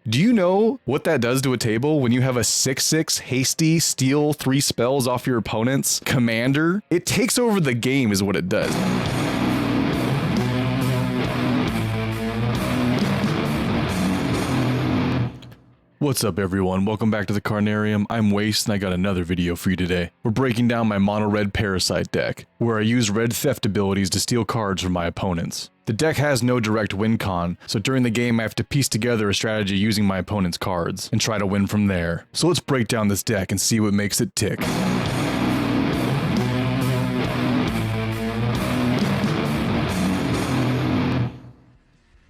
Do you know what that does to a table when you have a 6/6 hasty steal 3 spells off your opponent's commander? It takes over the game is what it does. What's up everyone, welcome back to the Carnarium. I'm Waste and I got another video for you today. We're breaking down my mono red Parasite deck, where I use red theft abilities to steal cards from my opponents. The deck has no direct win con, so during the game I have to piece together a strategy using my opponent's cards, and try to win from there. So let's break down this deck and see what makes it tick.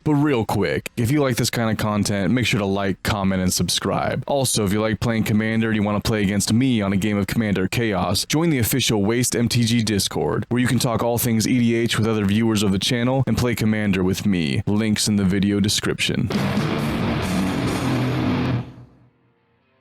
But real quick, if you like this kind of content, make sure to like, comment, and subscribe. Also, if you like playing Commander and you want to play against me on a game of Commander Chaos, join the official Waste MTG Discord, where you can talk all things EDH with other viewers of the channel and play Commander with me. Links in the video description.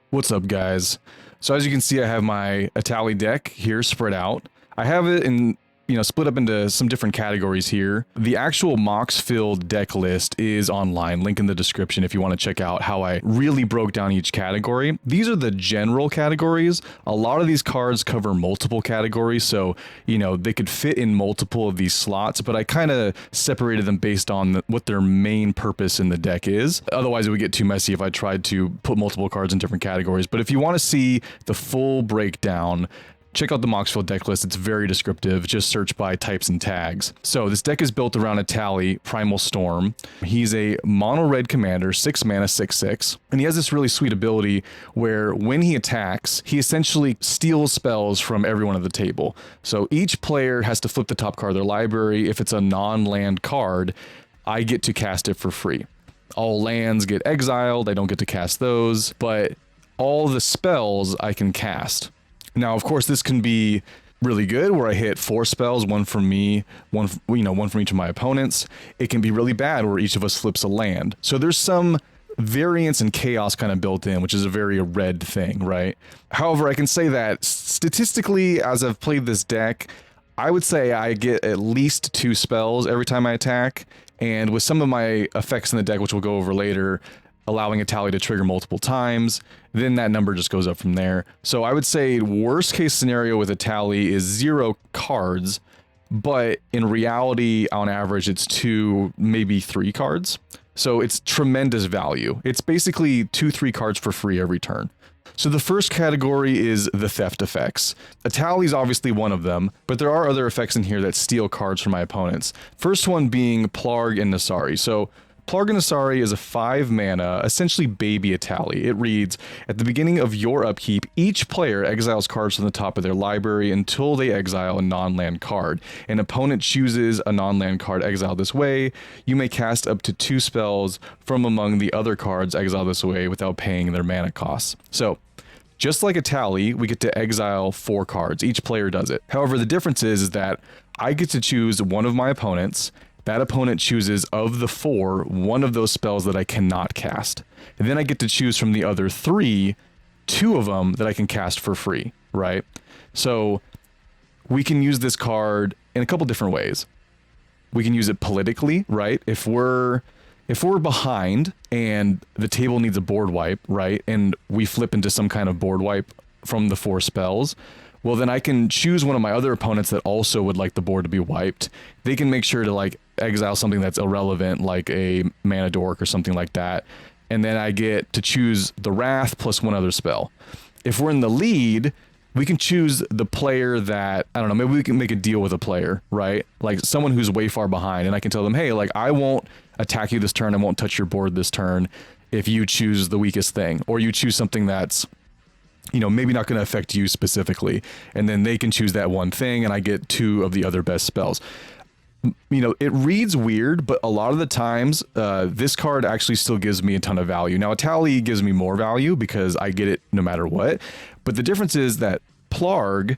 What's up, guys? So as you can see, I have my Etali deck here spread out. I have it in split up into some different categories here. The actual Mox-filled deck list is online, link in the description if you want to check out how I really broke down each category. These are the general categories. A lot of these cards cover multiple categories, so, they could fit in multiple of these slots, but I kind of separated them based on what their main purpose in the deck is. Otherwise, it would get too messy if I tried to put multiple cards in different categories. But if you want to see the full breakdown, check out the Mox-filled deck list. It's very descriptive. Just search by types and tags. So this deck is built around Etali, Primal Storm. He's a mono red commander, 6 mana, 6/6. And he has this really sweet ability where when he attacks, he essentially steals spells from everyone at the table. So each player has to flip the top card of their library. If it's a non-land card, I get to cast it for free. All lands get exiled. I don't get to cast those, but all the spells I can cast. Now, of course, this can be really good where I hit 4 spells, one from me, one from each of my opponents. It can be really bad where each of us flips a land. So there's some variance and chaos kind of built in, which is a very red thing, right? However, I can say that statistically, as I've played this deck, I would say I get at least 2 spells every time I attack. And with some of my effects in the deck, which we'll go over later, allowing Etali to trigger multiple times, then that number just goes up from there. So I would say worst case scenario with Etali is 0 cards, but in reality, on average, it's 2, maybe 3 cards. So it's tremendous value. It's basically 2-3 cards for free every turn. So the first category is the theft effects. Etali is obviously one of them, but there are other effects in here that steal cards from my opponents. First one being Plarg and Nasari. So Plarg and Nasari is a 5 mana, essentially baby Etali. It reads, at the beginning of your upkeep, each player exiles cards from the top of their library until they exile a non-land card. An opponent chooses a non-land card exiled this way. You may cast up to 2 spells from among the other cards exiled this way without paying their mana costs. So, just like Etali, we get to exile 4 cards. Each player does it. However, the difference is that I get to choose one of my opponents. That opponent chooses of the 4, one of those spells that I cannot cast. And then I get to choose from the other 3, 2 of them that I can cast for free, right? So we can use this card in a couple different ways. We can use it politically, right? If we're behind and the table needs a board wipe, right? And we flip into some kind of board wipe from the 4 spells, well, then I can choose one of my other opponents that also would like the board to be wiped. They can make sure to exile something that's irrelevant, like a mana dork or something like that. And then I get to choose the Wrath plus one other spell. If we're in the lead, we can choose the player that, I don't know, maybe we can make a deal with a player, right? Like someone who's way far behind, and I can tell them, hey, I won't attack you this turn. I won't touch your board this turn if you choose the weakest thing, or you choose something that's maybe not going to affect you specifically. And then they can choose that one thing and I get 2 of the other best spells. It reads weird, but a lot of the times, this card actually still gives me a ton of value. Now, Etali gives me more value because I get it no matter what. But the difference is that Plarg,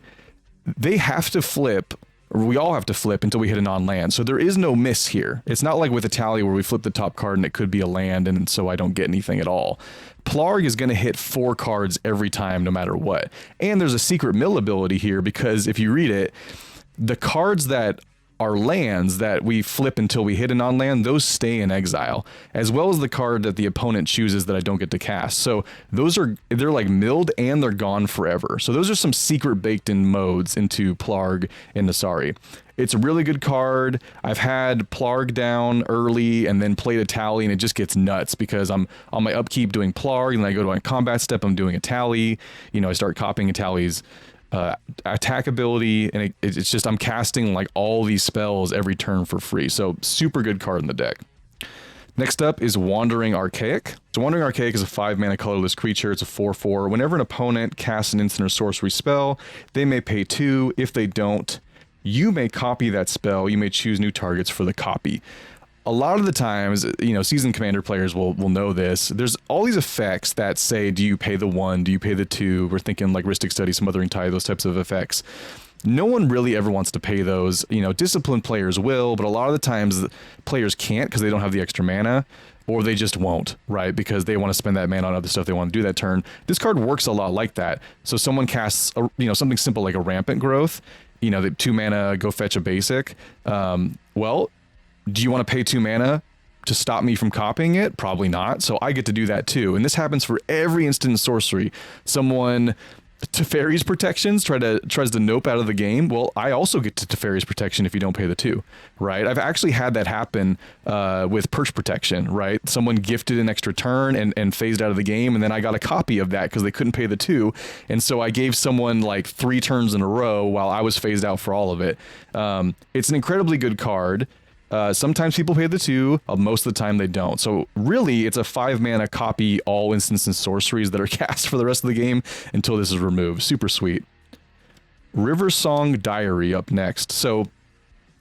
they have to flip, or we all have to flip until we hit a non-land. So there is no miss here. It's not like with Etali where we flip the top card and it could be a land and so I don't get anything at all. Plarg is going to hit 4 cards every time no matter what. And there's a secret mill ability here because if you read it, the cards that our lands that we flip until we hit a non-land, those stay in exile, as well as the card that the opponent chooses that I don't get to cast. So they're like milled and they're gone forever. So those are some secret baked in modes into Plarg and Nasari. It's a really good card. I've had Plarg down early and then played Etali, and it just gets nuts because I'm on my upkeep doing Plarg, and then I go to my combat step, I'm doing Etali. You know, I start copying Etali's attack ability, and it's just I'm casting like all these spells every turn for free. So super good card in the deck. Next up is Wandering Archaic. So Wandering Archaic is a 5-mana colorless creature. It's a 4/4. Whenever an opponent casts an instant or sorcery spell, they may pay 2. If they don't, you may copy that spell. You may choose new targets for the copy. A lot of the times, you know, seasoned commander players will know this. There's all these effects that say, do you pay the 1? Do you pay the 2? We're thinking like Rhystic Study, Smothering Tide, those types of effects. No one really ever wants to pay those. You know, disciplined players will, but a lot of the times players can't because they don't have the extra mana, or they just won't, right? Because they want to spend that mana on other stuff they want to do that turn. This card works a lot like that. So someone casts, something simple like a Rampant Growth, you know, the 2 mana, go fetch a basic. Well, do you want to pay 2 mana to stop me from copying it? Probably not. So I get to do that too. And this happens for every instant sorcery. Someone Teferi's Protections tries to nope out of the game. Well, I also get to Teferi's Protection if you don't pay the 2, right? I've actually had that happen with Perch Protection, right? Someone gifted an extra turn and phased out of the game, and then I got a copy of that because they couldn't pay the 2, and so I gave someone like 3 turns in a row while I was phased out for all of it. It's an incredibly good card. Sometimes people pay the 2, most of the time they don't. So really, it's a 5-mana copy all instants and sorceries that are cast for the rest of the game until this is removed. Super sweet. River Song Diary up next. So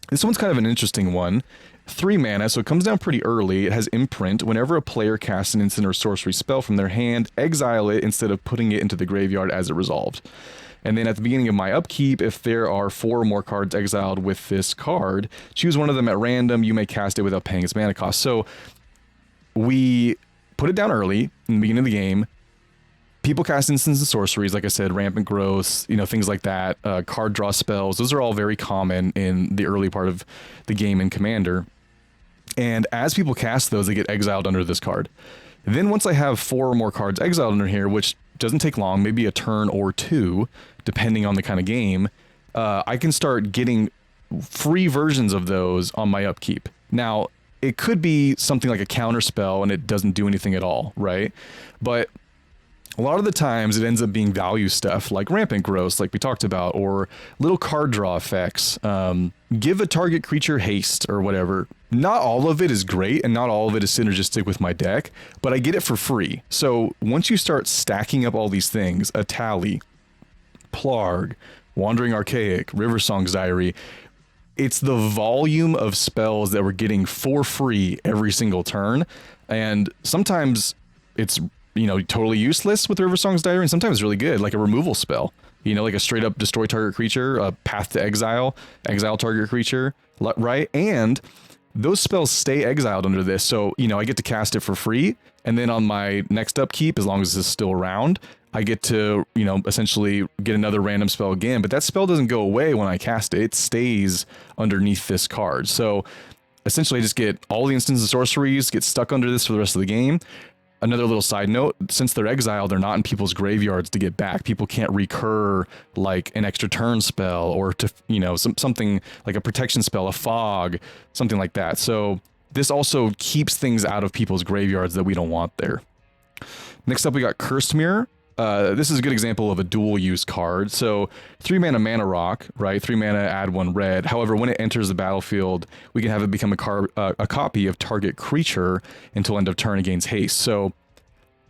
this one's kind of an interesting one. 3 mana, so it comes down pretty early. It has imprint. Whenever a player casts an instant or sorcery spell from their hand, exile it instead of putting it into the graveyard as it resolved. And then at the beginning of my upkeep, if there are 4 or more cards exiled with this card, choose one of them at random. You may cast it without paying its mana cost. So we put it down early in the beginning of the game. People cast instants and sorceries, like I said, Rampant Growth, you know, things like that. Card draw spells. Those are all very common in the early part of the game in Commander. And as people cast those, they get exiled under this card. Then once I have 4 or more cards exiled under here, which doesn't take long, maybe a turn or 2, depending on the kind of game, I can start getting free versions of those on my upkeep. Now, it could be something like a counter spell and it doesn't do anything at all, right? But a lot of the times it ends up being value stuff like Rampant Growth, like we talked about, or little card draw effects. Give a target creature haste or whatever. Not all of it is great and not all of it is synergistic with my deck, but I get it for free. So once you start stacking up all these things, Etali, Plarg, Wandering Archaic, River Song's Diary, it's the volume of spells that we're getting for free every single turn. And sometimes it's, you know, totally useless with River Song's Diary, and sometimes it's really good, like a removal spell. You know, like a straight up destroy target creature, a path to exile, exile target creature, right? And those spells stay exiled under this. So, you know, I get to cast it for free. And then on my next upkeep, as long as it's still around, I get to, you know, essentially get another random spell again. But that spell doesn't go away when I cast it. It stays underneath this card. So essentially I just get all the instances of sorceries, get stuck under this for the rest of the game. Another little side note, since they're exiled, they're not in people's graveyards to get back. People can't recur like an extra turn spell or to, you know, something like a protection spell, a fog, something like that. So this also keeps things out of people's graveyards that we don't want there. Next up, we got Cursed Mirror. This is a good example of a dual use card. So 3 mana Mana Rock, right? 3 mana, add 1 red. However, when it enters the battlefield, we can have it become a copy of target creature until end of turn and gains haste. So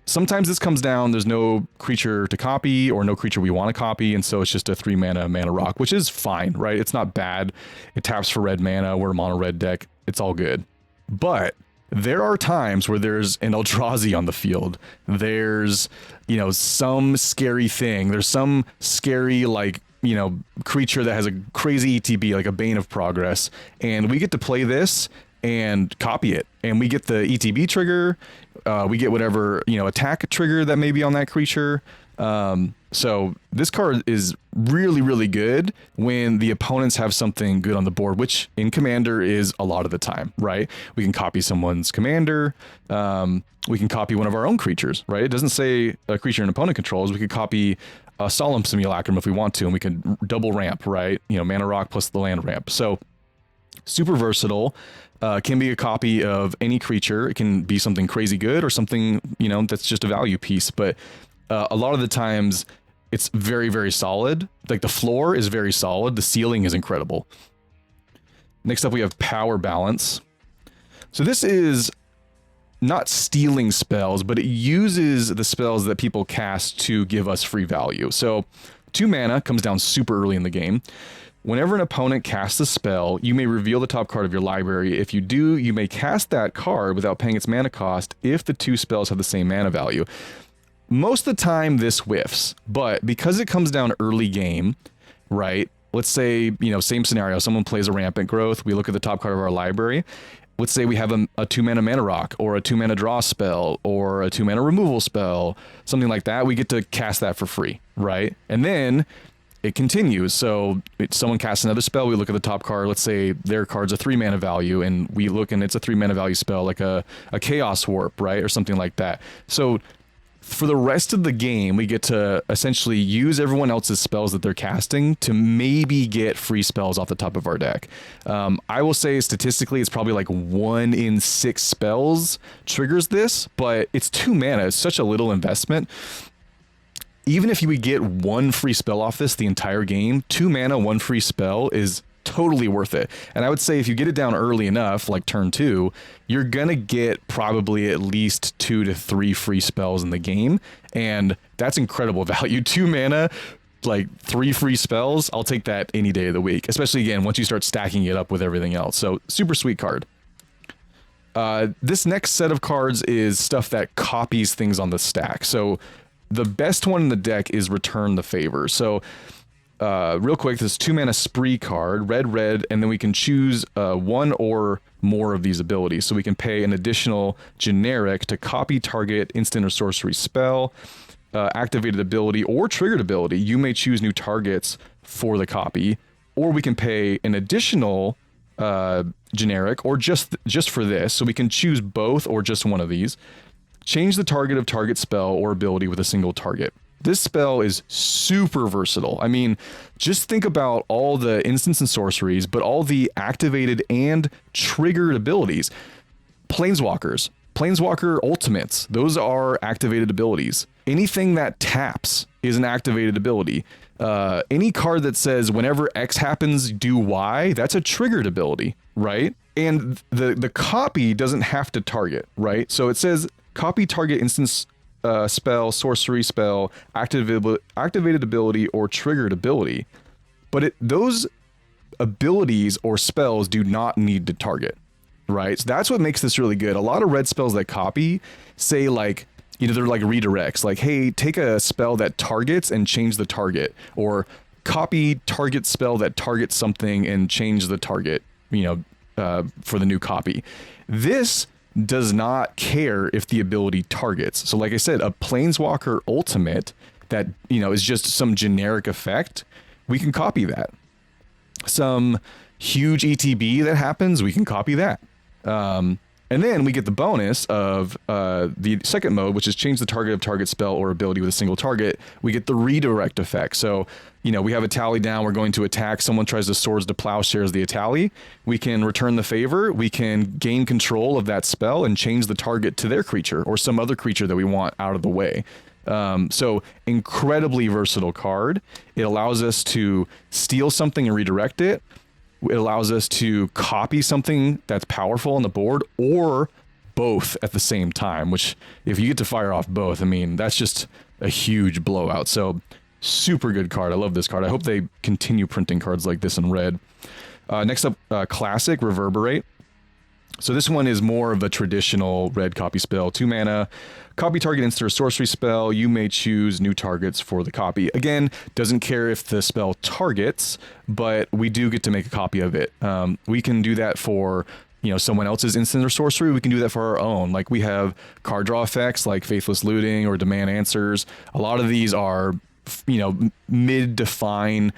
sometimes this comes down, there's no creature to copy or no creature we want to copy, and so it's just a 3 mana Mana Rock, which is fine, right? It's not bad. It taps for red mana. We're a mono red deck. It's all good. But there are times where there's an Eldrazi on the field. There's, you know, some scary thing. There's some scary, like, you know, creature that has a crazy ETB, like a Bane of Progress. And we get to play this and copy it. And we get the ETB trigger. We get whatever, you know, attack trigger that may be on that creature. So this card is really, really good when the opponents have something good on the board, which in Commander is a lot of the time, right? We can copy someone's commander. We can copy one of our own creatures, right? It doesn't say a creature an opponent controls. We could copy a Solemn Simulacrum if we want to, and we can double ramp, right? You know, mana rock plus the land ramp. So super versatile. Can be a copy of any creature. It can be something crazy good or something, you know, that's just a value piece. But a lot of the times it's very, very solid. Like the floor is very solid. The ceiling is incredible. Next up, we have Power Balance. So this is not stealing spells, but it uses the spells that people cast to give us free value. So 2 mana comes down super early in the game. Whenever an opponent casts a spell, you may reveal the top card of your library. If you do, you may cast that card without paying its mana cost if the 2 spells have the same mana value. Most of the time this whiffs, but because it comes down early game, right? Let's say, you know, same scenario, someone plays a Rampant Growth, we look at the top card of our library. Let's say we have a 2 mana rock or a 2 mana draw spell or a 2 mana removal spell, something like that. We get to cast that for free, right? And then it continues. So someone casts another spell, we look at the top card, let's say their card's a 3 mana value, and we look and it's a 3 mana value spell, like a Chaos Warp, right? Or something like that. So for the rest of the game, we get to essentially use everyone else's spells that they're casting to maybe get free spells off the top of our deck. I will say statistically, it's probably like 1 in 6 spells triggers this, but it's 2 mana. It's such a little investment. Even if you would get 1 free spell off this the entire game, 2 mana, 1 free spell is totally worth it. And I would say if you get it down early enough, like turn 2, you're gonna get probably at least 2 to 3 free spells in the game, and that's incredible value. 2 mana, like 3 free spells, I'll take that any day of the week, especially again once you start stacking it up with everything else. So super sweet card. This next set of cards is stuff that copies things on the stack. So the best one in the deck is Return the Favor. So real quick, this 2 mana Spree card, red, and then we can choose 1 or more of these abilities. So we can pay an additional generic to copy target instant or sorcery spell, activated ability, or triggered ability. You may choose new targets for the copy, or we can pay an additional generic, or just for this. So we can choose both or just one of these. Change the target of target spell or ability with a single target. This spell is super versatile. I mean, just think about all the instants and sorceries, but all the activated and triggered abilities. Planeswalkers, Planeswalker ultimates, those are activated abilities. Anything that taps is an activated ability. Any card that says whenever X happens, do Y, that's a triggered ability, right? And the copy doesn't have to target, right? So it says copy target instance spell, sorcery spell, activated ability, or triggered ability. But those abilities or spells do not need to target, right? So that's what makes this really good. A lot of red spells that copy say like, you know, they're like redirects, like, hey, take a spell that targets and change the target, or copy target spell that targets something and change the target, you know, for the new copy. This does not care if the ability targets. So like I said, a Planeswalker ultimate that, you know, is just some generic effect, we can copy that. Some huge ETB that happens, we can copy that. And then we get the bonus of the second mode, which is change the target of target spell or ability with a single target. We get the redirect effect. So, you know, we have Etali down, we're going to attack, someone tries to Swords to Plowshares the Etali. We can return the favor, we can gain control of that spell and change the target to their creature or some other creature that we want out of the way. So incredibly versatile card. It allows us to steal something and redirect it. It allows us to copy something that's powerful on the board, or both at the same time, which if you get to fire off both, I mean, that's just a huge blowout. So super good card. I love this card. I hope they continue printing cards like this in red. Next up, Classic Reverberate. So this one is more of a traditional red copy spell. 2 mana, copy target instant or sorcery spell. You may choose new targets for the copy. Again, doesn't care if the spell targets, but we do get to make a copy of it. We can do that for you know, someone else's instant or sorcery, we can do that for our own. Like we have card draw effects like Faithless Looting or Demand Answers. A lot of these are, you know, mid to fine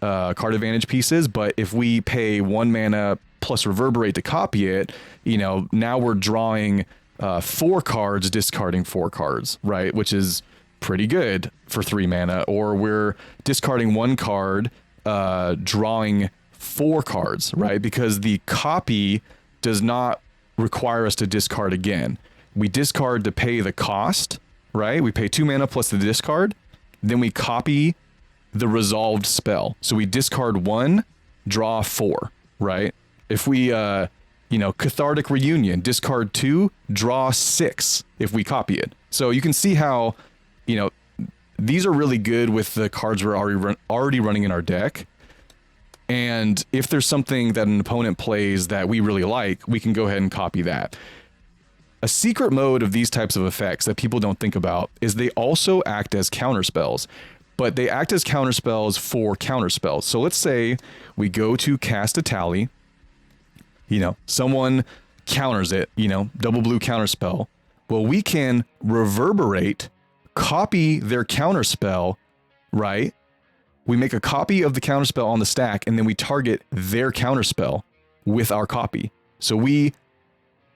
card advantage pieces, but if we pay 1 mana plus Reverberate to copy it, you know, now we're drawing 4 cards, discarding 4 cards, right? Which is pretty good for 3 mana. Or we're discarding 1 card, drawing 4 cards, right? Because the copy does not require us to discard again. We discard to pay the cost, right? We pay 2 mana plus the discard. Then we copy the resolved spell. So we discard 1, draw 4, right? If we, you know, Cathartic Reunion, discard 2, draw 6 if we copy it. So you can see how, you know, these are really good with the cards we're already running in our deck. And if there's something that an opponent plays that we really like, we can go ahead and copy that. A secret mode of these types of effects that people don't think about is they also act as counterspells, but they act as counterspells for counterspells. So let's say we go to cast Etali, you know, someone counters it, you know, double blue counterspell. Well, we can reverberate, copy their counterspell, right? We make a copy of the counterspell on the stack, and then we target their counterspell with our copy. So we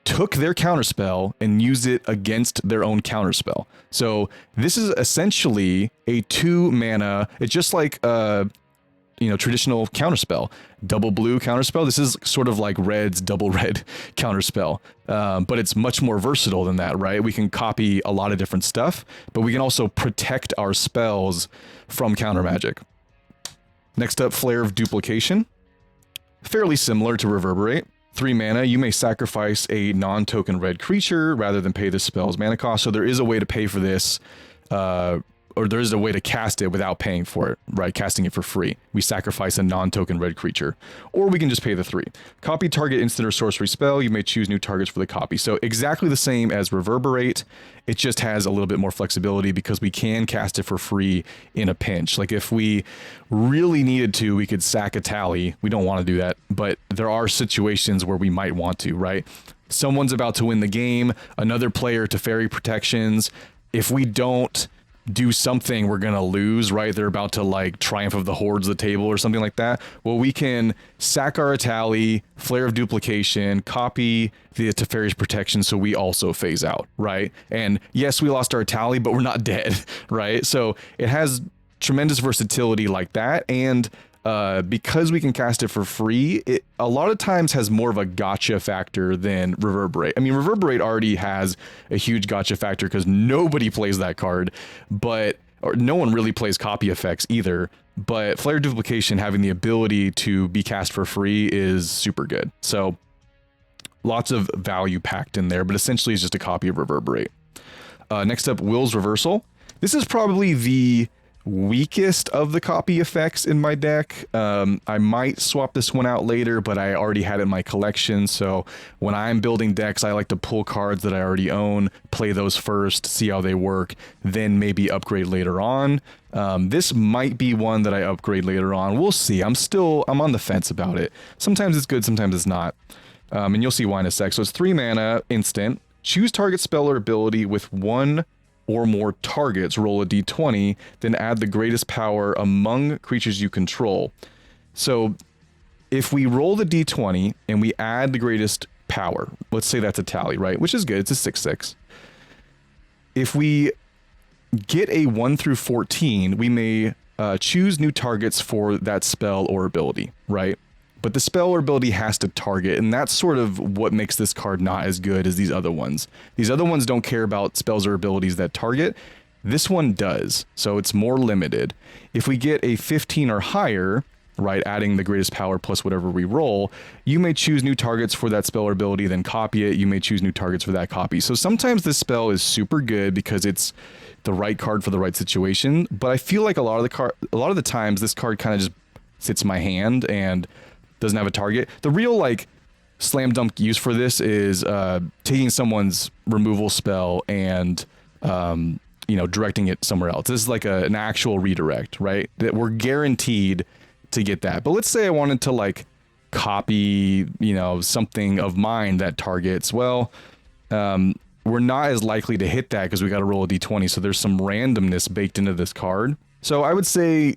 took their counterspell and used it against their own counterspell. So this is essentially a 2 mana. It's just like you know, traditional counterspell, double blue counterspell. This is sort of like red's double red counterspell, but it's much more versatile than that, right? We can copy a lot of different stuff, but we can also protect our spells from counter magic. Next up, Flare of Duplication. Fairly similar to Reverberate. 3 mana, you may sacrifice a non-token red creature rather than pay the spell's mana cost. So there is a way to pay for this, or there is a way to cast it without paying for it, right? Casting it for free. We sacrifice a non-token red creature, or we can just pay the 3. Copy target instant or sorcery spell. You may choose new targets for the copy. So exactly the same as Reverberate. It just has a little bit more flexibility because we can cast it for free in a pinch. Like if we really needed to, we could sack Etali. We don't want to do that, but there are situations where we might want to, right? Someone's about to win the game, another player to Fairy Protections. If we don't do something, we're gonna lose, right? They're about to like Triumph of the Hordes the table or something like that. Well, we can sack our Etali, Flare of Duplication, copy the Teferi's Protection, so we also phase out, right? And yes, we lost our Etali, but we're not dead, right? So it has tremendous versatility like that, and because we can cast it for free, it a lot of times has more of a gotcha factor than Reverberate. I mean, Reverberate already has a huge gotcha factor because nobody plays that card, or no one really plays copy effects either. But Flare Duplication having the ability to be cast for free is super good. So lots of value packed in there, but essentially it's just a copy of Reverberate. Next up, Will's Reversal. This is probably the weakest of the copy effects in my deck. I might swap this one out later, but I already had it in my collection, so when I'm building decks, I like to pull cards that I already own, play those first, see how they work, then maybe upgrade later on. This might be one that I upgrade later on. We'll see. I'm on the fence about it. Sometimes it's good, sometimes it's not. And you'll see why in a sec. So it's 3 mana, instant. Choose target spell or ability with 1 or more targets, roll a d20, then add the greatest power among creatures you control. So if we roll the d20 and we add the greatest power, let's say that's Etali, right? Which is good, it's a 6/6. If we get a 1 through 14, we may choose new targets for that spell or ability, right? But the spell or ability has to target, and that's sort of what makes this card not as good as these other ones. These other ones don't care about spells or abilities that target. This one does, so it's more limited. If we get a 15 or higher, right, adding the greatest power plus whatever we roll, you may choose new targets for that spell or ability, then copy it. You may choose new targets for that copy. So sometimes this spell is super good because it's the right card for the right situation, but I feel like a lot of the times this card kind of just sits in my hand and doesn't have a target. The real like slam dunk use for this is taking someone's removal spell and you know, directing it somewhere else. This is like an actual redirect, right? That we're guaranteed to get that. But let's say I wanted to like copy, you know, something of mine that targets, well, we're not as likely to hit that because we got to roll a d20. So there's some randomness baked into this card. So I would say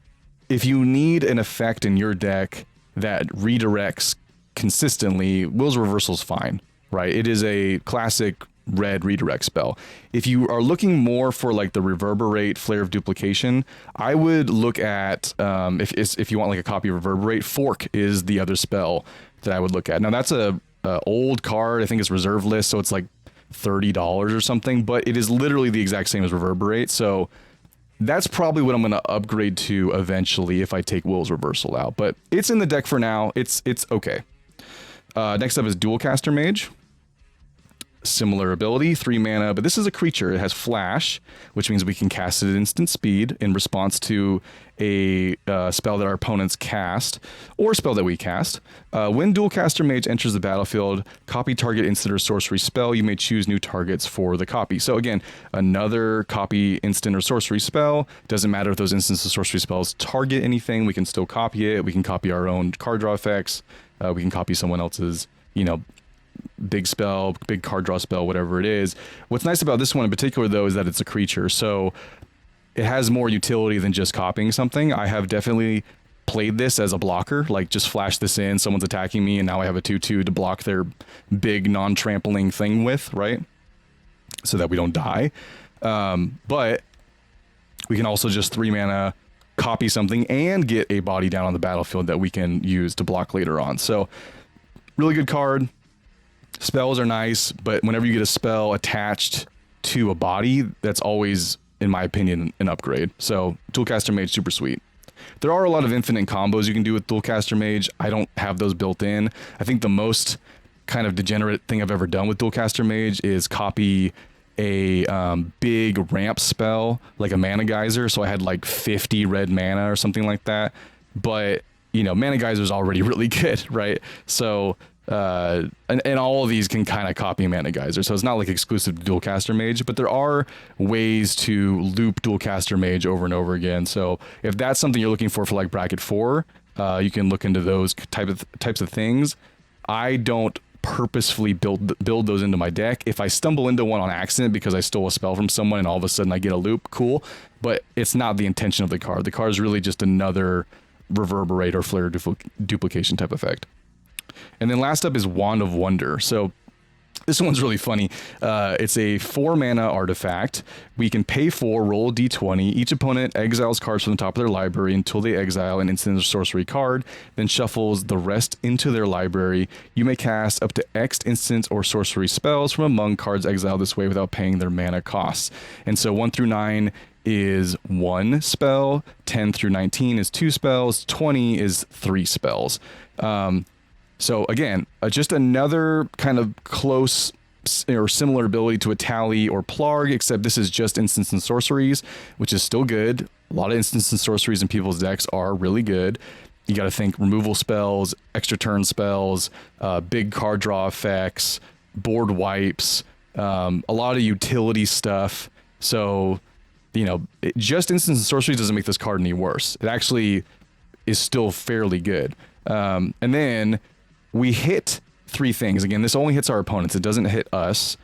if you need an effect in your deck that redirects consistently, Will's Reversal is fine, right? It is a classic red redirect spell. If you are looking more for like the Reverberate, Flare of Duplication, I would look at, if you want like a copy of Reverberate, Fork is the other spell that I would look at. Now that's a old card. I think it's reserve list, so it's like $30 or something, but it is literally the exact same as Reverberate. So that's probably what I'm going to upgrade to eventually if I take Will's Reversal out. But it's in the deck for now. It's okay. Next up is Dualcaster Mage. Similar ability, 3 mana, but this is a creature. It has Flash, which means we can cast it at instant speed in response to a spell that our opponents cast, or a spell that we cast. When Dualcaster Mage enters the battlefield, copy target instant or sorcery spell. You may choose new targets for the copy. So again, another copy instant or sorcery spell. Doesn't matter if those instants or sorcery spells target anything. We can still copy it. We can copy our own card draw effects. We can copy someone else's, you know, big spell, big card draw spell, whatever it is. What's nice about this one in particular, though, is that it's a creature, so it has more utility than just copying something. I have definitely played this as a blocker, like just flash this in, someone's attacking me, and now I have a 2/2 to block their big non-trampling thing with, right? So that we don't die. But we can also just 3 mana copy something and get a body down on the battlefield that we can use to block later on. So really good card. Spells are nice, but whenever you get a spell attached to a body, that's always, in my opinion, an upgrade. So Dualcaster Mage, super sweet. There are a lot of infinite combos you can do with Dualcaster Mage. I don't have those built in. I think the most kind of degenerate thing I've ever done with Dualcaster Mage is copy a big ramp spell, like a Mana Geyser. So I had like 50 red mana or something like that. But, you know, Mana Geyser is already really good, right? So and all of these can kind of copy Mana Geyser, so it's not like exclusive to Dualcaster Mage, but there are ways to loop Dualcaster Mage over and over again. So if that's something you're looking for like bracket 4, you can look into those types of things. I don't purposefully build those into my deck. If I stumble into one on accident because I stole a spell from someone and all of a sudden I get a loop, cool, but it's not the intention of the card. The card is really just another Reverberate or Flare Duplication type effect. And then last up is Wand of Wonder. So this one's really funny. It's a 4 mana artifact. We can pay 4, roll a d20. Each opponent exiles cards from the top of their library until they exile an instant or sorcery card, then shuffles the rest into their library. You may cast up to X instant or sorcery spells from among cards exiled this way without paying their mana costs. And so 1 through 9 is 1 spell, 10 through 19 is 2 spells, 20 is 3 spells. So again, just another kind of close or similar ability to Etali or Plarg, except this is just instants and sorceries, which is still good. A lot of instants and sorceries in people's decks are really good. You got to think removal spells, extra turn spells, big card draw effects, board wipes, a lot of utility stuff. So, you know, just instants and sorceries doesn't make this card any worse. It actually is still fairly good. And then we hit 3 things. Again, this only hits our opponents. It doesn't hit us.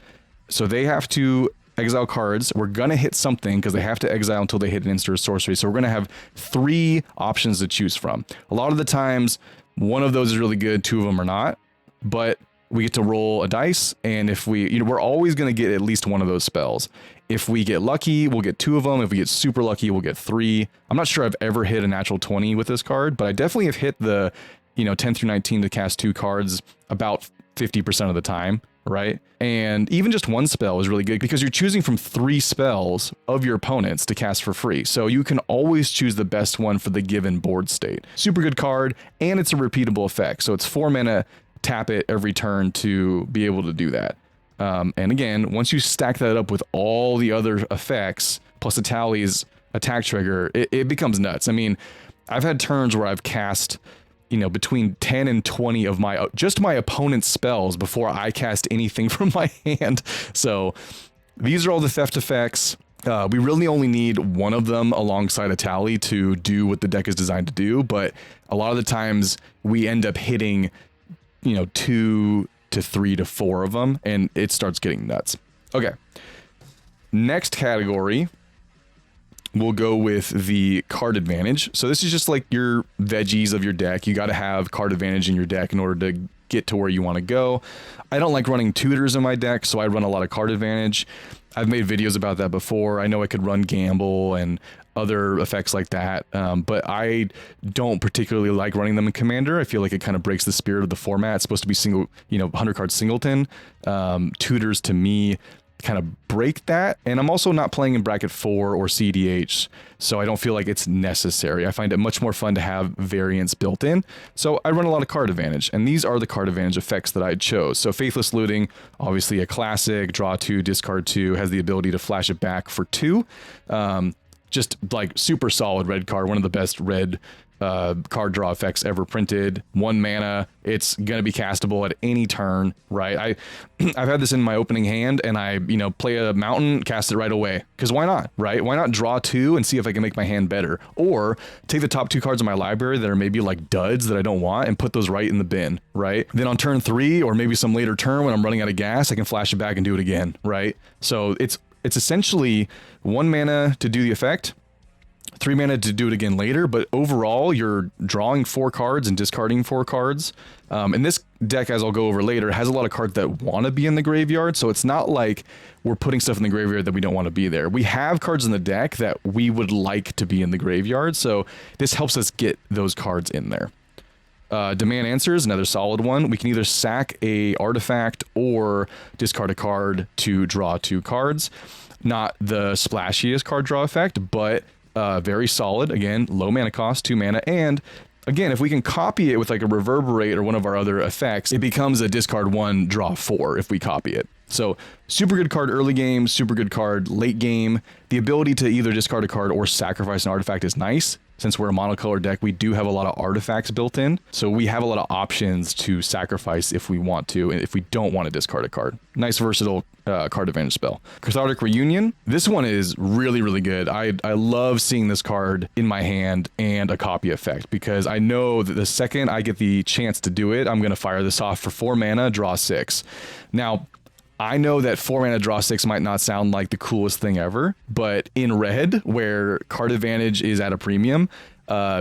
So they have to exile cards. We're going to hit something because they have to exile until they hit an instant or sorcery. So we're going to have 3 options to choose from. A lot of the times, one of those is really good, 2 of them are not. But we get to roll a dice, and if we, you know, we're always going to get at least one of those spells. If we get lucky, we'll get 2 of them. If we get super lucky, we'll get 3. I'm not sure I've ever hit a natural 20 with this card, but I definitely have hit the, you know, 10 through 19 to cast 2 cards about 50% of the time, right? And even just 1 spell is really good because you're choosing from 3 spells of your opponents to cast for free. So you can always choose the best one for the given board state. Super good card, and it's a repeatable effect. So it's 4 mana, tap it every turn to be able to do that. And again, once you stack that up with all the other effects, plus Etali's attack trigger, it becomes nuts. I mean, I've had turns where I've cast, you know, between 10 and 20 of my opponent's spells before I cast anything from my hand. So these are all the theft effects. We really only need one of them alongside Etali to do what the deck is designed to do, but a lot of the times we end up hitting, you know, 2 to 3 to 4 of them, and it starts getting nuts. Okay. Next category, we'll go with the card advantage. So this is just like your veggies of your deck. You got to have card advantage in your deck in order to get to where you want to go. I don't like running tutors in my deck, so I run a lot of card advantage. I've made videos about that before. I know I could run gamble and other effects like that, but I don't particularly like running them in Commander. I feel like it kind of breaks the spirit of the format. It's supposed to be single, you know, 100 card singleton. Tutors to me kind of break that, and I'm also not playing in bracket 4 or cedh, so I don't feel like it's necessary. I find it much more fun to have variants built in, so I run a lot of card advantage, and these are the card advantage effects that I chose. So Faithless Looting, obviously a classic, draw 2, discard 2, has the ability to flash it back for 2. Just like super solid red card, one of the best red card draw effects ever printed. 1 mana, it's gonna be castable at any turn, right? I've had this in my opening hand, and I, you know, play a mountain, cast it right away, because why not, right? Why not draw 2 and see if I can make my hand better, or take the top 2 cards of my library that are maybe like duds that I don't want and put those right in the bin, right? Then on turn 3, or maybe some later turn when I'm running out of gas, I can flash it back and do it again, right? So it's essentially 1 mana to do the effect, 3 mana to do it again later, but overall you're drawing 4 cards and discarding 4 cards. And this deck, as I'll go over later, has a lot of cards that want to be in the graveyard, so it's not like we're putting stuff in the graveyard that we don't want to be there. We have cards in the deck that we would like to be in the graveyard, so this helps us get those cards in there. Demand Answers, another solid one. We can either sack a artifact or discard a card to draw 2 cards. Not the splashiest card draw effect, but very solid. Again, low mana cost, 2 mana, and again, if we can copy it with like a Reverberate or one of our other effects, it becomes a discard 1, draw 4 if we copy it. So super good card early game, super good card late game. The ability to either discard a card or sacrifice an artifact is nice. Since we're a monocolor deck, we do have a lot of artifacts built in, so we have a lot of options to sacrifice if we want to, and if we don't want to discard a card. Nice versatile card advantage spell. Cathartic Reunion. This one is really, really good. I love seeing this card in my hand and a copy effect, because I know that the second I get the chance to do it, I'm going to fire this off for 4 mana, draw 6. Now, I know that 4 mana draw 6 might not sound like the coolest thing ever, but in red, where card advantage is at a premium,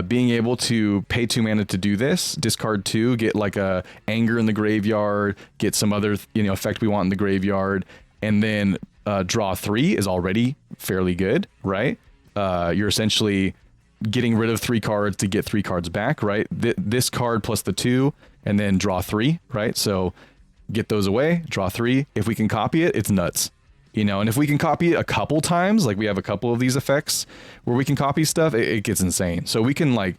being able to pay 2 mana to do this, discard 2, get like a Anger in the graveyard, get some other, you know, effect we want in the graveyard, and then draw 3 is already fairly good, right? You're essentially getting rid of 3 cards to get 3 cards back, right? This card plus the 2, and then draw 3, right? So get those away, draw 3. If we can copy it, it's nuts. You know, and if we can copy it a couple times, like we have a couple of these effects where we can copy stuff, it gets insane. So we can, like,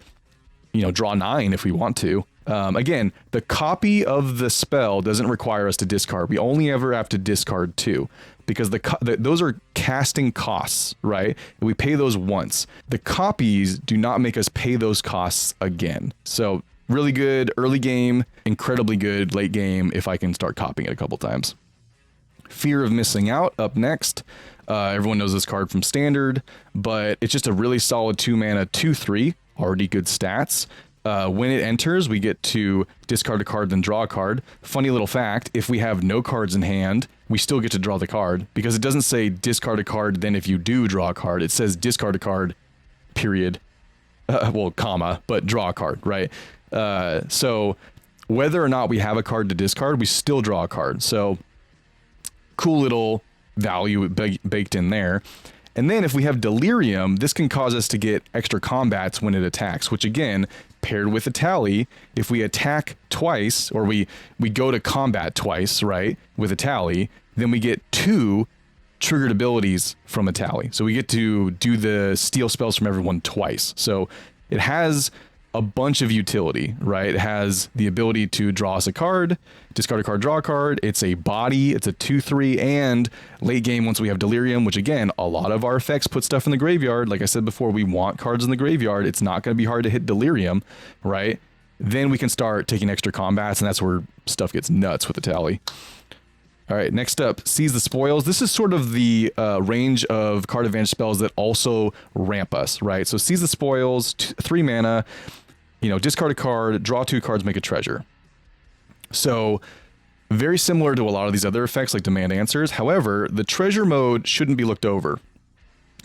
you know, draw 9 if we want to. Again, the copy of the spell doesn't require us to discard. We only ever have to discard 2, because those are casting costs, right? And we pay those once. The copies do not make us pay those costs again. So really good early game, incredibly good late game if I can start copying it a couple times. Fear of Missing Out up next. Everyone knows this card from Standard, but it's just a really solid 2 mana, 2/3, already good stats. When it enters, we get to discard a card, then draw a card. Funny little fact, if we have no cards in hand, we still get to draw the card, because it doesn't say discard a card, then if you do draw a card, it says discard a card, period. Well, comma, but draw a card, right? So whether or not we have a card to discard, we still draw a card. So cool little value baked in there. And then if we have Delirium, this can cause us to get extra combats when it attacks, which again, paired with Etali, if we attack twice, or we go to combat twice, right, with Etali, then we get 2 triggered abilities from Etali. So we get to do the steal spells from everyone twice. So it has a bunch of utility, right? It has the ability to draw us a card, discard a card, draw a card. It's a body, it's a 2/3, and late game, once we have Delirium, which again, a lot of our effects put stuff in the graveyard. Like I said before, we want cards in the graveyard. It's not going to be hard to hit Delirium, right? Then we can start taking extra combats, and that's where stuff gets nuts with Etali. All right, next up, Seize the Spoils. This is sort of the range of card advantage spells that also ramp us, right? So Seize the Spoils, 3 mana, you know, discard a card, draw 2 cards, make a treasure. So very similar to a lot of these other effects like Demand Answers. However, the treasure mode shouldn't be looked over,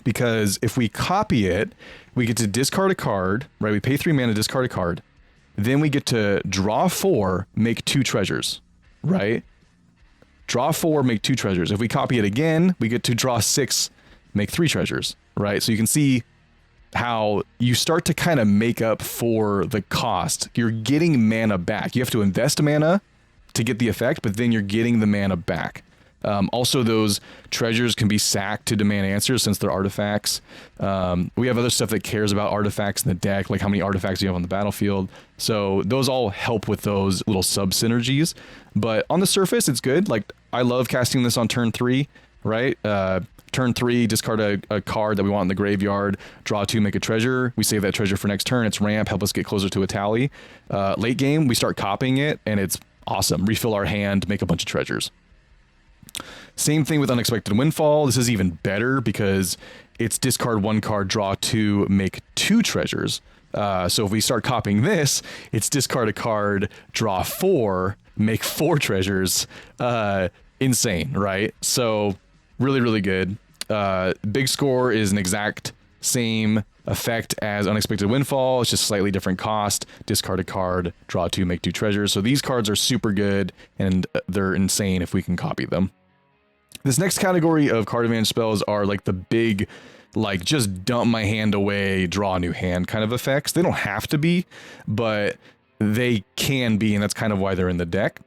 because if we copy it, we get to discard a card, right? We pay 3 mana, discard a card. Then we get to draw 4, make 2 treasures, right? Draw 4, make 2 treasures. If we copy it again, we get to draw 6, make 3 treasures, right? So you can see how you start to kind of make up for the cost. You're getting mana back. You have to invest mana to get the effect, but then you're getting the mana back. Also, those treasures can be sacked to demand answers since they're artifacts. We have other stuff that cares about artifacts in the deck, like how many artifacts you have on the battlefield. So those all help with those little sub-synergies. But on the surface, it's good. Like, I love casting this on turn 3, right? Turn 3, discard a card that we want in the graveyard, draw 2, make a treasure. We save that treasure for next turn. It's ramp, help us get closer to Etali. Late game, we start copying it, and it's awesome. Refill our hand, make a bunch of treasures. Same thing with Unexpected Windfall. This is even better because it's discard 1 card, draw 2, make 2 treasures. So if we start copying this, it's discard a card, draw 4, make 4 treasures. Insane, right? So really, really good. Big Score is an exact same effect as Unexpected Windfall. It's just slightly different cost. Discard a card, draw 2, make 2 treasures. So these cards are super good, and they're insane if we can copy them. This next category of card advantage spells are like the big, like, just dump my hand away, draw a new hand kind of effects. They don't have to be, but they can be, and that's kind of why they're in the deck.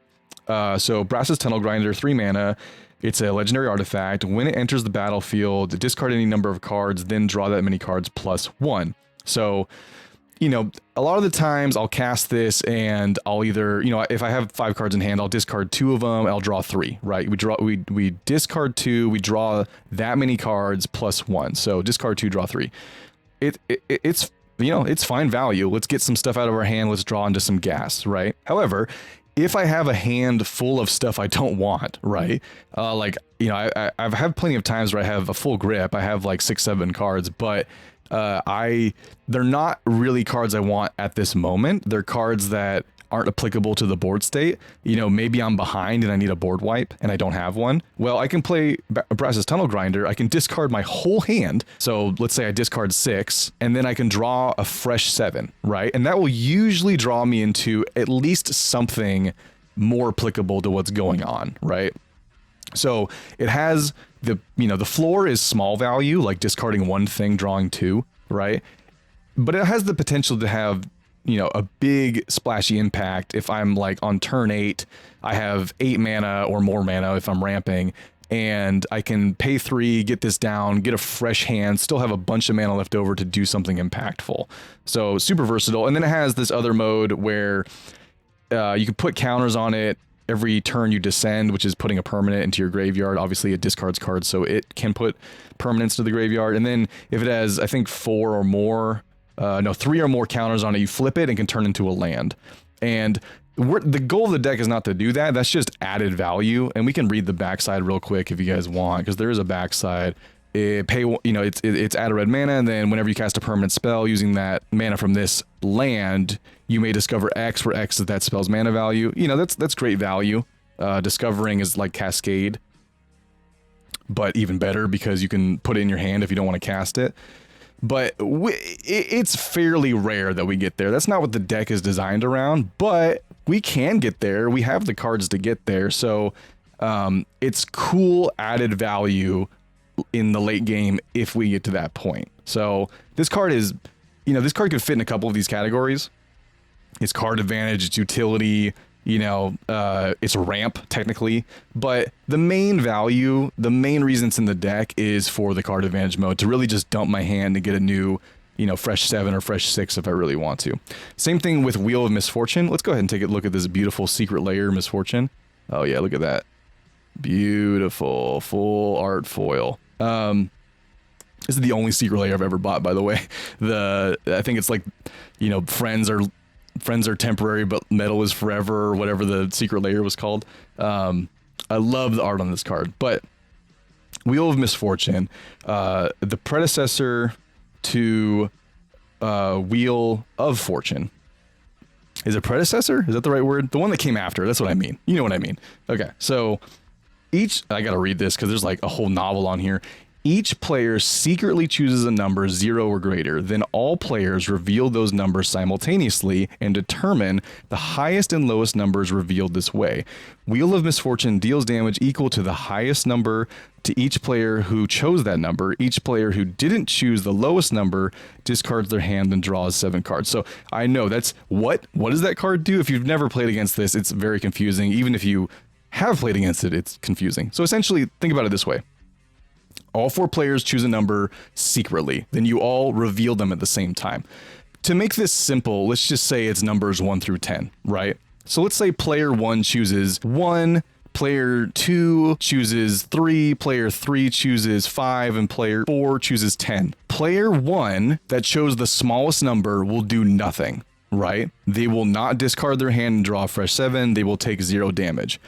So Brass's Tunnel Grinder, 3 mana. It's a legendary artifact. When it enters the battlefield, discard any number of cards, then draw that many cards plus 1. So, you know, a lot of the times I'll cast this and I'll either, you know, if I have 5 cards in hand, I'll discard 2 of them, I'll draw 3, right? We discard 2, we draw that many cards plus 1. So discard 2, draw 3. It's, you know, it's fine value. Let's get some stuff out of our hand, let's draw into some gas, right? However, if I have a hand full of stuff I don't want, right? Like, you know, I've had plenty of times where I have a full grip, I have like 6, 7 cards, but they're not really cards I want at this moment. They're cards that aren't applicable to the board state. You know, maybe I'm behind and I need a board wipe and I don't have one. Well, I can play Brass's Tunnel Grinder. I can discard my whole hand. So let's say I discard 6 and then I can draw a fresh 7, right? And that will usually draw me into at least something more applicable to what's going on, right? So it has the, you know, the floor is small value, like discarding 1 thing, drawing 2, right? But it has the potential to have, you know, a big splashy impact. If I'm like on turn 8, I have 8 mana or more mana if I'm ramping, and I can pay 3, get this down, get a fresh hand, still have a bunch of mana left over to do something impactful. So super versatile. And then it has this other mode where you can put counters on it every turn you descend, which is putting a permanent into your graveyard. Obviously it discards cards, so it can put permanents to the graveyard. And then if it has, I think 3 or more counters on it, you flip it and can turn into a land. And the goal of the deck is not to do that. That's just added value. And we can read the backside real quick if you guys want, because there is a backside. It's add a red mana, and then whenever you cast a permanent spell using that mana from this land, you may discover X, where X is that spell's mana value. You know, that's great value. Discovering is like Cascade, but even better because you can put it in your hand if you don't want to cast it. But it's fairly rare that we get there. That's not what the deck is designed around, but we can get there. We have the cards to get there. So it's cool added value in the late game if we get to that point. So this card is, you know, this card could fit in a couple of these categories. It's card advantage, it's utility, you know, it's a ramp technically, but the main value, the main reason it's in the deck is for the card advantage mode, to really just dump my hand and get a new, you know, fresh 7 or fresh 6 if I really want to. Same thing with Wheel of Misfortune. Let's go ahead and take a look at this beautiful secret layer Misfortune. Oh yeah, look at that. Beautiful, full art foil. This is the only secret layer I've ever bought, by the way. I think it's like, you know, friends are temporary, but metal is forever, or whatever the secret layer was called. I love the art on this card. But Wheel of Misfortune, the predecessor to Wheel of Fortune. Is it predecessor? Is that the right word? The one that came after. That's what I mean. You know what I mean. Okay, so I gotta read this because there's like a whole novel on here. Each player secretly chooses a number 0 or greater. Then all players reveal those numbers simultaneously and determine the highest and lowest numbers revealed this way. Wheel of Misfortune deals damage equal to the highest number to each player who chose that number. Each player who didn't choose the lowest number discards their hand and draws 7 cards. So I know that's what does that card do? If you've never played against this, it's very confusing. Even if you have played against it, it's confusing. So essentially, think about it this way. All 4 players choose a number secretly. Then you all reveal them at the same time. To make this simple, let's just say it's numbers 1 through 10, right? So let's say player 1 chooses 1, player 2 chooses 3, player 3 chooses 5, and player 4 chooses 10. Player 1 that chose the smallest number will do nothing, right? They will not discard their hand and draw a fresh 7. They will take 0 damage.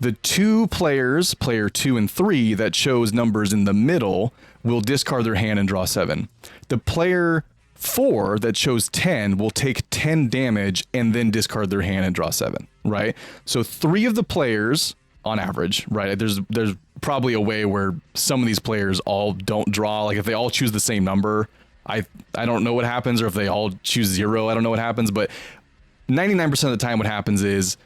The 2 players, player 2 and 3, that chose numbers in the middle will discard their hand and draw 7. The player 4 that chose 10 will take 10 damage and then discard their hand and draw 7, right? So 3 of the players on average, right? There's probably a way where some of these players all don't draw. Like if they all choose the same number, I don't know what happens, or if they all choose 0, I don't know what happens, but 99% of the time what happens is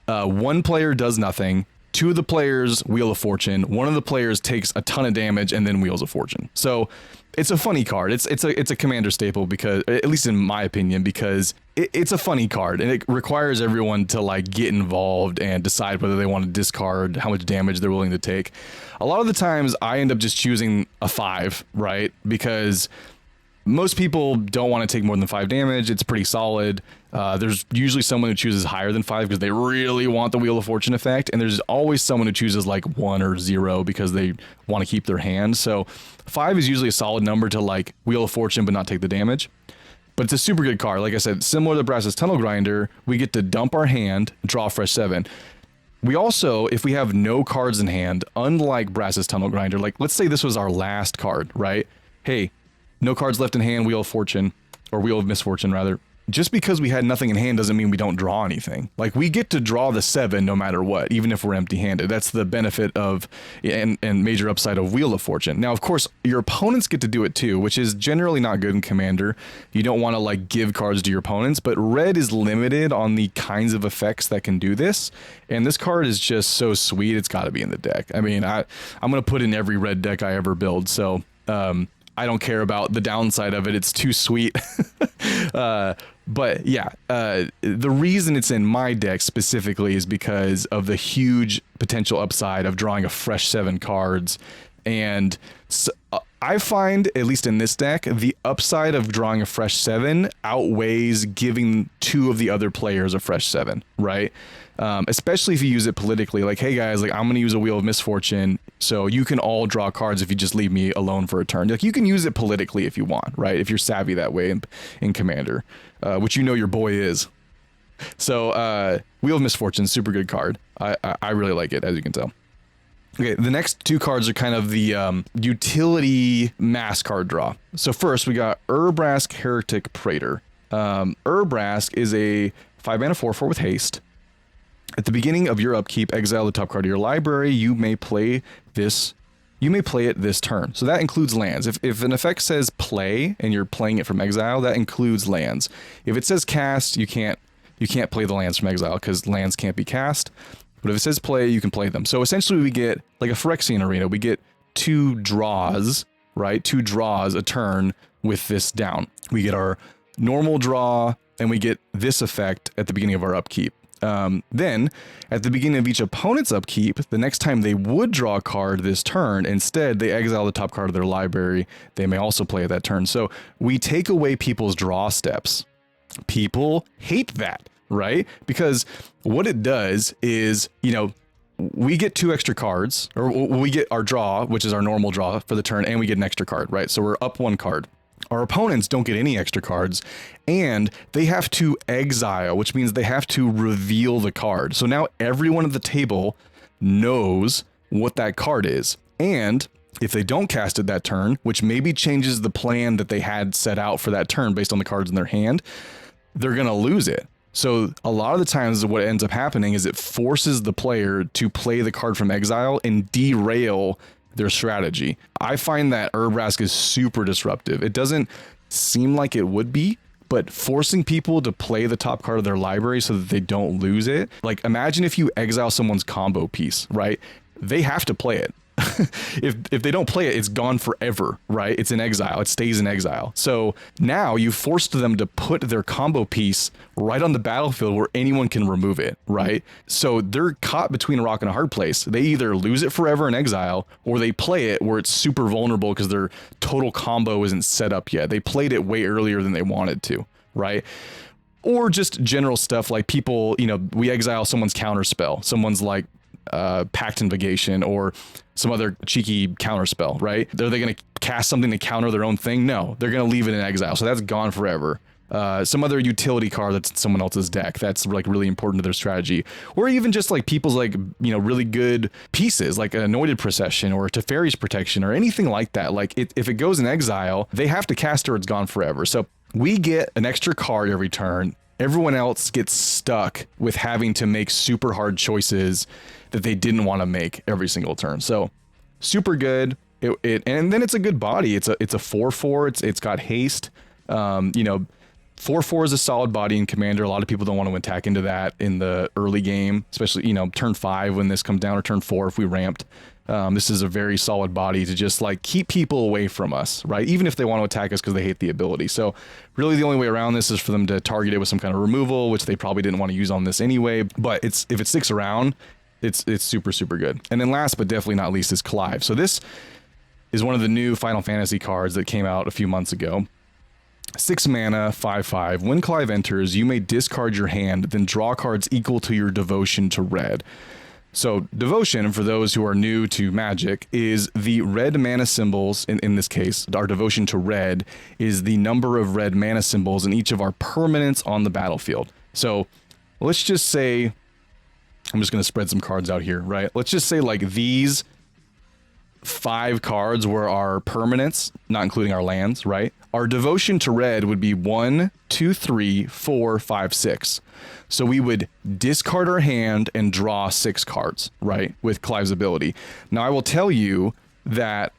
1 player does nothing, 2 of the players Wheel of Fortune, 1 of the players takes a ton of damage and then Wheels of Fortune. So it's a funny card. It's a commander staple because, at least in my opinion, because it's a funny card and it requires everyone to like get involved and decide whether they want to discard, how much damage they're willing to take. A lot of the times I end up just choosing a 5, right? Because most people don't want to take more than 5 damage. It's pretty solid. There's usually someone who chooses higher than 5 because they really want the Wheel of Fortune effect. And there's always someone who chooses like 1 or 0 because they want to keep their hand. So 5 is usually a solid number to like Wheel of Fortune but not take the damage. But it's a super good card. Like I said, similar to Brass's Tunnel Grinder, we get to dump our hand, draw a fresh 7. We also, if we have no cards in hand, unlike Brass's Tunnel Grinder, like let's say this was our last card, right? Hey, no cards left in hand, Wheel of Fortune, or Wheel of Misfortune rather. Just because we had nothing in hand doesn't mean we don't draw anything. Like we get to draw the 7 no matter what, even if we're empty-handed. That's the benefit of and major upside of Wheel of Fortune. Now, of course, your opponents get to do it too, which is generally not good in Commander. You don't want to like give cards to your opponents, but red is limited on the kinds of effects that can do this. And this card is just so sweet, it's got to be in the deck. I mean, I'm going to put in every red deck I ever build, so I don't care about the downside of it. It's too sweet. But yeah, the reason it's in my deck specifically is because of the huge potential upside of drawing a fresh 7 cards. And so, I find, at least in this deck, the upside of drawing a fresh 7 outweighs giving 2 of the other players a fresh 7, right? Especially if you use it politically, like, hey guys, like I'm going to use a Wheel of Misfortune, so you can all draw cards if you just leave me alone for a turn. Like you can use it politically if you want, right? If you're savvy that way in Commander, which you know your boy is. So Wheel of Misfortune, super good card. I really like it, as you can tell. Okay, the next 2 cards are kind of the utility mass card draw. So first we got Urbrask Heretic Praetor. Urbrask is a 5-mana 4/4 with haste. At the beginning of your upkeep, exile the top card of your library. You may play it this turn. So that includes lands. If an effect says play and you're playing it from exile, that includes lands. If it says cast, you can't play the lands from exile because lands can't be cast. But if it says play, you can play them. So essentially we get like a Phyrexian Arena. We get 2 draws, right? 2 draws a turn with this down. We get our normal draw and we get this effect at the beginning of our upkeep. Then, at the beginning of each opponent's upkeep, the next time they would draw a card this turn, instead they exile the top card of their library. They may also play at that turn. So we take away people's draw steps. People hate that, right? Because what it does is, you know, we get 2 extra cards, or we get our draw, which is our normal draw for the turn, and we get an extra card, right? So we're up 1 card. Our opponents don't get any extra cards, and they have to exile, which means they have to reveal the card. So now everyone at the table knows what that card is. And if they don't cast it that turn, which maybe changes the plan that they had set out for that turn based on the cards in their hand, they're going to lose it. So a lot of the times what ends up happening is it forces the player to play the card from exile and derail their strategy. I find that Urbrask is super disruptive. It doesn't seem like it would be, but forcing people to play the top card of their library so that they don't lose it. Like, imagine if you exile someone's combo piece, right? They have to play it. If they don't play it, it's gone forever, right? It's in exile. It stays in exile. So now you forced them to put their combo piece right on the battlefield where anyone can remove it, right? So they're caught between a rock and a hard place. They either lose it forever in exile, or they play it where it's super vulnerable because their total combo isn't set up yet. They played it way earlier than they wanted to, right? Or just general stuff like people, you know, we exile someone's counter spell. Someone's like Pact Invocation or some other cheeky counter spell, right? Are they going to cast something to counter their own thing? No, they're going to leave it in exile. So that's gone forever. Some other utility card that's in someone else's deck that's like really important to their strategy, or even just like people's like, you know, really good pieces like an Anointed Procession or Teferi's Protection or anything like that. Like if it goes in exile, they have to cast it or it's gone forever. So we get an extra card every turn. Everyone else gets stuck with having to make super hard choices that they didn't want to make every single turn. So super good. And then it's a good body. It's a 4/4. It's got haste. You know, 4/4 is a solid body in Commander. A lot of people don't want to attack into that in the early game, especially, you know, turn 5 when this comes down, or turn 4 if we ramped. This is a very solid body to just like keep people away from us, right? Even if they want to attack us because they hate the ability. So really the only way around this is for them to target it with some kind of removal, which they probably didn't want to use on this anyway. But if it sticks around, it's super, super good. And then last but definitely not least is Clive. So this is one of the new Final Fantasy cards that came out a few months ago. 6 mana, 5/5. When Clive enters, you may discard your hand, then draw cards equal to your devotion to red. So devotion, for those who are new to Magic, is the red mana symbols. In this case, our devotion to red is the number of red mana symbols in each of our permanents on the battlefield. So let's just say, I'm just going to spread some cards out here, right? Let's just say like these 5 cards were our permanents, not including our lands, right? Our devotion to red would be 1, 2, 3, 4, 5, 6. So we would discard our hand and draw 6 cards, right? With Clive's ability. Now I will tell you that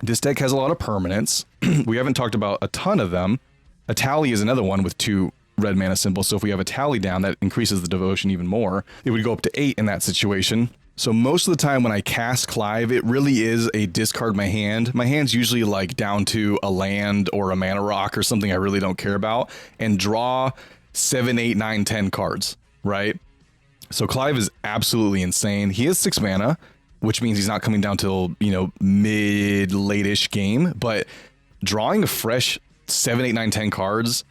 this deck has a lot of permanents. We haven't talked about a ton of them. Etali is another one with 2 red mana symbols. So if we have Etali down, that increases the devotion even more. It would go up to 8 in that situation. So most of the time when I cast Clive, it really is a discard my hand. My hand's usually like down to a land or a mana rock or something I really don't care about, and draw 7, 8, 9, 10 cards, right? So Clive is absolutely insane. He is 6 mana, which means he's not coming down till, you know, mid, late-ish game, but drawing a fresh 7, 8, 9, 10 cards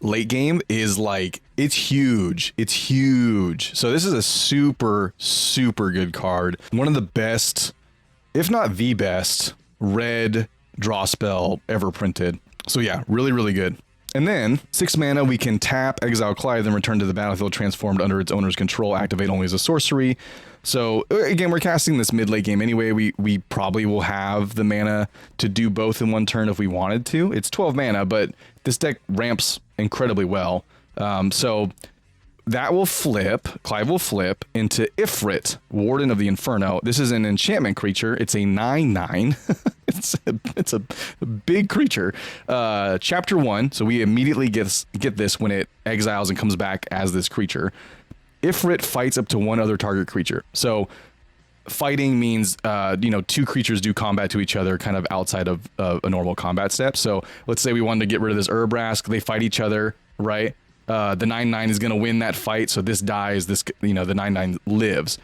late game is like, it's huge. It's huge. So this is a super, super good card. One of the best, if not the best, red draw spell ever printed. So yeah, really, really good. And then 6 mana, we can tap, exile Clive, then return to the battlefield transformed under its owner's control, activate only as a sorcery. So again, we're casting this mid-late game anyway. We probably will have the mana to do both in one turn if we wanted to. It's 12 mana, but this deck ramps incredibly well. So that will flip, Clive will flip into Ifrit, Warden of the Inferno. This is an enchantment creature. It's a 9/9. It's a big creature. Chapter 1, so we immediately get this when it exiles and comes back as this creature. Ifrit fights up to 1 other target creature. So fighting means, you know, 2 creatures do combat to each other kind of outside of a normal combat step. So let's say we wanted to get rid of this Urbrask. They fight each other, right? The 9/9 is going to win that fight. So this dies, this, you know, the 9/9 lives.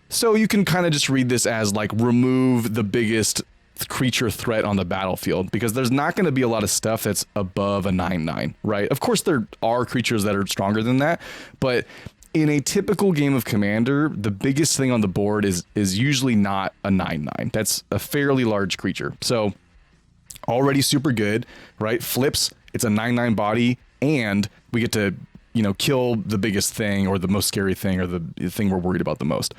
So you can kind of just read this as like remove the biggest creature threat on the battlefield, because there's not going to be a lot of stuff that's above a 9/9, right? Of course, there are creatures that are stronger than that, but in a typical game of Commander, the biggest thing on the board is usually not a 9/9. That's a fairly large creature. So already super good, right? Flips, it's a 9/9 body, and we get to, you know, kill the biggest thing or the most scary thing or the thing we're worried about the most.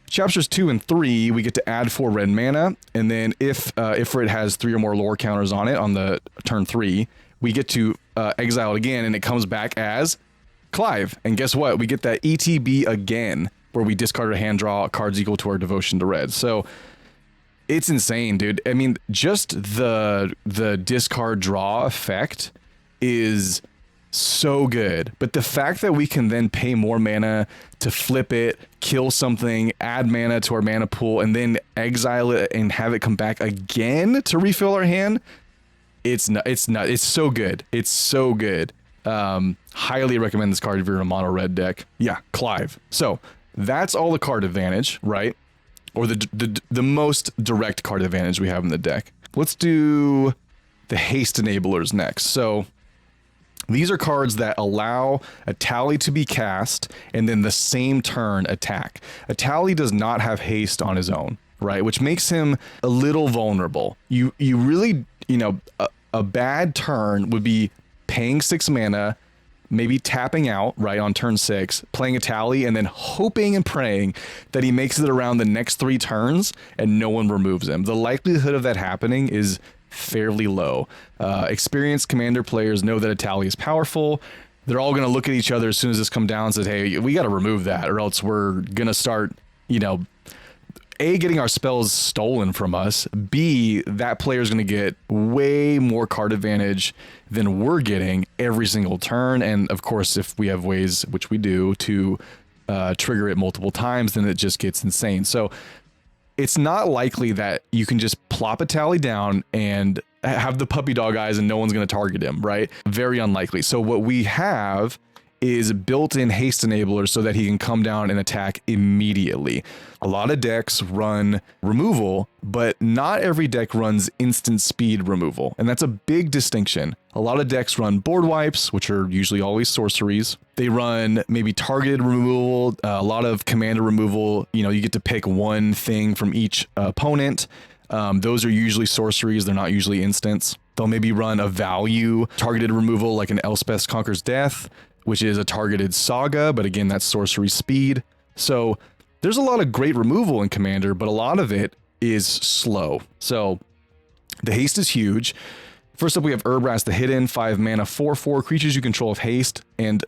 Chapters 2 and 3, we get to add 4 red mana, and then if Ifrit has 3 or more lore counters on it on the turn 3, we get to exile it again, and it comes back as Clive. And guess what? We get that ETB again, where we discard a hand, draw cards equal to our devotion to red. So it's insane, dude. I mean, just the discard draw effect is so good, but the fact that we can then pay more mana to flip it, kill something, add mana to our mana pool, and then exile it and have it come back again to refill our hand, it's so good. It's so good. Highly recommend this card if you're in a mono red deck. Yeah, Clive. So that's all the card advantage, right? Or the most direct card advantage we have in the deck. Let's do the haste enablers next. So these are cards that allow Etali to be cast and then the same turn attack. Etali does not have haste on his own, right? Which makes him a little vulnerable. You really, a bad turn would be paying 6 mana, maybe tapping out, right, on turn 6, playing Etali, and then hoping and praying that he makes it around the next 3 turns and no one removes him. The likelihood of that happening is fairly low. Experienced commander players know that Etali is powerful. They're all going to look at each other as soon as this comes down and says, hey, we got to remove that, or else we're going to start, A, getting our spells stolen from us. B, that player's going to get way more card advantage than we're getting every single turn. And of course, if we have ways, which we do, to trigger it multiple times, then it just gets insane. So it's not likely that you can just plop Etali down and have the puppy dog eyes and no one's going to target him, right? Very unlikely. So what we have is built-in haste enablers so that he can come down and attack immediately. A lot of decks run removal, but not every deck runs instant speed removal, and that's a big distinction. A lot of decks run board wipes, which are usually always sorceries. They run maybe targeted removal, a lot of commander removal. You get to pick one thing from each opponent. Those are usually sorceries. They're not usually instants. They'll maybe run a value targeted removal like an Elspeth Conquers Death, which is a targeted saga, but again, that's sorcery speed. So there's a lot of great removal in Commander, but a lot of it is slow. So the haste is huge. First up, we have Urbraz the Hidden, 5 mana, 4/4 creatures you control have haste, and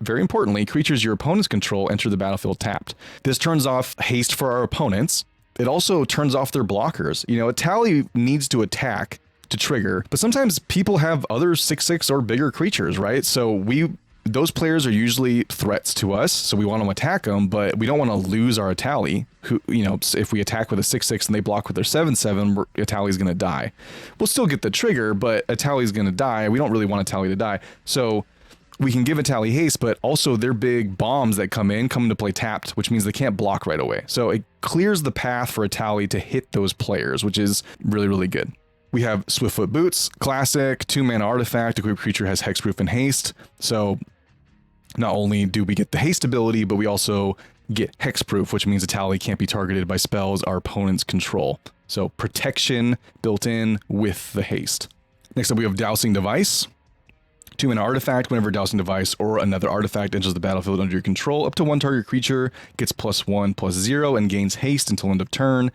very importantly, creatures your opponents control enter the battlefield tapped. This turns off haste for our opponents. It also turns off their blockers. Etali needs to attack to trigger, but sometimes people have other 6/6 or bigger creatures, right? So those players are usually threats to us, so we want to attack them, but we don't want to lose our Etali, who, if we attack with a 6/6 and they block with their 7/7, Etali's going to die. We'll still get the trigger, but Etali's going to die. We don't really want Etali to die. So we can give Etali haste, but also their big bombs that come into play tapped, which means they can't block right away. So it clears the path for Etali to hit those players, which is really, really good. We have Swiftfoot Boots, classic, 2 mana artifact. Equipped creature has hexproof and haste. So not only do we get the haste ability, but we also get hexproof, which means Etali can't be targeted by spells our opponents control. So protection built in with the haste. Next up, we have Dowsing Device. 2 mana artifact. Whenever Dowsing Device or another artifact enters the battlefield under your control, up to 1 target creature gets +1/+0 and gains haste until end of turn.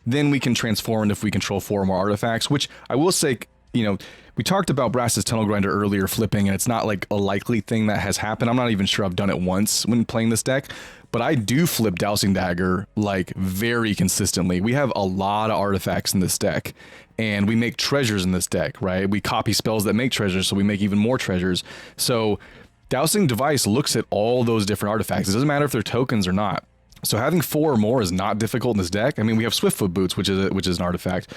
Then we can transform if we control 4 or more artifacts, which I will say, we talked about Brass's Tunnel Grinder earlier flipping, and it's not like a likely thing that has happened. I'm not even sure I've done it once when playing this deck, but I do flip Dowsing Dagger like very consistently. We have a lot of artifacts in this deck, and we make treasures in this deck, right? We copy spells that make treasures, so we make even more treasures. So Dowsing Device looks at all those different artifacts. It doesn't matter if they're tokens or not. So having 4 or more is not difficult in this deck. I mean, we have Swiftfoot Boots, which is an artifact.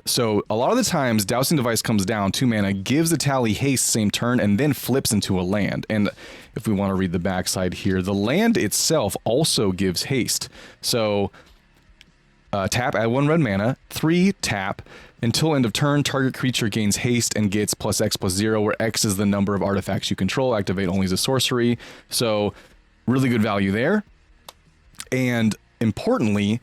So a lot of the times, Dowsing Device comes down, 2 mana, gives Etali haste same turn, and then flips into a land. And if we want to read the backside here, the land itself also gives haste. So tap, add 1 red mana, 3 tap. Until end of turn, target creature gains haste and gets +X/+0, where X is the number of artifacts you control. Activate only as a sorcery. So really good value there. And importantly,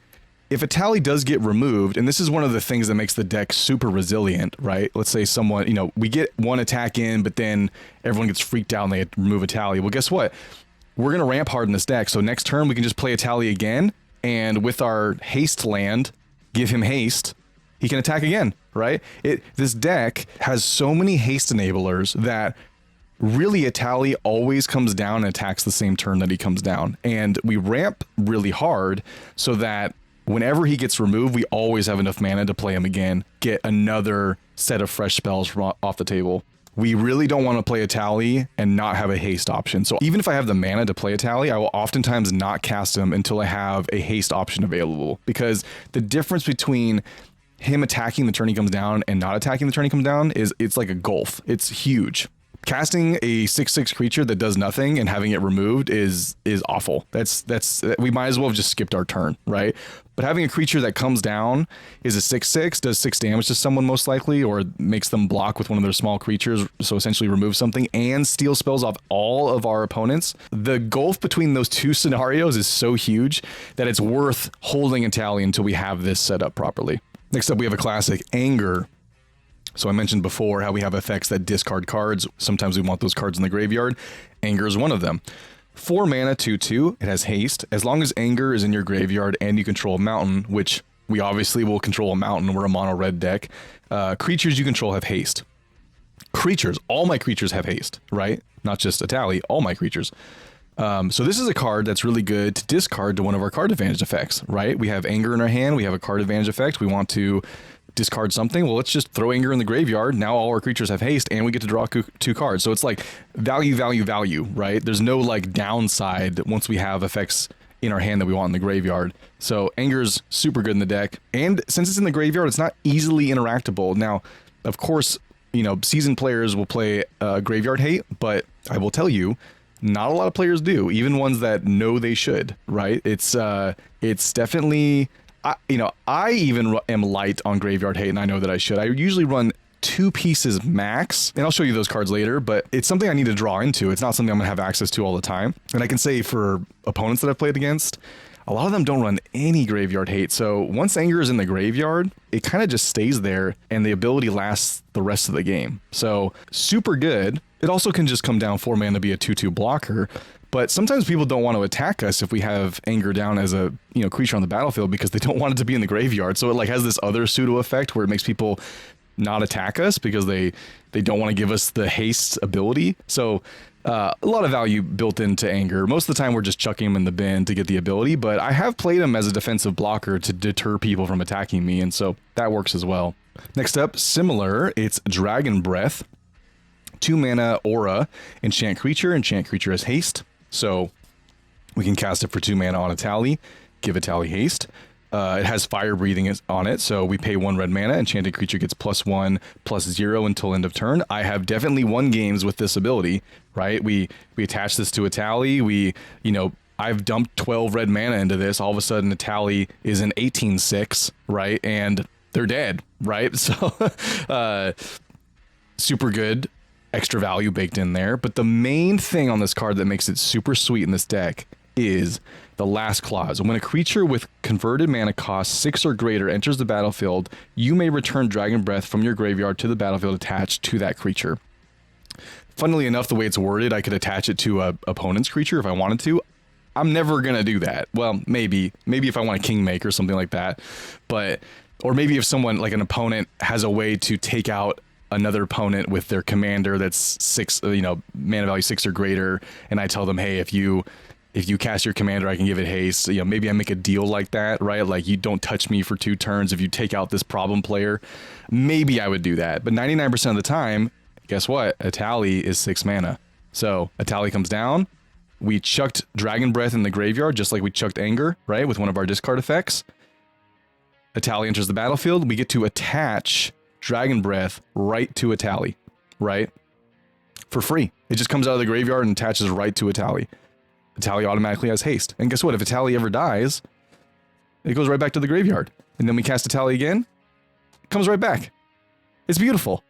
if Etali does get removed, and this is one of the things that makes the deck super resilient, right? Let's say someone, we get 1 attack in, but then everyone gets freaked out and they have to remove Etali. Well, guess what? We're going to ramp hard in this deck. So next turn, we can just play Etali again, and with our haste land, give him haste, he can attack again, right? This deck has so many haste enablers that really Etali always comes down and attacks the same turn that he comes down. And we ramp really hard so that whenever he gets removed, we always have enough mana to play him again, get another set of fresh spells from off the table. We really don't want to play Etali and not have a haste option. So even if I have the mana to play Etali, I will oftentimes not cast him until I have a haste option available, because the difference between him attacking the turn he comes down and not attacking the turn he comes down it's like a gulf. It's huge. Casting a 6/6 creature that does nothing and having it removed is awful. We might as well have just skipped our turn, right? But having a creature that comes down is a 6/6, does 6 damage to someone most likely, or makes them block with one of their small creatures, so essentially remove something, and steal spells off all of our opponents. The gulf between those two scenarios is so huge that it's worth holding a tally until we have this set up properly. Next up, we have a classic, Anger. So I mentioned before how we have effects that discard cards. Sometimes we want those cards in the graveyard. Anger is one of them. 4 mana, 2/2. It has haste. As long as Anger is in your graveyard and you control a mountain, which we obviously will control a mountain. We're a mono red deck. Creatures you control have haste. Creatures, all my creatures have haste, right? Not just Etali, all my creatures. So this is a card that's really good to discard to one of our card advantage effects, right? We have Anger in our hand. We have a card advantage effect. We want to discard something. Well, let's just throw Anger in the graveyard. Now all our creatures have haste and we get to draw 2 cards. So it's like value, value, value, right? There's no like downside once we have effects in our hand that we want in the graveyard. So Anger's super good in the deck. And since it's in the graveyard, it's not easily interactable. Now, of course, you know, seasoned players will play Graveyard Hate, but I will tell you, not a lot of players do, even ones that know they should, right? It's definitely... I even am light on Graveyard Hate, and I know that I should. I usually run 2 pieces max, and I'll show you those cards later, but it's something I need to draw into. It's not something I'm going to have access to all the time. And I can say for opponents that I've played against, a lot of them don't run any Graveyard Hate. So once Anger is in the graveyard, it kind of just stays there, and the ability lasts the rest of the game. So super good. It also can just come down 4 mana to be a 2/2 blocker. But sometimes people don't want to attack us if we have Anger down as a creature on the battlefield because they don't want it to be in the graveyard. So it like has this other pseudo effect where it makes people not attack us because they don't want to give us the haste ability. So a lot of value built into Anger. Most of the time we're just chucking him in the bin to get the ability, but I have played him as a defensive blocker to deter people from attacking me, and so that works as well. Next up, similar, it's Dragon Breath. 2 mana aura, enchant creature has haste. So we can cast it for 2 mana on Etali, give Etali haste. It has fire breathing on it, so we pay 1 red mana. Enchanted creature gets +1/+0 until end of turn. I have definitely won games with this ability, right? We attach this to Etali. I've dumped 12 red mana into this. All of a sudden, Etali is an 18/6, right? And they're dead, right? So super good. Extra value baked in there. But the main thing on this card that makes it super sweet in this deck is the last clause. When a creature with converted mana cost 6 or greater enters the battlefield, you may return Dragon Breath from your graveyard to the battlefield attached to that creature. Funnily enough, the way it's worded, I could attach it to a opponent's creature if I wanted to. I'm never gonna do that. Well, maybe if I want a Kingmaker or something like that. Or maybe if someone, like an opponent, has a way to take out another opponent with their commander that's 6, mana value 6 or greater, and I tell them, hey, if you cast your commander, I can give it haste. Maybe I make a deal like that, right? Like, you don't touch me for 2 turns if you take out this problem player. Maybe I would do that. But 99% of the time, guess what? Etali is 6 mana. So Etali comes down. We chucked Dragon Breath in the graveyard, just like we chucked Anger, right? With one of our discard effects. Etali enters the battlefield. We get to attach Dragon Breath right to Etali, right? For free. It just comes out of the graveyard and attaches right to Etali. Etali automatically has haste. And guess what? If Etali ever dies, it goes right back to the graveyard. And then we cast Etali again, it comes right back. It's beautiful.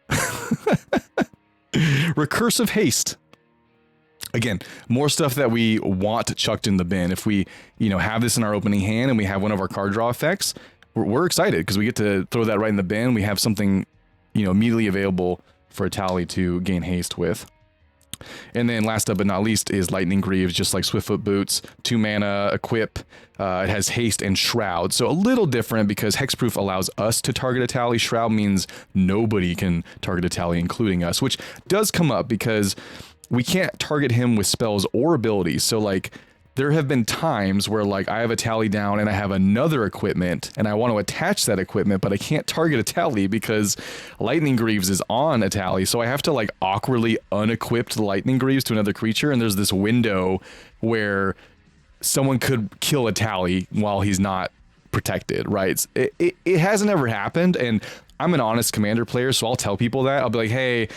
Recursive haste. Again, more stuff that we want chucked in the bin. If we, have this in our opening hand and we have one of our card draw effects, we're excited because we get to throw that right in the bin. We have something, immediately available for Etali to gain haste with. And then last but not least is Lightning Greaves, just like Swiftfoot Boots, 2 mana, equip. It has Haste and Shroud. So a little different because Hexproof allows us to target Etali. Shroud means nobody can target Etali, including us, which does come up because we can't target him with spells or abilities. So like there have been times where like I have Etali down and I have another equipment and I want to attach that equipment, but I can't target Etali because Lightning Greaves is on Etali. So I have to like awkwardly unequip the Lightning Greaves to another creature. And there's this window where someone could kill Etali while he's not protected, right? It hasn't ever happened. And I'm an honest commander player, so I'll tell people that. I'll be like, hey,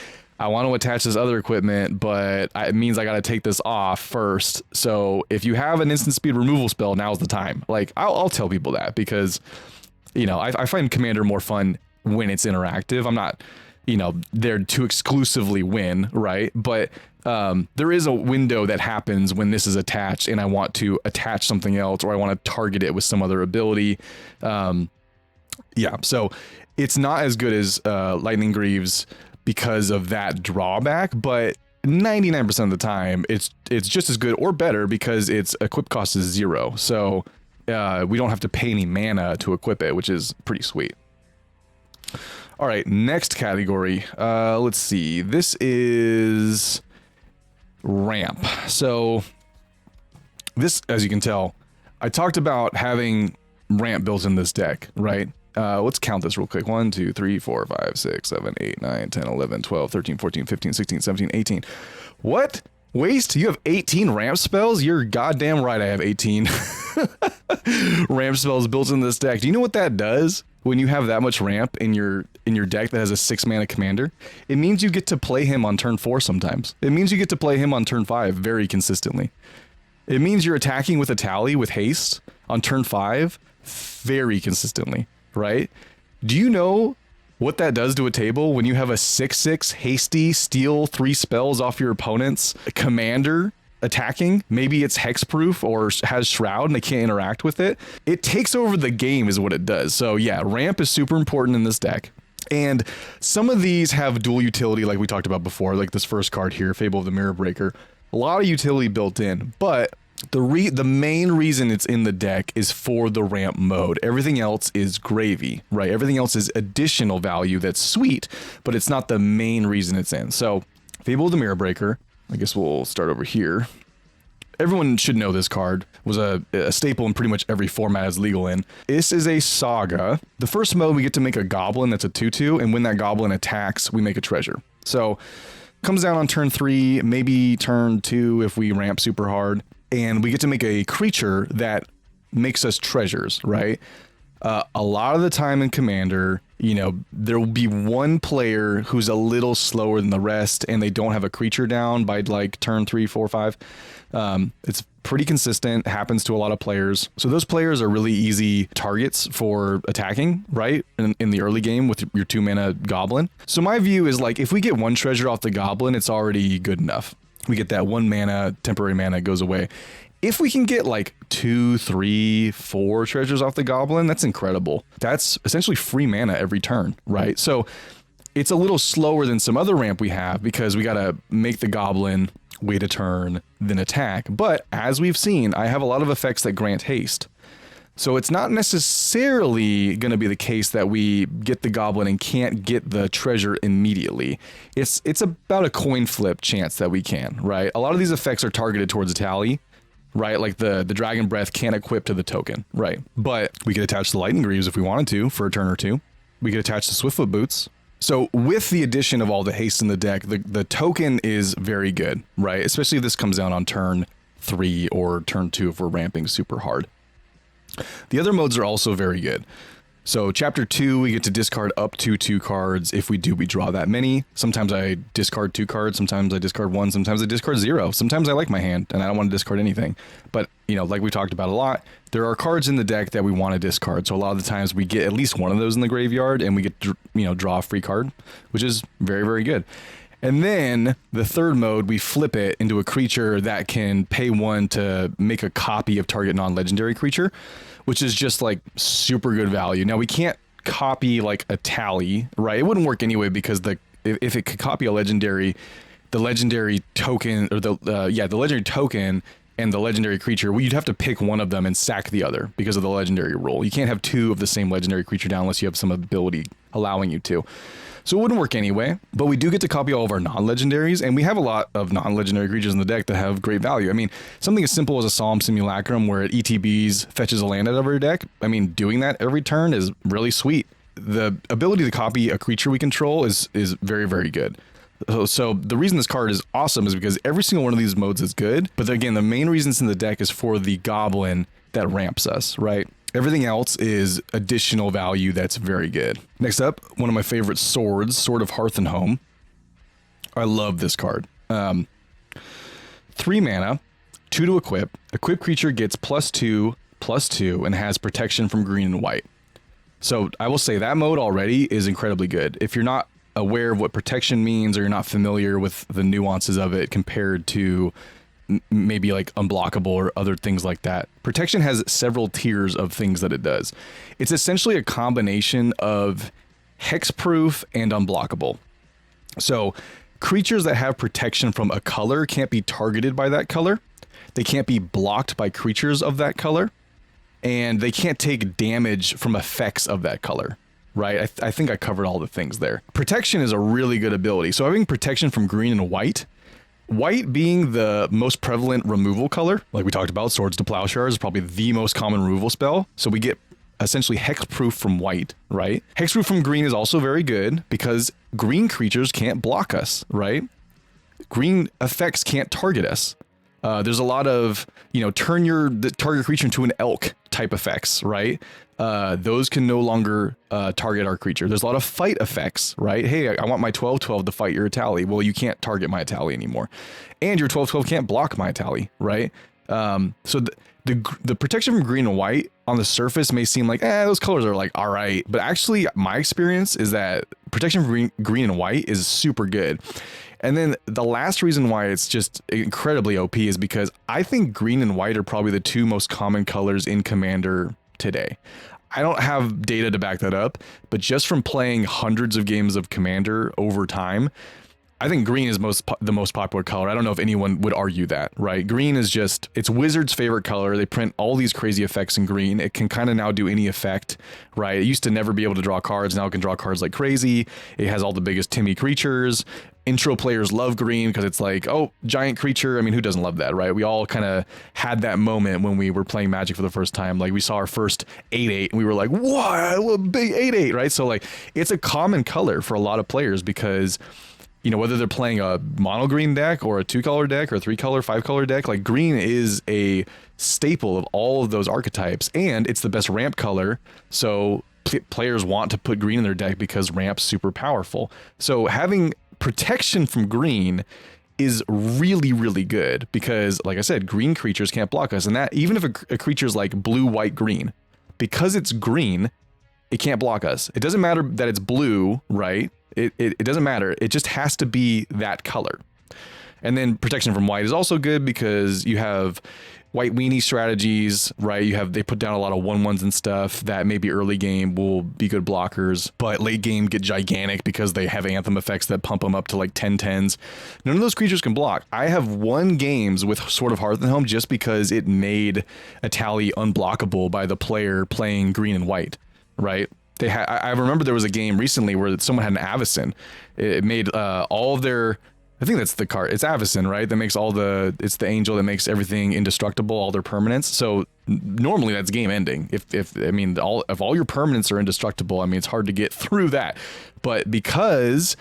I want to attach this other equipment, but it means I got to take this off first. So if you have an instant speed removal spell, now's the time. Like I'll tell people that because, you know, I find Commander more fun when it's interactive. I'm not, you know, there to exclusively win, right? But there is a window that happens when this is attached and I want to attach something else or I want to target it with some other ability. Yeah, so it's not as good as Lightning Greaves because of that drawback, but 99% of the time it's just as good or better because its equip cost is 0. So we don't have to pay any mana to equip it, which is pretty sweet. All right, next category. Let's see. This is ramp. So this, as you can tell, I talked about having ramp built in this deck, right? Let's count this real quick. 1, 2, 3, 4, 5, 6, 7, 8, 9, 10, 11, 12, 13, 14, 15, 16, 17, 18. What? Waste? You have 18 ramp spells? You're goddamn right I have 18 ramp spells built in this deck. Do you know what that does when you have that much ramp in your deck that has a 6 mana commander? It means you get to play him on turn 4 sometimes. It means you get to play him on turn 5 very consistently. It means you're attacking with Etali with haste on turn 5 very consistently. Right? Do you know what that does to a table when you have a 6/6 hasty steal 3 spells off your opponent's commander attacking? Maybe it's hexproof or has shroud and they can't interact with it. It takes over the game is what it does. So yeah, ramp is super important in this deck. And some of these have dual utility like we talked about before, like this first card here, Fable of the Mirror Breaker. A lot of utility built in, but the main reason it's in the deck is for the ramp mode. Everything else is gravy, right? Everything else is additional value that's sweet, but it's not the main reason it's in. So Fable of the Mirror Breaker, I guess we'll start over here. Everyone should know this card. Was a staple in pretty much every format it's legal in. This is a saga. The first mode, we get to make a goblin that's a 2/2, and when that goblin attacks, we make a treasure. So comes down on turn 3, maybe turn 2 if we ramp super hard. And we get to make a creature that makes us treasures, right? A lot of the time in Commander, you know, there will be one player who's a little slower than the rest and they don't have a creature down by like turn 3, 4, 5. It's pretty consistent, happens to a lot of players. So those players are really easy targets for attacking, right? In the early game with your 2 mana goblin. So my view is like, if we get 1 treasure off the goblin, it's already good enough. We get that 1 mana, temporary mana goes away. If we can get like 2, 3, 4 treasures off the goblin, that's incredible. That's essentially free mana every turn, right? So it's a little slower than some other ramp we have because we got to make the goblin, wait a turn, then attack. But as we've seen, I have a lot of effects that grant haste. So it's not necessarily going to be the case that we get the goblin and can't get the treasure immediately. It's about a coin flip chance that we can, right? A lot of these effects are targeted towards Etali, right? Like the Dragon Breath can't equip to the token, right? But we could attach the Lightning Greaves if we wanted to for a turn or 2. We could attach the Swiftfoot Boots. So with the addition of all the haste in the deck, the token is very good, right? Especially if this comes down on turn 3 or turn 2 if we're ramping super hard. The other modes are also very good. So chapter 2, we get to discard up to 2 cards. If we do, we draw that many. Sometimes I discard 2 cards, sometimes I discard 1, sometimes I discard 0. Sometimes I like my hand and I don't want to discard anything. But, you know, like we talked about a lot, there are cards in the deck that we want to discard. So a lot of the times we get at least one of those in the graveyard and we get to, you know, draw a free card, which is very, very good. And then the third mode, we flip it into a creature that can pay 1 to make a copy of target non-legendary creature, which is just like super good value. Now we can't copy like Etali, right? It wouldn't work anyway because if it could copy a legendary, the legendary token, or the legendary token and the legendary creature, well, you'd have to pick one of them and sack the other because of the legendary rule. You can't have two of the same legendary creature down unless you have some ability allowing you to. So it wouldn't work anyway, but we do get to copy all of our non-legendaries, and we have a lot of non-legendary creatures in the deck that have great value. I mean, something as simple as a Solemn Simulacrum where it ETBs fetches a land out of your deck, I mean, doing that every turn is really sweet. The ability to copy a creature we control is very, very good. So the reason this card is awesome is because every single one of these modes is good, but again, the main reason it's in the deck is for the goblin that ramps us, right? Everything else is additional value that's very good. Next up, one of my favorite swords, Sword of Hearth and Home. I love this card. 3 mana, 2 to equip. Equipped creature gets +2/+2 and has protection from green and white. So I will say that mode already is incredibly good. If you're not aware of what protection means or you're not familiar with the nuances of it compared to maybe like unblockable or other things like that. Protection has several tiers of things that it does. It's essentially a combination of hexproof and unblockable. So creatures that have protection from a color can't be targeted by that color. They can't be blocked by creatures of that color, and they can't take damage from effects of that color. Right? I think I covered all the things there. Protection is a really good ability. So having protection from green and white being the most prevalent removal color, like we talked about, Swords to Plowshares is probably the most common removal spell. So we get essentially hexproof from white, right? Hexproof from green is also very good because green creatures can't block us, right? Green effects can't target us. There's a lot of, turn the target creature into an elk type effects, right? Those can no longer target our creature. There's a lot of fight effects, right? Hey, I want my 12/12 to fight your Etali. Well, you can't target my Etali anymore. And your 12/12 can't block my Etali, right? So the protection from green and white on the surface may seem like, those colors are like, all right. But actually, my experience is that protection from green and white is super good. And then the last reason why it's just incredibly OP is because I think green and white are probably the 2 most common colors in Commander today. I don't have data to back that up, but just from playing hundreds of games of Commander over time, I think green is the most popular color. I don't know if anyone would argue that, right? Green is just, it's Wizards' favorite color. They print all these crazy effects in green. It can kind of now do any effect, right? It used to never be able to draw cards. Now it can draw cards like crazy. It has all the biggest Timmy creatures. Intro players love green because it's like, oh, giant creature. I mean, who doesn't love that, right? We all kind of had that moment when we were playing Magic for the first time. Like we saw our first 8/8 and we were like, what, a big 8/8, right? So like it's a common color for a lot of players because, whether they're playing a mono green deck or a 2-color deck or a 3-color, 5-color deck, like green is a staple of all of those archetypes, and it's the best ramp color. So players want to put green in their deck because ramp's super powerful. So having protection from green is really, really good because, like I said, green creatures can't block us. And that even if a creature's like blue, white, green, because it's green, it can't block us. It doesn't matter that it's blue, right? It doesn't matter. It just has to be that color. And then protection from white is also good because you have white weenie strategies, right? They put down a lot of 1/1s and stuff that maybe early game will be good blockers, but late game get gigantic because they have anthem effects that pump them up to like 10/10s. None of those creatures can block. I have won games with Sword of Hearth and Home just because it made Etali unblockable by the player playing green and white, right? I remember there was a game recently where someone had an Avacyn. It made all of their, I think that's the card. It's Avacyn, right? That makes it's the angel that makes everything indestructible, all their permanents. So normally that's game ending. If all your permanents are indestructible, I mean, it's hard to get through that. But because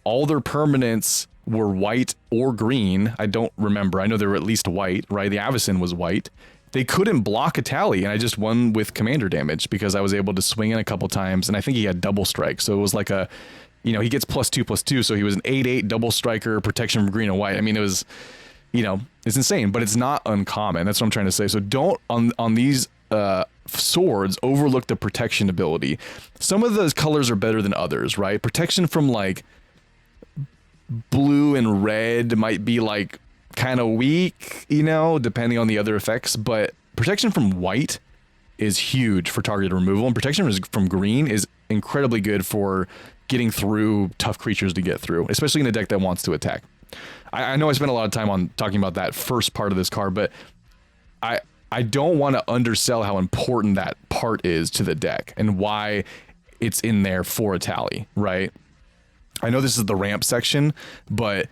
all their permanents were white or green, I don't remember. I know they were at least white, right? The Avacyn was white. They couldn't block Etali, and I just won with commander damage because I was able to swing in a couple times, and I think he had double strike. So it was like he gets +2/+2, so he was an 8/8 double striker, protection from green and white. I mean, it was, it's insane, but it's not uncommon. That's what I'm trying to say. So don't, on these swords, overlook the protection ability. Some of those colors are better than others, right? Protection from like blue and red might be like kind of weak, depending on the other effects, but protection from white is huge for targeted removal, and protection from green is incredibly good for getting through tough creatures to get through, especially in a deck that wants to attack. I know I spent a lot of time on talking about that first part of this card, but I don't want to undersell how important that part is to the deck and why it's in there for Etali, right? I know this is the ramp section, but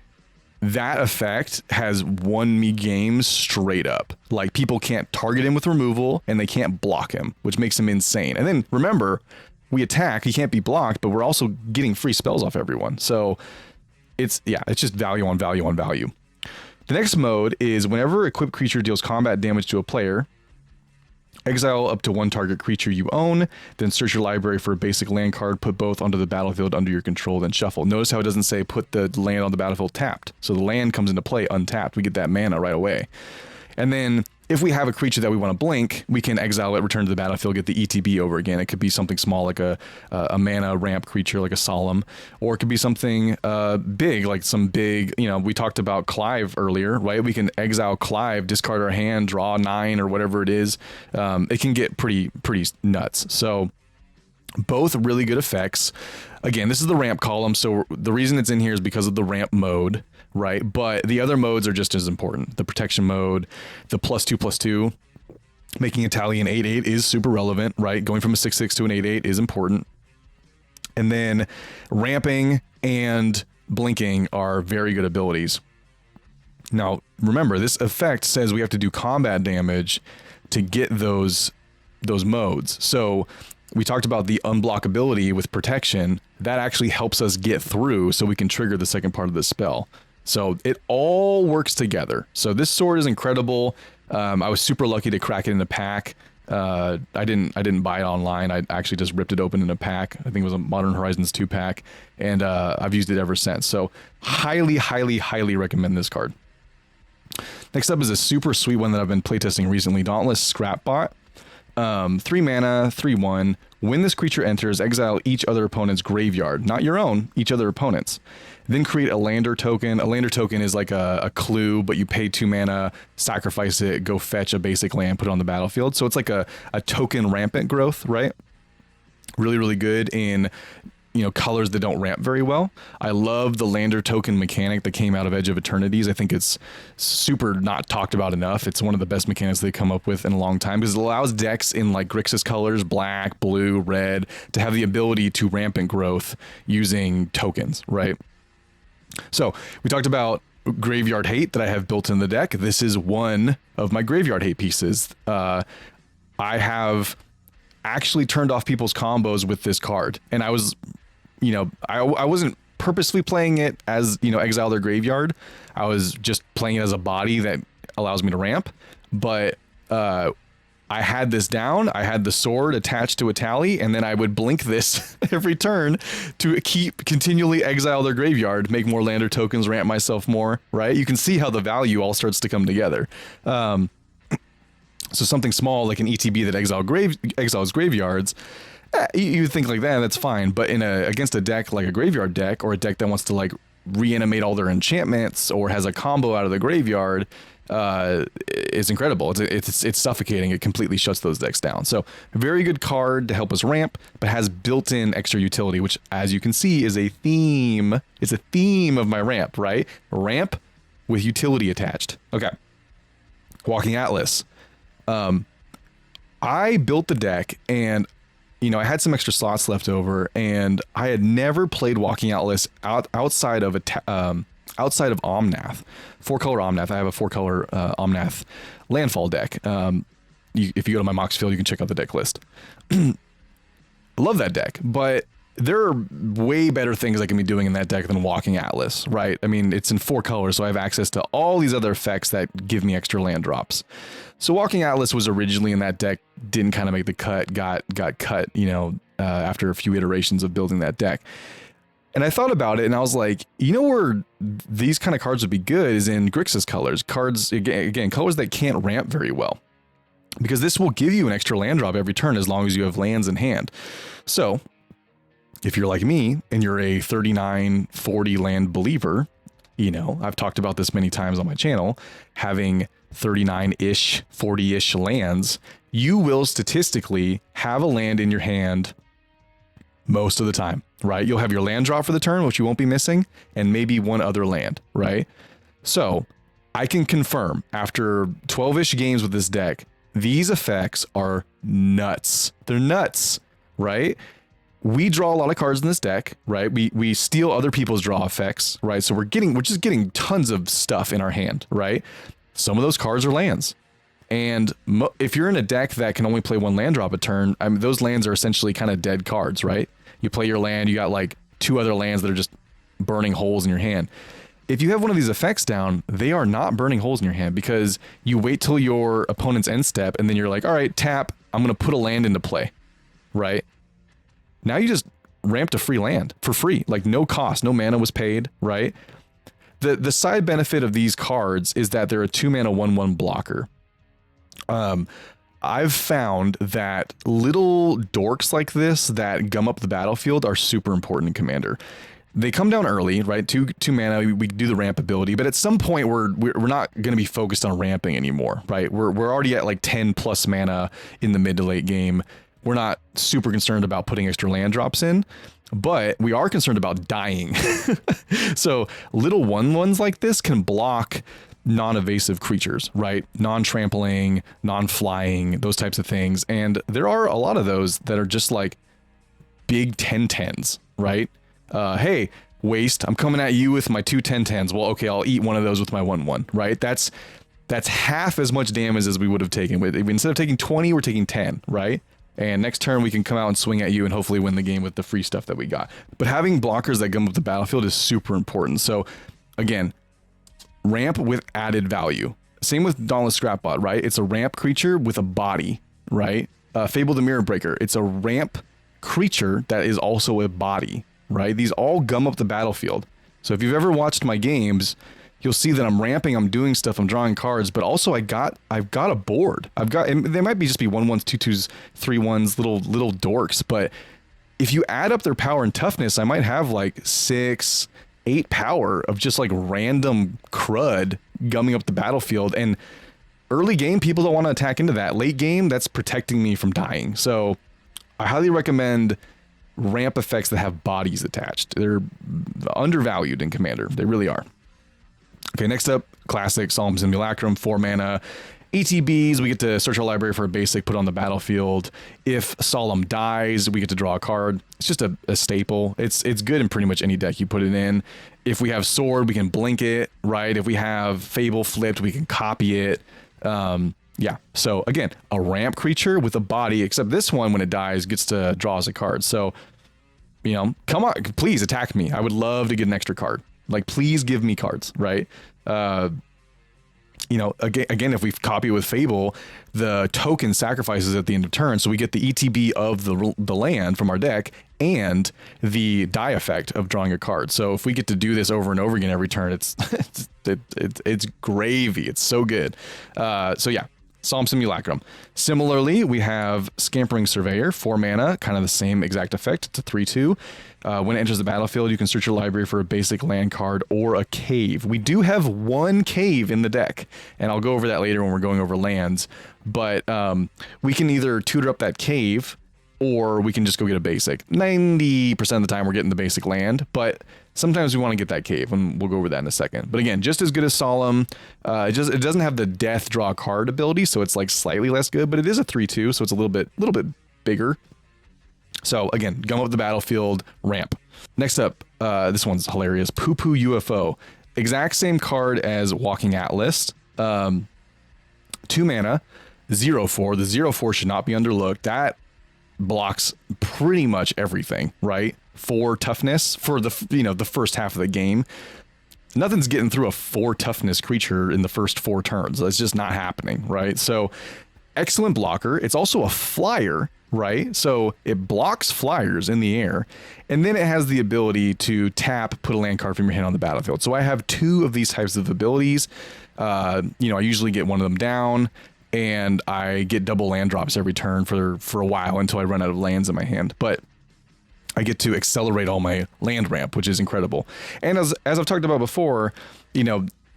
that effect has won me games straight up. Like, people can't target him with removal and they can't block him, which makes him insane. And then remember, we attack, he can't be blocked, but we're also getting free spells off everyone. So it's just value on value on value. The next mode is whenever equipped creature deals combat damage to a player, exile up to one target creature you own, then search your library for a basic land card, put both onto the battlefield under your control, then shuffle. Notice how it doesn't say put the land on the battlefield tapped. So the land comes into play untapped. We get that mana right away. And then if we have a creature that we want to blink, we can exile it, return to the battlefield, get the ETB over again. It could be something small like a mana ramp creature like a Solemn, or it could be something big like some big, we talked about Clive earlier, right? We can exile Clive, discard our hand, draw 9 or whatever it is. It can get pretty nuts. So both really good effects. Again, this is the ramp column, so the reason it's in here is because of the ramp mode, right? But the other modes are just as important. The protection mode, the +2/+2, making Etali an 8/8 is super relevant, right? Going from a 6/6 to an 8/8 is important. And then ramping and blinking are very good abilities. Now, remember, this effect says we have to do combat damage to get those modes. So we talked about the unblockability with protection. That actually helps us get through so we can trigger the second part of the spell. So it all works together. So this sword is incredible. I was super lucky to crack it in a pack. I didn't buy it online. I actually just ripped it open in a pack. I think it was a Modern Horizons 2 pack, and I've used it ever since. So highly, highly, highly recommend this card. Next up is a super sweet one that I've been playtesting recently, Dauntless Scrapbot. 3 mana, 3/1. When this creature enters, exile each other opponent's graveyard, not your own, each other opponent's. Then create a lander token. A lander token is like a clue, but you pay 2 mana, sacrifice it, go fetch a basic land, put it on the battlefield. So it's like a token rampant growth, right? Really, really good in colors that don't ramp very well. I love the lander token mechanic that came out of Edge of Eternities. I think it's super not talked about enough. It's one of the best mechanics they come up with in a long time because it allows decks in like Grixis colors, black, blue, red, to have the ability to rampant growth using tokens, right? So we talked about Graveyard Hate that I have built in the deck. This is one of my Graveyard Hate pieces. I have actually turned off people's combos with this card, and I was I wasn't purposely playing it as exile their graveyard. I was just playing it as a body that allows me to ramp, but I had this down. I had the sword attached to Etali, and then I would blink this every turn to continually exile their graveyard, make more lander tokens, ramp myself more, right? You can see how the value all starts to come together. So something small like an ETB that exiles graveyards, you think like that, that's fine. But against a deck like a graveyard deck, or a deck that wants to like reanimate all their enchantments or has a combo out of the graveyard, it's incredible. It's suffocating. It completely shuts those decks down. So very good card to help us ramp, but has built-in extra utility, which, as you can see, is a theme. It's a theme of my ramp, right? Ramp with utility attached. Okay. Walking Atlas. I built the deck, and I had some extra slots left over, and I had never played Walking Atlas outside of Omnath, 4-color Omnath. I have a 4-color Omnath landfall deck. If you go to my Mox Field, you can check out the deck list. I love that deck, but there are way better things I can be doing in that deck than Walking Atlas, right? I mean, it's in 4 colors, so I have access to all these other effects that give me extra land drops. So Walking Atlas was originally in that deck, didn't kind of make the cut, got cut, after a few iterations of building that deck. And I thought about it, and I was like, where these kind of cards would be good is in Grixis colors. Cards, again, colors that can't ramp very well. Because this will give you an extra land drop every turn as long as you have lands in hand. So if you're like me and you're a 39, 40 land believer, I've talked about this many times on my channel, having 39-ish, 40-ish lands, you will statistically have a land in your hand most of the time, right? You'll have your land draw for the turn, which you won't be missing, and maybe one other land, right? So I can confirm after 12-ish games with this deck, these effects are nuts. They're nuts, right? We draw a lot of cards in this deck, right? We steal other people's draw effects, right? So we're just getting tons of stuff in our hand, right? Some of those cards are lands. And if you're in a deck that can only play one land drop a turn, I mean, those lands are essentially kind of dead cards, right? You play your land, you got like 2 other lands that are just burning holes in your hand. If you have one of these effects down, they are not burning holes in your hand because you wait till your opponent's end step and then you're like, all right, tap, I'm going to put a land into play, right? Now you just ramped a free land for free, like no cost, no mana was paid, right? The side benefit of these cards is that they're a 2-mana 1/1 blocker. I've found that little dorks like this that gum up the battlefield are super important in Commander. They come down early, right? Two mana, we do the ramp ability, but at some point we're not going to be focused on ramping anymore, right? We're already at like 10 plus mana in the mid to late game. We're not super concerned about putting extra land drops in, but we are concerned about dying. So little 1/1s like this can block non-evasive creatures, right? Non-trampling, non-flying, those types of things. And there are a lot of those that are just like big 10/10s, right? Hey, waste, I'm coming at you with my 2 10/10s. Well, okay, I'll eat one of those with my 1/1, right? That's half as much damage as we would have taken. Instead of taking 20, we're taking 10, right? And next turn we can come out and swing at you and hopefully win the game with the free stuff that we got. But having blockers that gum up the battlefield is super important. So again, ramp with added value. Same with Dauntless Scrapbot, right? It's a ramp creature with a body, right? Fable the Mirror Breaker. It's a ramp creature that is also a body, right? These all gum up the battlefield. So if you've ever watched my games, you'll see that I'm ramping, I'm doing stuff, I'm drawing cards, but also I've got a board. They might be just be 1/1s, 2/2s, 3/1s, little dorks, but if you add up their power and toughness, I might have like 6, 8 power of just like random crud gumming up the battlefield. And early game, people don't want to attack into that. Late game, that's protecting me from dying. So I highly recommend ramp effects that have bodies attached. They're undervalued in Commander. They really are. Okay, next up, classic Solemn Simulacrum, 4 mana. ETBs, we get to search our library for a basic, put on the battlefield. If Solemn dies, we get to draw a card. It's just a staple. It's good in pretty much any deck you put it in. If we have Sword, we can blink it, right? If we have Fable flipped, we can copy it. Yeah, so again, a ramp creature with a body, except this one, when it dies, gets to draw as a card. So, you know, come on, please attack me. I would love to get an extra card. Like, please give me cards, right? You know, again, if we copy it with Fable, the token sacrifices at the end of turn, so we get the ETB of the land from our deck and the die effect of drawing a card. So if we get to do this over and over again every turn, it's gravy. It's so good. So yeah, Solemn Simulacrum. Similarly, we have Scampering Surveyor, 4 mana, kind of the same exact effect. It's a 3/2. When it enters the battlefield, you can search your library for a basic land card or a cave. We do have 1 cave in the deck, and I'll go over that later when we're going over lands. But we can either tutor up that cave, or we can just go get a basic. 90% of the time we're getting the basic land, but sometimes we want to get that cave, and we'll go over that in a second. But again, just as good as Solemn. It doesn't have the death draw card ability, so it's like slightly less good, but it is a 3/2, so it's a little bit bigger. So again, gum up the battlefield, ramp. Next up, this one's hilarious. Poo Poo UFO. Exact same card as Walking Atlas. 2 mana, 0/4. The 0/4 should not be underlooked. That blocks pretty much everything, right? 4 toughness for the first half of the game. Nothing's getting through a 4 toughness creature in the first 4 turns. That's just not happening, right? So excellent blocker. It's also a flyer, right? So it blocks flyers in the air, and then it has the ability to tap, put a land card from your hand on the battlefield. So I have 2 of these types of abilities. I usually get one of them down, and I get double land drops every turn for a while until I run out of lands in my hand. But I get to accelerate all my land ramp, which is incredible. And as I've talked about before,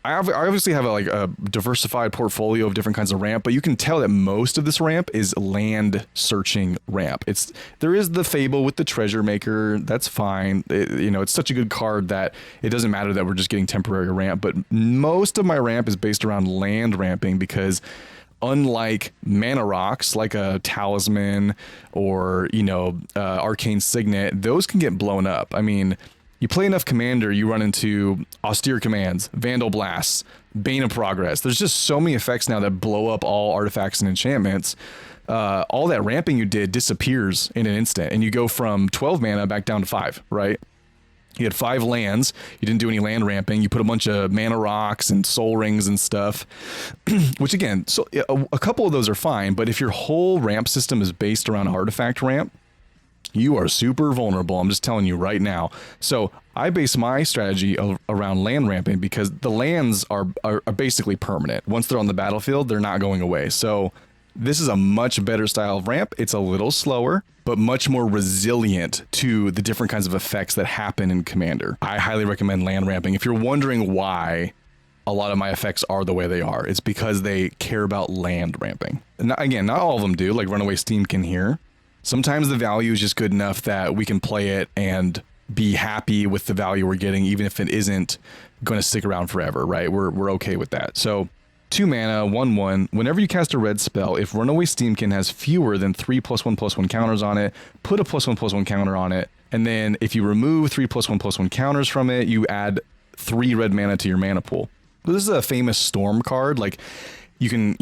I obviously have a diversified portfolio of different kinds of ramp, but you can tell that most of this ramp is land searching ramp. There is the Fable with the Treasure Maker. That's fine. It's such a good card that it doesn't matter that we're just getting temporary ramp, but most of my ramp is based around land ramping because unlike mana rocks like a Talisman or, Arcane Signet, those can get blown up. I mean, you play enough Commander, you run into Austere Commands, Vandal Blasts, Bane of Progress. There's just so many effects now that blow up all artifacts and enchantments. All that ramping you did disappears in an instant, and you go from 12 mana back down to 5, right? You had 5 lands. You didn't do any land ramping. You put a bunch of mana rocks and soul rings and stuff, which again, so a couple of those are fine, but if your whole ramp system is based around artifact ramp, you are super vulnerable. I'm just telling you right now. So I base my strategy around land ramping because the lands are basically permanent. Once they're on the battlefield, they're not going away. So this is a much better style of ramp. It's a little slower, but much more resilient to the different kinds of effects that happen in Commander. I highly recommend land ramping. If you're wondering why a lot of my effects are the way they are, it's because they care about land ramping. And again, not all of them do, like Runaway Steamkin here. Sometimes the value is just good enough that we can play it and be happy with the value we're getting, even if it isn't going to stick around forever, right? We're okay with that. So 2 mana, 1/1. Whenever you cast a red spell, if Runaway Steamkin has fewer than 3+1/+1 counters on it, put a +1/+1 counter on it. And then if you remove 3+1/+1 counters from it, you add 3 red mana to your mana pool. So this is a famous Storm card. Like, you can,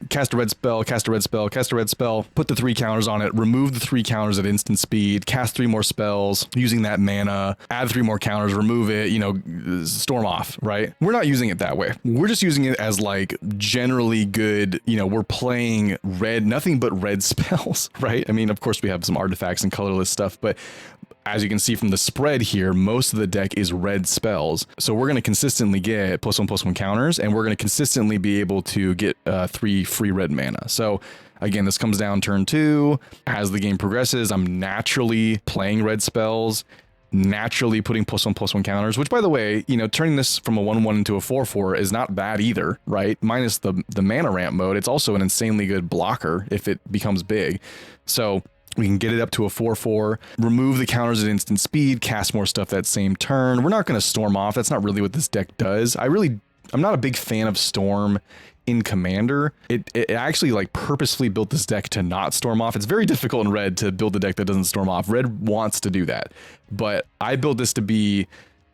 cast a red spell, cast a red spell, cast a red spell, put the 3 counters on it, remove the 3 counters at instant speed, cast 3 more spells using that mana, add 3 more counters, remove it, storm off, right? We're not using it that way. We're just using it as like generally good, we're playing red, nothing but red spells, right? I mean, of course we have some artifacts and colorless stuff, but as you can see from the spread here, most of the deck is red spells. So we're going to consistently get +1/+1 counters, and we're going to consistently be able to get 3 free red mana. So again, this comes down turn 2. As the game progresses, I'm naturally playing red spells, naturally putting +1/+1 counters, which by the way, turning this from a 1/1 into a 4/4 is not bad either, right? Minus the mana ramp mode, it's also an insanely good blocker if it becomes big. So we can get it up to a 4/4, remove the counters at instant speed, cast more stuff that same turn. We're not going to storm off. That's not really what this deck does. I'm not a big fan of storm in Commander. It actually like purposefully built this deck to not storm off. It's very difficult in red to build a deck that doesn't storm off. Red wants to do that, but I built this to be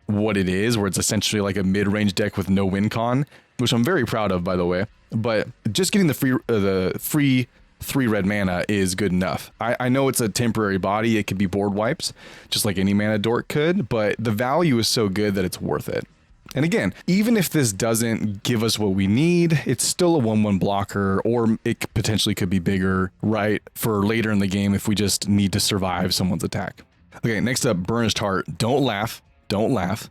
what it is, where it's essentially like a mid-range deck with no win con, which I'm very proud of, by the way. But just getting the free 3 red mana is good enough. I know it's a temporary body. It could be board wipes, just like any mana dork could, but the value is so good that it's worth it. And again, even if this doesn't give us what we need, it's still a 1/1 blocker, or it potentially could be bigger, right, for later in the game if we just need to survive someone's attack. Okay, next up, Burnished Hart. Don't laugh. Don't laugh.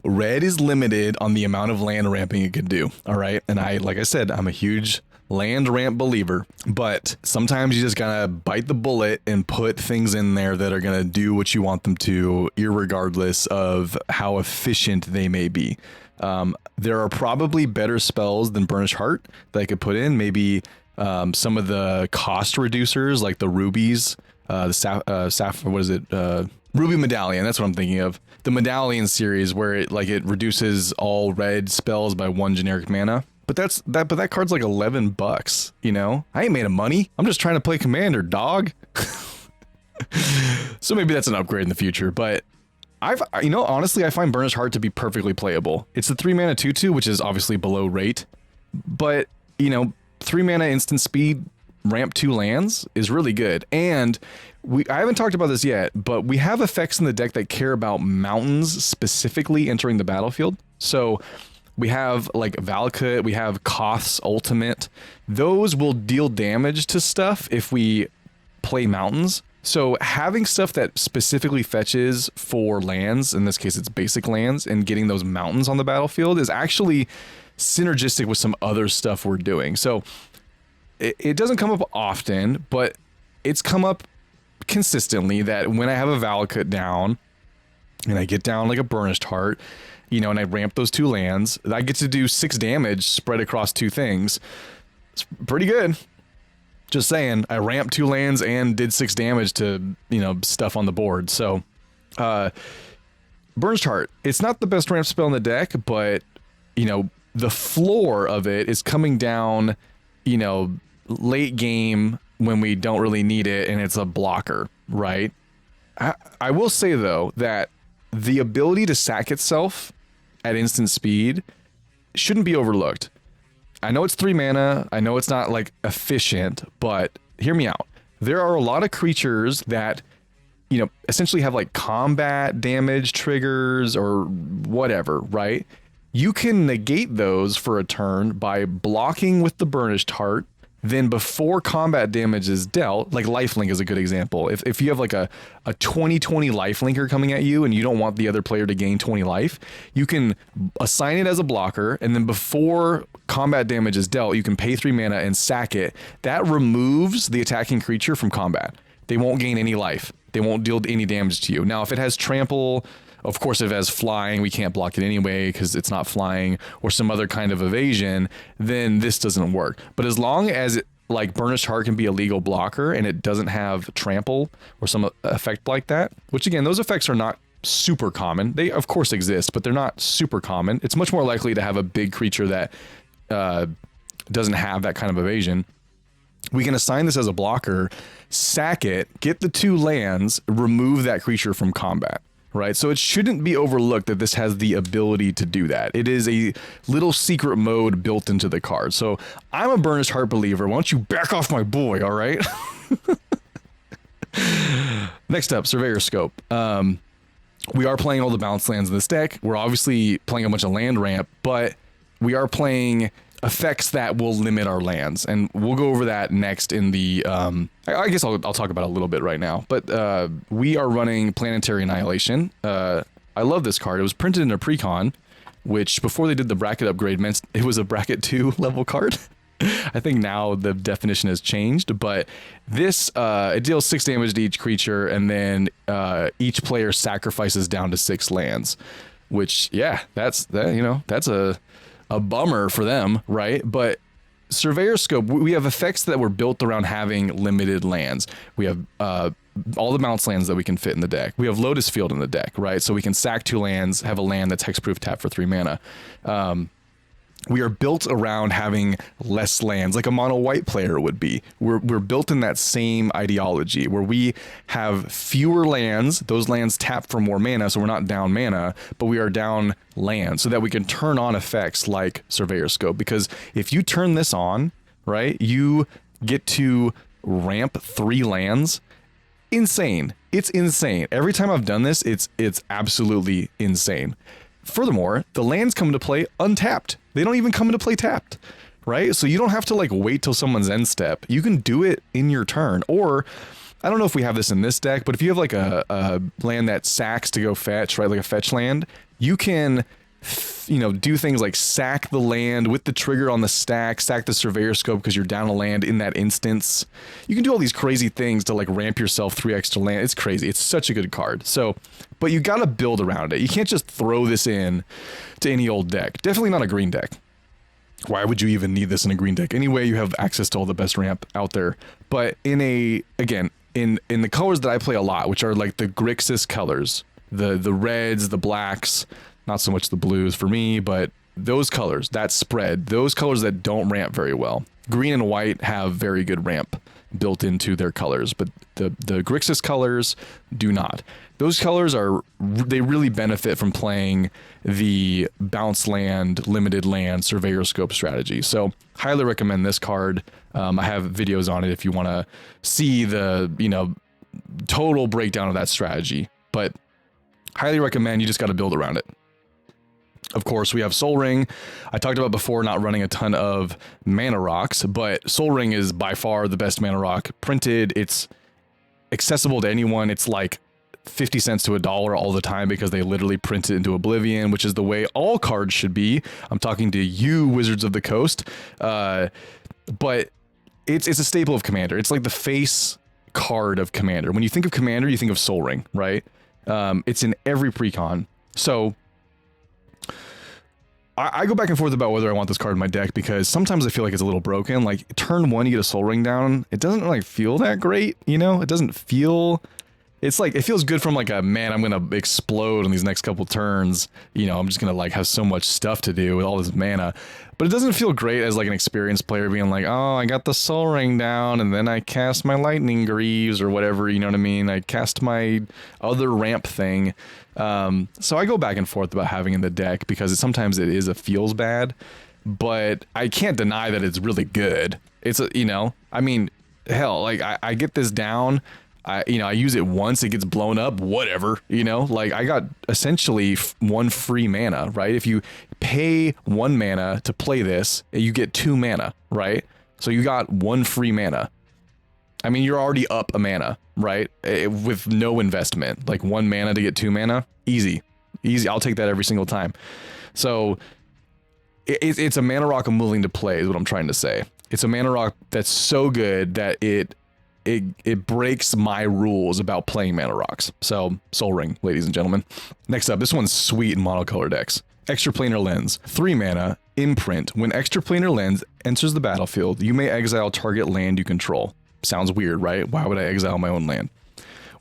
Red is limited on the amount of land ramping it can do, all right? And like I said, I'm a huge land ramp believer, but sometimes you just gotta bite the bullet and put things in there that are gonna do what you want them to, irregardless of how efficient they may be. There are probably better spells than Burnished Hart that I could put in. Maybe some of the cost reducers, like the rubies, Ruby Medallion. That's what I'm thinking of. The Medallion series, where it reduces all red spells by 1 generic mana. But that card's like $11, I ain't made of money. I'm just trying to play Commander, dog. So maybe that's an upgrade in the future, but honestly, I find Burnished Hart to be perfectly playable. It's the 3 mana 2/2, which is obviously below rate, but 3 mana instant speed ramp 2 lands is really good. And I haven't talked about this yet, but we have effects in the deck that care about mountains specifically entering the battlefield. So we have like Valakut, we have Koth's Ultimate. Those will deal damage to stuff if we play mountains. So having stuff that specifically fetches for lands, in this case it's basic lands, and getting those mountains on the battlefield is actually synergistic with some other stuff we're doing. So it doesn't come up often, but it's come up consistently that when I have a Valakut down, and I get down like a Burnished Hart, you know, and I ramp those 2 lands, I get to do 6 damage spread across 2 things. It's pretty good. Just saying, I ramped 2 lands and did 6 damage to, you know, stuff on the board. So, Burnished Hart, it's not the best ramp spell in the deck, but, you know, the floor of it is coming down, you know, late game when we don't really need it, and it's a blocker, right? I will say, though, that the ability to sack itself at instant speed shouldn't be overlooked. I know it's 3 mana, I know it's not, like, efficient, but hear me out. There are a lot of creatures that, you know, essentially have, like, combat damage triggers or whatever, right? You can negate those for a turn by blocking with the Burnished Heart. Then before combat damage is dealt, like lifelink is a good example. If you have like a 20/20 lifelinker coming at you and you don't want the other player to gain 20 life, you can assign it as a blocker, and then before combat damage is dealt, you can pay 3 mana and sack it. That removes the attacking creature from combat. They won't gain any life. They won't deal any damage to you. Now, if it has trample, of course, if it has flying, we can't block it anyway because it's not flying, or some other kind of evasion, then this doesn't work. But as long as it, like, Burnished Heart can be a legal blocker and it doesn't have trample or some effect like that, which again, those effects are not super common. They of course exist, but they're not super common. It's much more likely to have a big creature that doesn't have that kind of evasion. We can assign this as a blocker, sack it, get the 2 lands, remove that creature from combat. Right, so it shouldn't be overlooked that this has the ability to do that. It is a little secret mode built into the card. So I'm a Burnished Heart believer. Why don't you back off my boy, all right? Next up, Surveyor Scope. We are playing all the bounce lands in this deck. We're obviously playing a bunch of land ramp, but we are playing effects that will limit our lands, and we'll go over that next in the I guess I'll talk about it a little bit right now, but we are running Planetary Annihilation. I love this card. It was printed in a precon, which before they did the bracket upgrade meant it was a bracket 2 level card. I think now the definition has changed, but this it deals 6 damage to each creature, and then each player sacrifices down to 6 lands, which, yeah, that's a bummer for them, right? But Surveyor Scope, we have effects that were built around having limited lands. We have all the bounce lands that we can fit in the deck. We have Lotus Field in the deck, right? So we can sack 2 lands, have a land that's hexproof, tap for 3 mana. We are built around having less lands, like a mono white player would be. We're built in that same ideology where we have fewer lands. Those lands tap for more mana, so we're not down mana, but we are down land so that we can turn on effects like Surveyor Scope. Because if you turn this on, right, you get to ramp 3 lands. Insane. It's insane. Every time I've done this, it's absolutely insane. Furthermore, the lands come into play untapped. They don't even come into play tapped, right? So you don't have to like wait till someone's end step. You can do it in your turn. Or, I don't know if we have this in this deck, but if you have like a land that sacks to go fetch, right, like a fetch land, you can, you know, do things like sack the land with the trigger on the stack, sack the Surveyor Scope because you're down a land in that instance. You can do all these crazy things to like ramp yourself 3 extra land. It's crazy. It's such a good card. So, but you got to build around it. You can't just throw this in to any old deck. Definitely not a green deck. Why would you even need this in a green deck? Anyway, you have access to all the best ramp out there. But in a, again, in the colors that I play a lot, which are like the Grixis colors, the reds, the blacks, not so much the blues for me, but those colors, that spread, those colors that don't ramp very well. Green and white have very good ramp built into their colors, but the Grixis colors do not. Those colors they really benefit from playing the bounce land, limited land, Surveyor Scope strategy. So highly recommend this card. I have videos on it if you want to see the, you know, total breakdown of that strategy, but highly recommend. You just got to build around it. Of course, we have Sol Ring. I talked about before not running a ton of mana rocks, but Sol Ring is by far the best mana rock printed. It's accessible to anyone. It's like 50 cents to $1 all the time because they literally print it into oblivion, which is the way all cards should be. I'm talking to you, Wizards of the Coast. But it's a staple of Commander. It's like the face card of Commander. When you think of Commander, you think of Sol Ring, right? It's in every precon. So I go back and forth about whether I want this card in my deck because sometimes I feel like it's a little broken. Like turn 1, you get a Soul Ring down. It doesn't like feel that great, you know? It doesn't feel... It's like, it feels good from like a, man, I'm going to explode in these next couple turns. You know, I'm just going to like have so much stuff to do with all this mana. But it doesn't feel great as like an experienced player being like, oh, I got the Soul Ring down and then I cast my Lightning Greaves or whatever, you know what I mean? I cast my other ramp thing. So I go back and forth about having in the deck because sometimes it feels bad, but I can't deny that it's really good. It's a, you know, I mean, hell, like I get this down. I use it once, it gets blown up, whatever, you know, like I got essentially 1 free mana, right? If you pay 1 mana to play this, you get 2 mana, right? So you got 1 free mana. I mean, you're already up a mana, right? With no investment, like 1 mana to get 2 mana, easy. I'll take that every single time. So it's a mana rock I'm willing to play is what I'm trying to say. It's a mana rock that's so good that it breaks my rules about playing mana rocks. So Soul Ring, ladies and gentlemen. Next up, this one's sweet in monocolor decks. Extraplanar Lens, 3 mana, imprint. When Extraplanar Lens enters the battlefield, you may exile target land you control. Sounds weird, right? Why would I exile my own land?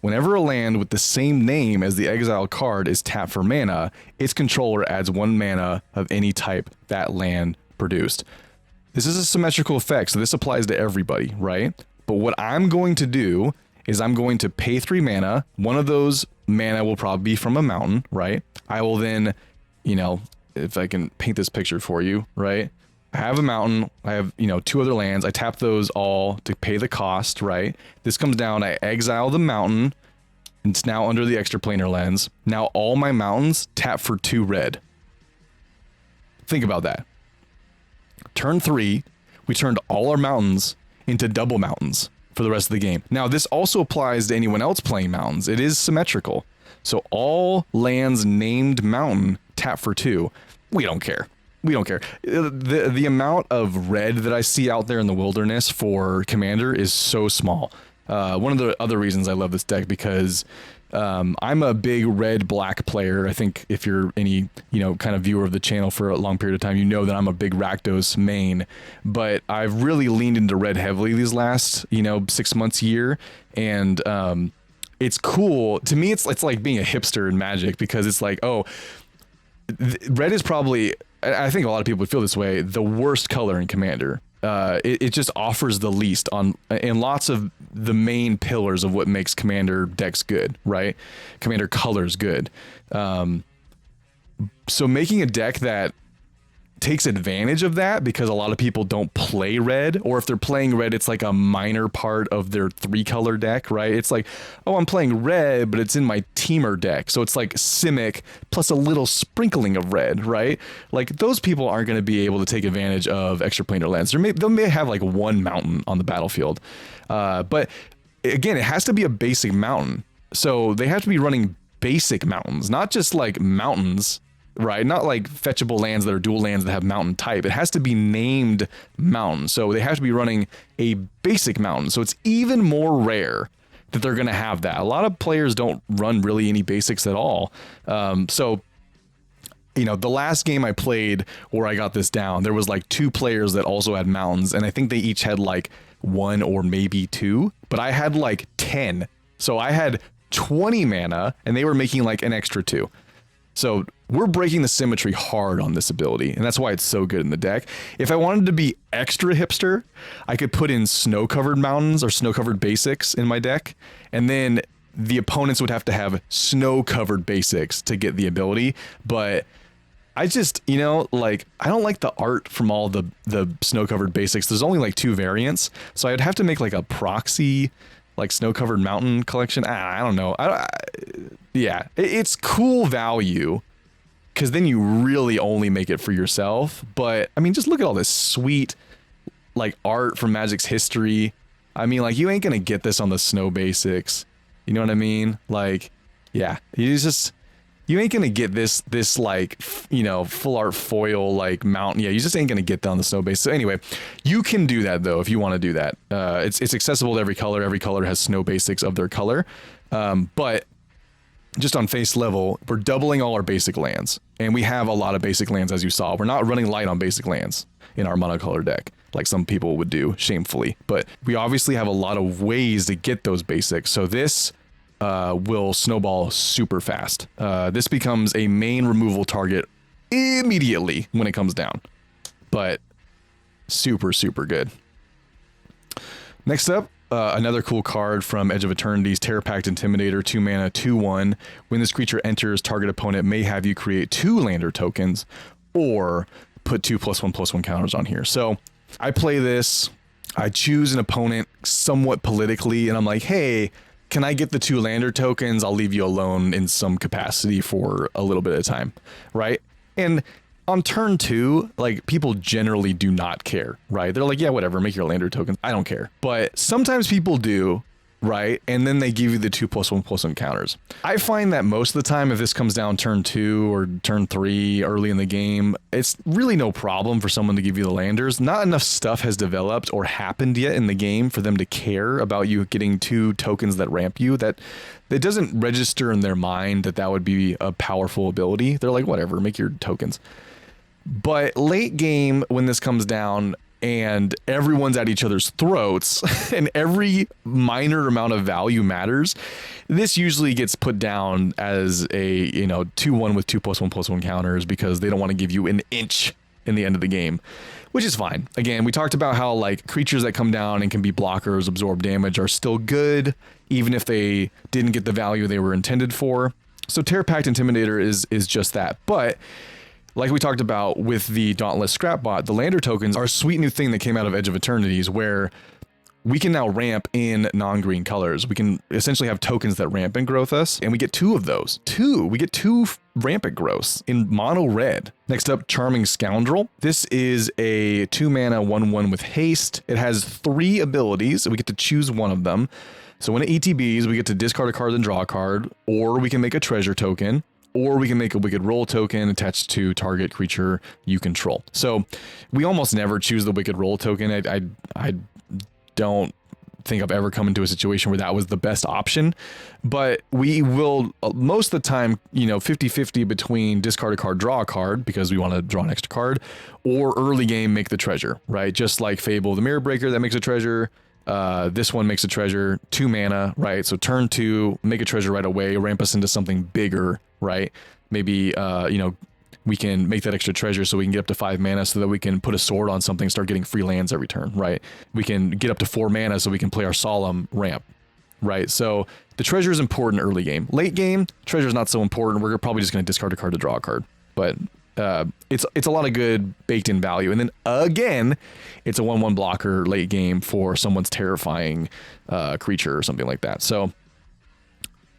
Whenever a land with the same name as the exile card is tapped for mana, its controller adds 1 mana of any type that land produced. This is a symmetrical effect, so this applies to everybody, right? But what I'm going to do is I'm going to pay 3 mana. One of those mana will probably be from a mountain, right? I will then, you know, if I can paint this picture for you, right? I have a mountain. I have, you know, 2 other lands. I tap those all to pay the cost, right? This comes down. I exile the mountain. It's now under the Extraplanar Lens. Now all my mountains tap for 2 red. Think about that. Turn 3, we turned all our mountains into double mountains for the rest of the game. Now, this also applies to anyone else playing mountains. It is symmetrical. So all lands named mountain tap for 2. We don't care. We don't care. The amount of red that I see out there in the wilderness for Commander is so small. One of the other reasons I love this deck because I'm a big red-black player. I think if you're any, you know, kind of viewer of the channel for a long period of time, you know that I'm a big Rakdos main. But I've really leaned into red heavily these last, you know, 6 months, year. And it's cool. To me, it's like being a hipster in Magic because it's like, oh, red is probably, I think a lot of people would feel this way, the worst color in Commander. It just offers the least on in lots of the main pillars of what makes Commander decks good, right? Commander colors good. So making a deck that takes advantage of that because a lot of people don't play red, or if they're playing red, it's like a minor part of their 3-color deck, right? It's like, oh, I'm playing red, but it's in my teamer deck. So it's like Simic plus a little sprinkling of red, right? Like those people aren't going to be able to take advantage of Extraplanar Lands. They may have like 1 mountain on the battlefield. But again, it has to be a basic mountain. So they have to be running basic mountains, not just like mountains, right? Not like fetchable lands that are dual lands that have mountain type. It has to be named mountain. So they have to be running a basic mountain. So it's even more rare that they're going to have that. A lot of players don't run really any basics at all. So, you know, the last game I played where I got this down, there was like 2 players that also had mountains, and I think they each had like 1 or maybe 2, but I had like 10. So I had 20 mana and they were making like an extra 2. So we're breaking the symmetry hard on this ability, and that's why it's so good in the deck. If I wanted to be extra hipster, I could put in snow-covered mountains or snow-covered basics in my deck, and then the opponents would have to have snow-covered basics to get the ability. But I just, you know, like, I don't like the art from all the snow-covered basics. There's only like 2 variants, so I'd have to make like a proxy like snow-covered mountain collection. I don't know. Yeah, it's cool value because then you really only make it for yourself. But I mean, just look at all this sweet like art from Magic's history. I mean, like, you ain't gonna get this on the snow basics. You know what I mean? Like, yeah, you ain't gonna get this like, you know, full art foil like mountain. Yeah, you just ain't gonna get that on the snow base. So anyway, you can do that though if you want to do that. It's accessible to every color. Every color has snow basics of their color. But just on face level, we're doubling all our basic lands. And we have a lot of basic lands, as you saw. We're not running light on basic lands in our monocolor deck, like some people would do, shamefully. But we obviously have a lot of ways to get those basics. So this will snowball super fast. This becomes a main removal target immediately when it comes down. But super, super good. Next up, another cool card from Edge of Eternity's Terror Pact Intimidator, 2 mana, 2/1. When this creature enters, target opponent may have you create 2 lander tokens or put 2 +1/+1 counters on here. So I play this, I choose an opponent somewhat politically, and I'm like, hey, can I get the 2 lander tokens? I'll leave you alone in some capacity for a little bit of time, right? And on turn 2, like, people generally do not care, right? They're like, yeah, whatever, make your lander tokens. I don't care. But sometimes people do, right? And then they give you the 2 +1/+1 counters. I find that most of the time, if this comes down turn 2 or turn 3 early in the game, it's really no problem for someone to give you the landers. Not enough stuff has developed or happened yet in the game for them to care about you getting 2 tokens that ramp you. That doesn't register in their mind that would be a powerful ability. They're like, whatever, make your tokens. But late game, when this comes down and everyone's at each other's throats and every minor amount of value matters, this usually gets put down as a, 2/1 with 2 +1/+1 counters because they don't want to give you an inch in the end of the game, which is fine. Again, we talked about how, like, creatures that come down and can be blockers, absorb damage, are still good, even if they didn't get the value they were intended for. So Terror Pact Intimidator is just that. But like we talked about with the Dauntless Scrapbot, the lander tokens are a sweet new thing that came out of Edge of Eternities, where we can now ramp in non-green colors. We can essentially have tokens that ramp and growth us, and we get 2 of those. We get 2 rampant growths in mono red. Next up, Charming Scoundrel. This is a 2 mana 1/1 with haste. It has 3 abilities. We get to choose one of them. So when it ETBs, we get to discard a card and draw a card, or we can make a treasure token, or we can make a Wicked Roll token attached to target creature you control. So we almost never choose the Wicked Roll token. I don't think I've ever come into a situation where that was the best option, but we will most of the time, 50-50 between discard a card, draw a card, because we want to draw an extra card, or early game make the treasure, right? Just like Fable the Mirror Breaker that makes a treasure. This one makes a treasure, 2 mana, right? So turn 2, make a treasure right away, ramp us into something bigger, right? Maybe, we can make that extra treasure so we can get up to 5 mana so that we can put a sword on something, start getting free lands every turn, right? We can get up to 4 mana so we can play our Solemn ramp, right? So the treasure is important early game. Late game, treasure is not so important. We're probably just going to discard a card to draw a card, but it's a lot of good baked in value. And then again, it's a 1/1 blocker late game for someone's terrifying creature or something like that. So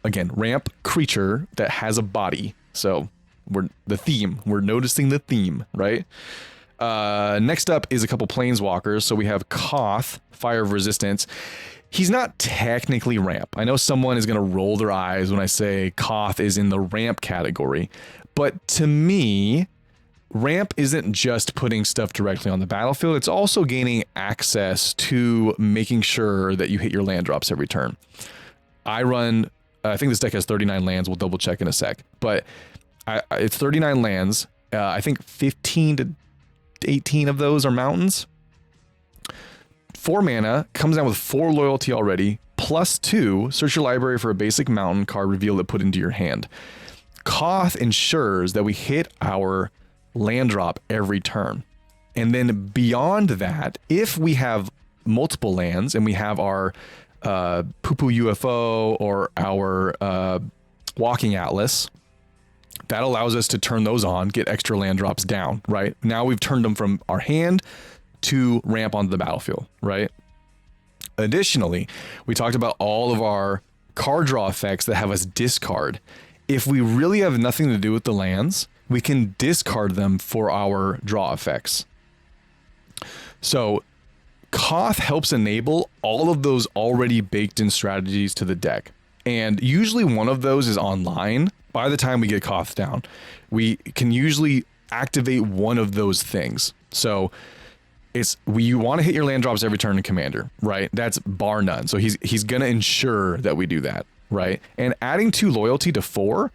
again, ramp creature that has a body. So we're noticing the theme, right? Next up is a couple planeswalkers. So we have Koth, Fire of Resistance. He's not technically ramp. I know someone is going to roll their eyes when I say Koth is in the ramp category, but to me, ramp isn't just putting stuff directly on the battlefield. It's also gaining access to making sure that you hit your land drops every turn. I think this deck has 39 lands. We'll double check in a sec, but it's 39 lands. I think 15 to 18 of those are mountains. 4 mana, comes down with 4 loyalty already, +2, search your library for a basic mountain card, reveal it, put into your hand. Koth ensures that we hit our land drop every turn. And then beyond that, if we have multiple lands and we have our Poo-Poo UFO or our Walking Atlas, that allows us to turn those on, get extra land drops down, right? Now we've turned them from our hand to ramp onto the battlefield, right? Additionally, we talked about all of our card draw effects that have us discard. If we really have nothing to do with the lands, we can discard them for our draw effects. So Koth helps enable all of those already baked in strategies to the deck. And usually one of those is online. By the time we get Koth down, we can usually activate one of those things. So you want to hit your land drops every turn in Commander, right? That's bar none. So he's going to ensure that we do that, right? And adding 2 loyalty to 4,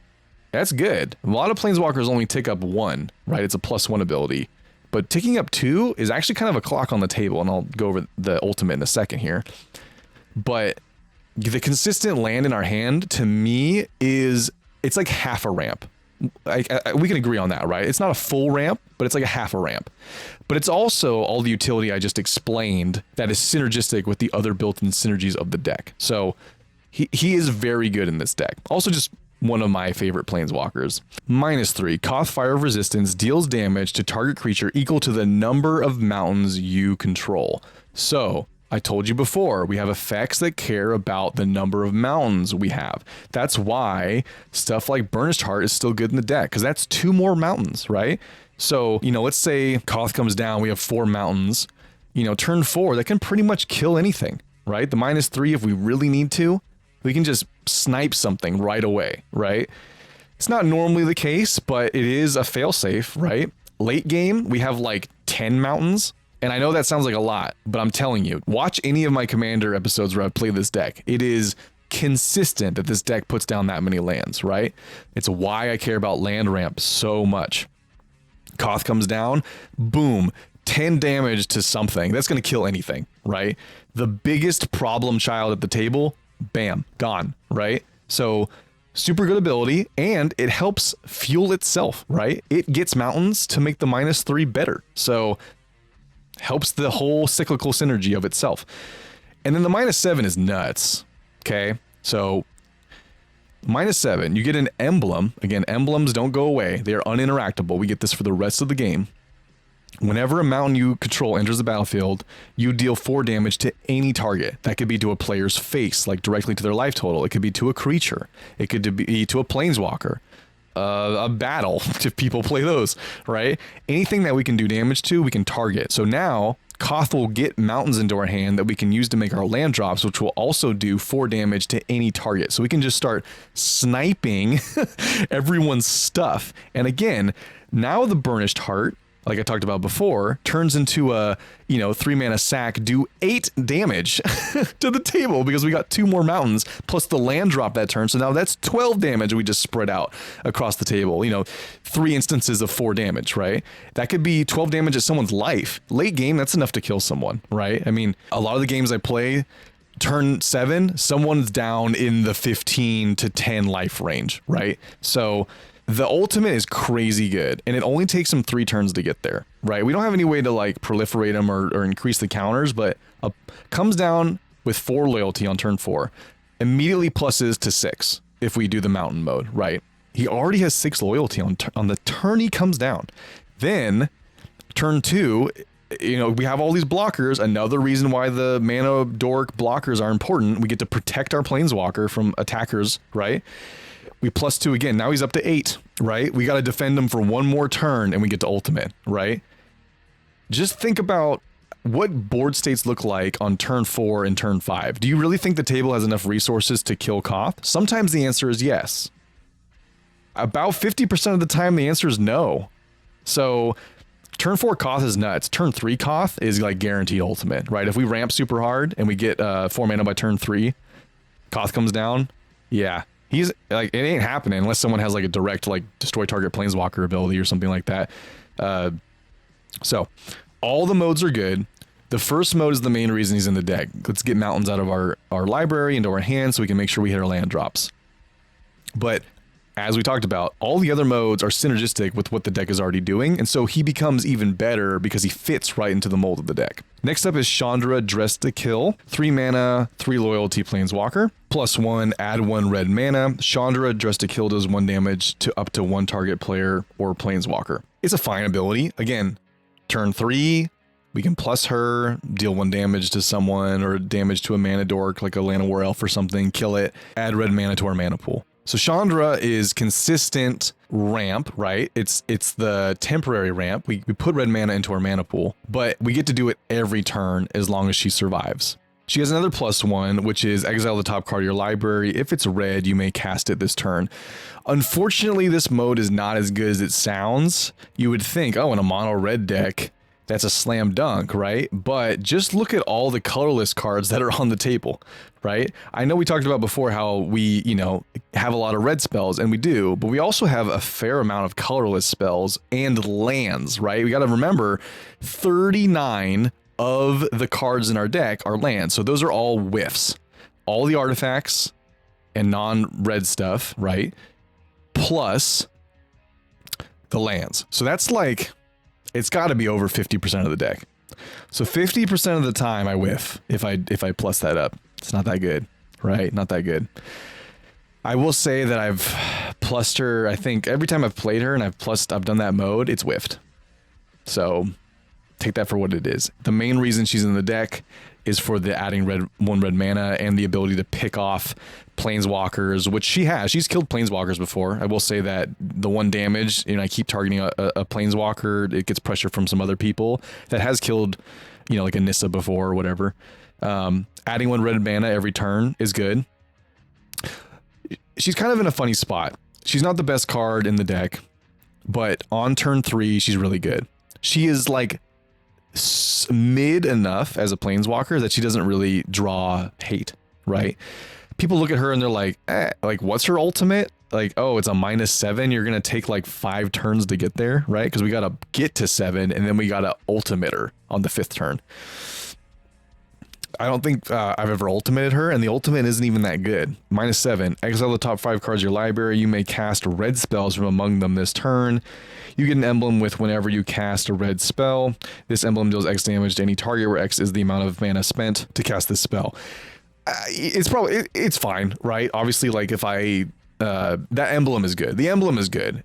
that's good. A lot of planeswalkers only tick up 1, right? It's a +1 ability. But ticking up 2 is actually kind of a clock on the table, and I'll go over the ultimate in a second here. But the consistent land in our hand, to me, it's like half a ramp. We can agree on that, right? It's not a full ramp, but it's like a half a ramp. But it's also all the utility I just explained that is synergistic with the other built-in synergies of the deck. So he is very good in this deck. Also just one of my favorite planeswalkers. -3, Koth Fire of Resistance deals damage to target creature equal to the number of mountains you control. So, I told you before, we have effects that care about the number of mountains we have. That's why stuff like Burnished Hart is still good in the deck, because that's 2 more mountains, right? So, you know, let's say Koth comes down, we have 4 mountains. You know, turn 4, that can pretty much kill anything, right? The -3, if we really need to, we can just snipe something right away, right? It's not normally the case, but it is a failsafe, right? Late game, we have like 10 mountains. And I know that sounds like a lot, but I'm telling you, watch any of my Commander episodes where I play this deck. It is consistent that this deck puts down that many lands, right? It's why I care about land ramp so much. Koth comes down, boom, 10 damage to something. That's going to kill anything, right? The biggest problem child at the table, bam, gone, right? So super good ability, and it helps fuel itself, right? It gets mountains to make the -3 better. So helps the whole cyclical synergy of itself. And then the -7 is nuts. Okay, so -7, you get an emblem. Again, emblems don't go away. They are uninteractable. We get this for the rest of the game. Whenever a mountain you control enters the battlefield, you deal 4 damage to any target. That could be to a player's face, like directly to their life total. It could be to a creature. It could be to a planeswalker. A battle, if people play those, right? Anything that we can do damage to, we can target. So now, Koth will get mountains into our hand that we can use to make our land drops, which will also do 4 damage to any target. So we can just start sniping everyone's stuff. And again, now the Burnished Hart, like I talked about before, turns into a, 3-mana sack, do 8 damage to the table because we got 2 more mountains plus the land drop that turn. So now that's 12 damage we just spread out across the table. 3 instances of 4 damage, right? That could be 12 damage at someone's life. Late game, that's enough to kill someone, right? I mean, a lot of the games I play, turn 7, someone's down in the 15 to 10 life range, right? So the ultimate is crazy good, and it only takes him 3 turns to get there, right? We don't have any way to like proliferate him or increase the counters, but comes down with 4 loyalty on turn 4, immediately pluses to 6 if we do the mountain mode, right? He already has 6 loyalty on the turn he comes down. Then turn 2, we have all these blockers. Another reason why the mana dork blockers are important. We get to protect our planeswalker from attackers, right? We +2 again. Now he's up to 8, right? We got to defend him for 1 more turn and we get to ultimate, right? Just think about what board states look like on turn 4 and turn 5. Do you really think the table has enough resources to kill Koth? Sometimes the answer is yes. About 50% of the time, the answer is no. So turn 4 Koth is nuts. Turn 3 Koth is like guaranteed ultimate, right? If we ramp super hard and we get 4 mana by turn 3, Koth comes down, yeah. He's like, it ain't happening unless someone has like a direct like destroy target planeswalker ability or something like that. So all the modes are good. The first mode is the main reason he's in the deck. Let's get mountains out of our library into our hands so we can make sure we hit our land drops. But as we talked about, all the other modes are synergistic with what the deck is already doing, and so he becomes even better because he fits right into the mold of the deck. Next up is Chandra, Dressed to Kill. 3 mana, 3 loyalty planeswalker. +1, add 1 red mana. Chandra, Dressed to Kill does 1 damage to up to 1 target player or planeswalker. It's a fine ability. Again, turn 3, we can plus her, deal 1 damage to someone or damage to a mana dork like a Lana War Elf or something, kill it, add red mana to our mana pool. So Chandra is consistent ramp, right? It's the temporary ramp. We put red mana into our mana pool, but we get to do it every turn as long as she survives. She has another +1, which is exile the top card of your library. If it's red, you may cast it this turn. Unfortunately, this mode is not as good as it sounds. You would think, oh, in a mono red deck, that's a slam dunk, right? But just look at all the colorless cards that are on the table, right? I know we talked about before how we, you know, have a lot of red spells, and we do, but we also have a fair amount of colorless spells and lands, right? We got to remember 39 of the cards in our deck are lands. So those are all whiffs. All the artifacts and non-red stuff, right? Plus the lands. So that's like, it's got to be over 50% of the deck. So 50% of the time I whiff if I plus that up. It's not that good, right? Not that good. I will say that I've plussed her, I think every time I've played her and I've done that mode, it's whiffed. So take that for what it is. The main reason she's in the deck is for the adding one red mana and the ability to pick off planeswalkers, which she has. She's killed planeswalkers before. I will say that the 1 damage, you know, I keep targeting a planeswalker. It gets pressure from some other people that has killed, you know, like a Nissa before or whatever. Adding 1 red mana every turn is good. She's kind of in a funny spot. She's not the best card in the deck, but on turn 3, she's really good. She is like mid enough as a planeswalker that she doesn't really draw hate, right? People look at her and they're like, like, what's her ultimate? Like, oh, it's a -7. You're going to take like 5 turns to get there, right? Because we got to get to 7 and then we got to ultimate her on the 5th turn. I don't think I've ever ultimated her, and the ultimate isn't even that good. -7. Exile the top 5 cards of your library. You may cast red spells from among them this turn. You get an emblem with whenever you cast a red spell. This emblem deals X damage to any target where X is the amount of mana spent to cast this spell. It's fine, right? Obviously, like if that emblem is good. The emblem is good.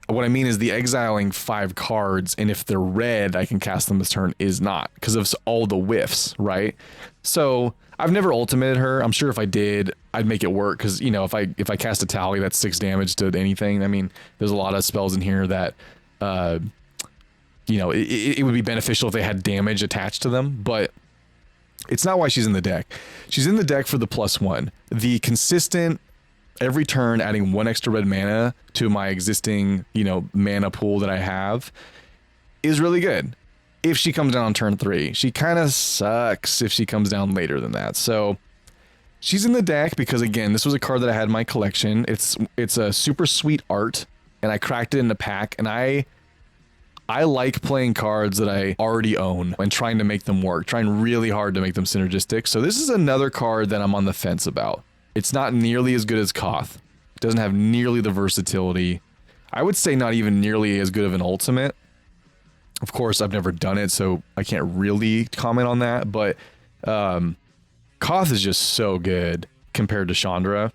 What I mean is the exiling 5 cards, and if they're red, I can cast them this turn, is not, because of all the whiffs, right? So I've never ultimated her. I'm sure if I did, I'd make it work, because, you know, if I cast Etali, that's 6 damage to anything. I mean, there's a lot of spells in here that, you know, it would be beneficial if they had damage attached to them, but it's not why she's in the deck. She's in the deck for the +1. The consistent every turn adding 1 extra red mana to my existing, you know, mana pool that I have is really good. If she comes down on turn 3, she kind of sucks if she comes down later than that. So she's in the deck because, again, this was a card that I had in my collection. It's a super sweet art, and I cracked it in the pack, and I like playing cards that I already own and trying to make them work, trying really hard to make them synergistic. So this is another card that I'm on the fence about. It's not nearly as good as Koth. It doesn't have nearly the versatility. I would say not even nearly as good of an ultimate. Of course, I've never done it, so I can't really comment on that, but Koth is just so good compared to Chandra.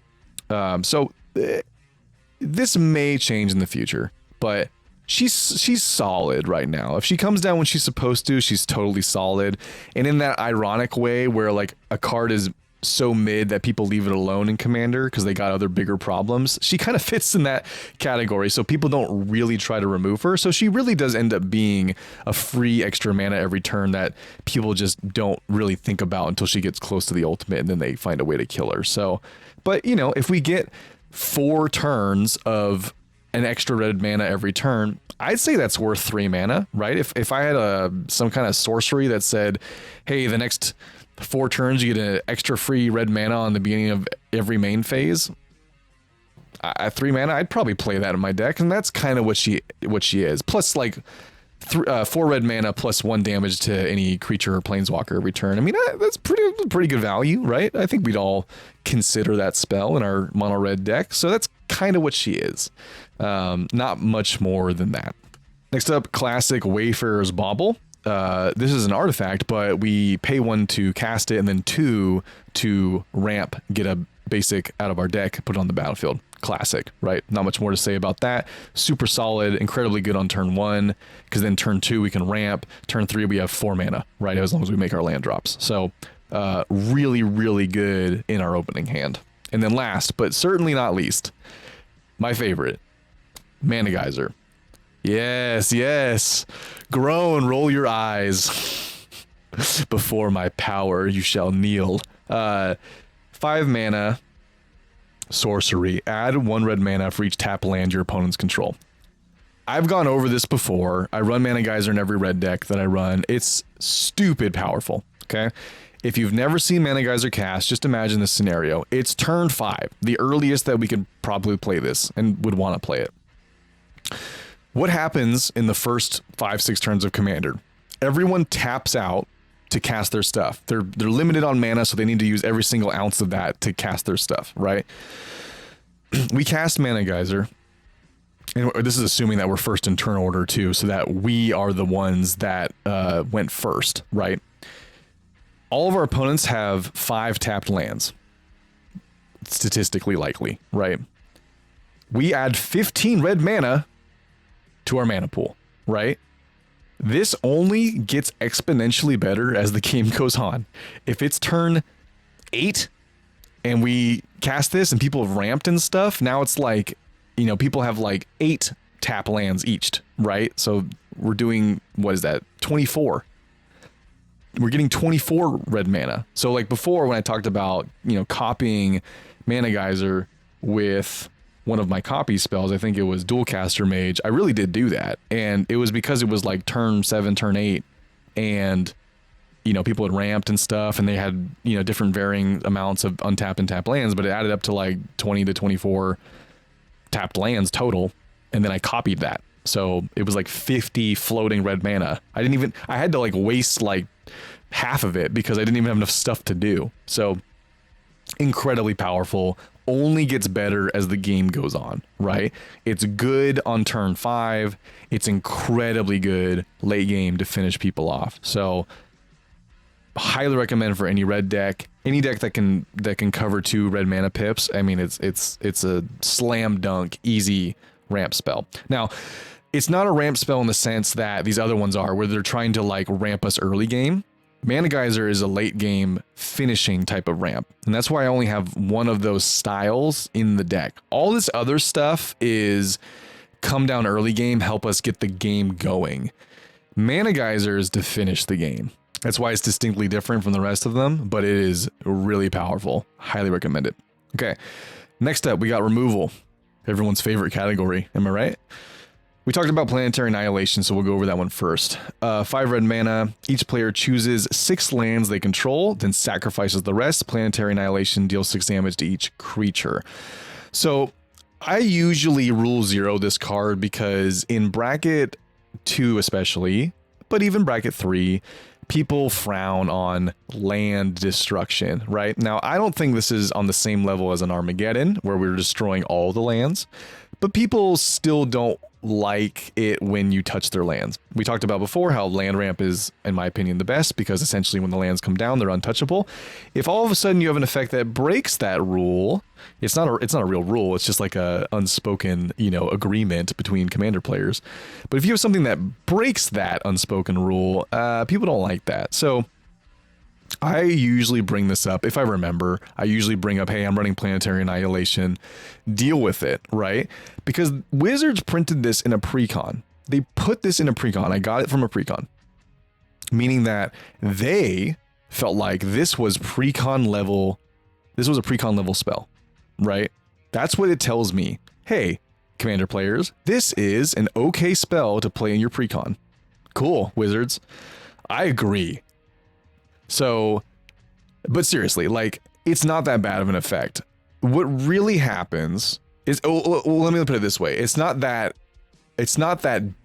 This may change in the future, but she's solid right now. If she comes down when she's supposed to, she's totally solid. And in that ironic way where like a card is so mid that people leave it alone in Commander because they got other bigger problems, she kind of fits in that category, so people don't really try to remove her. So she really does end up being a free extra mana every turn that people just don't really think about until she gets close to the ultimate, and then they find a way to kill her. So, but you know, if we get 4 turns of an extra red mana every turn, I'd say that's worth 3 mana, right? If I had some kind of sorcery that said, hey, the next 4 turns you get an extra free red mana on the beginning of every main phase, 3 mana, I'd probably play that in my deck, and that's kind of what she is. Plus, like 4 red mana plus 1 damage to any creature or planeswalker every turn. I mean, that's pretty good value, right? I think we'd all consider that spell in our mono red deck. So that's kind of what she is. Not much more than that. Next up, classic Wayfarer's Bauble. This is an artifact, but we pay 1 to cast it and then 2 to ramp, get a basic out of our deck, put it on the battlefield. Classic, right? Not much more to say about that. Super solid, incredibly good on turn 1, because then turn 2 we can ramp. Turn 3 we have 4 mana, right? As long as we make our land drops. So really, really good in our opening hand. And then last, but certainly not least, my favorite, Mana Geyser. Yes, yes. Groan, roll your eyes. Before my power, you shall kneel. 5 mana, sorcery. Add 1 red mana for each tap land your opponents control. I've gone over this before. I run Mana Geyser in every red deck that I run. It's stupid powerful, okay? If you've never seen Mana Geyser cast, just imagine this scenario. It's turn 5, the earliest that we could probably play this and would want to play it. What happens in the first 5-6 turns of Commander? Everyone taps out to cast their stuff. They're limited on mana, so they need to use every single ounce of that to cast their stuff, right? We cast Mana Geyser. And this is assuming that we're first in turn order too, so that we are the ones that went first, right? All of our opponents have 5 tapped lands. Statistically likely, right? We add 15 red mana to our mana pool, right? This only gets exponentially better as the game goes on. If it's turn 8 and we cast this and people have ramped and stuff, now it's like, you know, people have like 8 tap lands each, right? So we're doing, what is that? 24. We're getting 24 red mana. So like before when I talked about, you know, copying Mana Geyser with one of my copy spells, I think it was Dualcaster Mage, I really did do that. And it was because it was like turn 7, turn 8, and, you know, people had ramped and stuff, and they had, you know, different varying amounts of untap and tap lands, but it added up to like 20 to 24 tapped lands total, and then I copied that. So it was like 50 floating red mana. I had to like waste like half of it because I didn't even have enough stuff to do. So incredibly powerful, only gets better as the game goes on, right? It's good on turn 5. It's incredibly good late game to finish people off. So highly recommend for any red deck, any deck that can cover 2 red mana pips. I mean, it's a slam dunk, easy ramp spell. Now, it's not a ramp spell in the sense that these other ones are, where they're trying to like ramp us early game. Mana Geyser is a late game finishing type of ramp, and that's why I only have one of those styles in the deck. All this other stuff is come down early game, help us get the game going. Mana Geyser is to finish the game. That's why it's distinctly different from the rest of them, but it is really powerful. Highly recommend it. Okay, next up we got removal. Everyone's favorite category, am I right? We talked about Planetary Annihilation, so we'll go over that one first. 5 red mana. Each player chooses 6 lands they control, then sacrifices the rest. Planetary Annihilation deals 6 damage to each creature. So I usually rule 0 this card because in bracket 2 especially, but even bracket 3, people frown on land destruction, right? Now, I don't think this is on the same level as an Armageddon, where we're destroying all the lands, but people still don't like it when you touch their lands. We talked about before how land ramp is, in my opinion, the best, because essentially when the lands come down, they're untouchable. If all of a sudden you have an effect that breaks that rule, it's not a real rule. It's just like a unspoken, you know, agreement between commander players. But if you have something that breaks that unspoken rule, people don't like that. So I usually bring this up, if I remember, I usually bring up, hey, I'm running Planetary Annihilation, deal with it, right? Because Wizards printed this in a precon. They put this in a precon. I got it from a precon. Meaning that they felt like this was precon level, this was a precon level spell, right? That's what it tells me. Hey, commander players, this is an okay spell to play in your precon. Cool, Wizards. I agree. So, but seriously, like, it's not that bad of an effect. What really happens is, let me put it this way. It's not that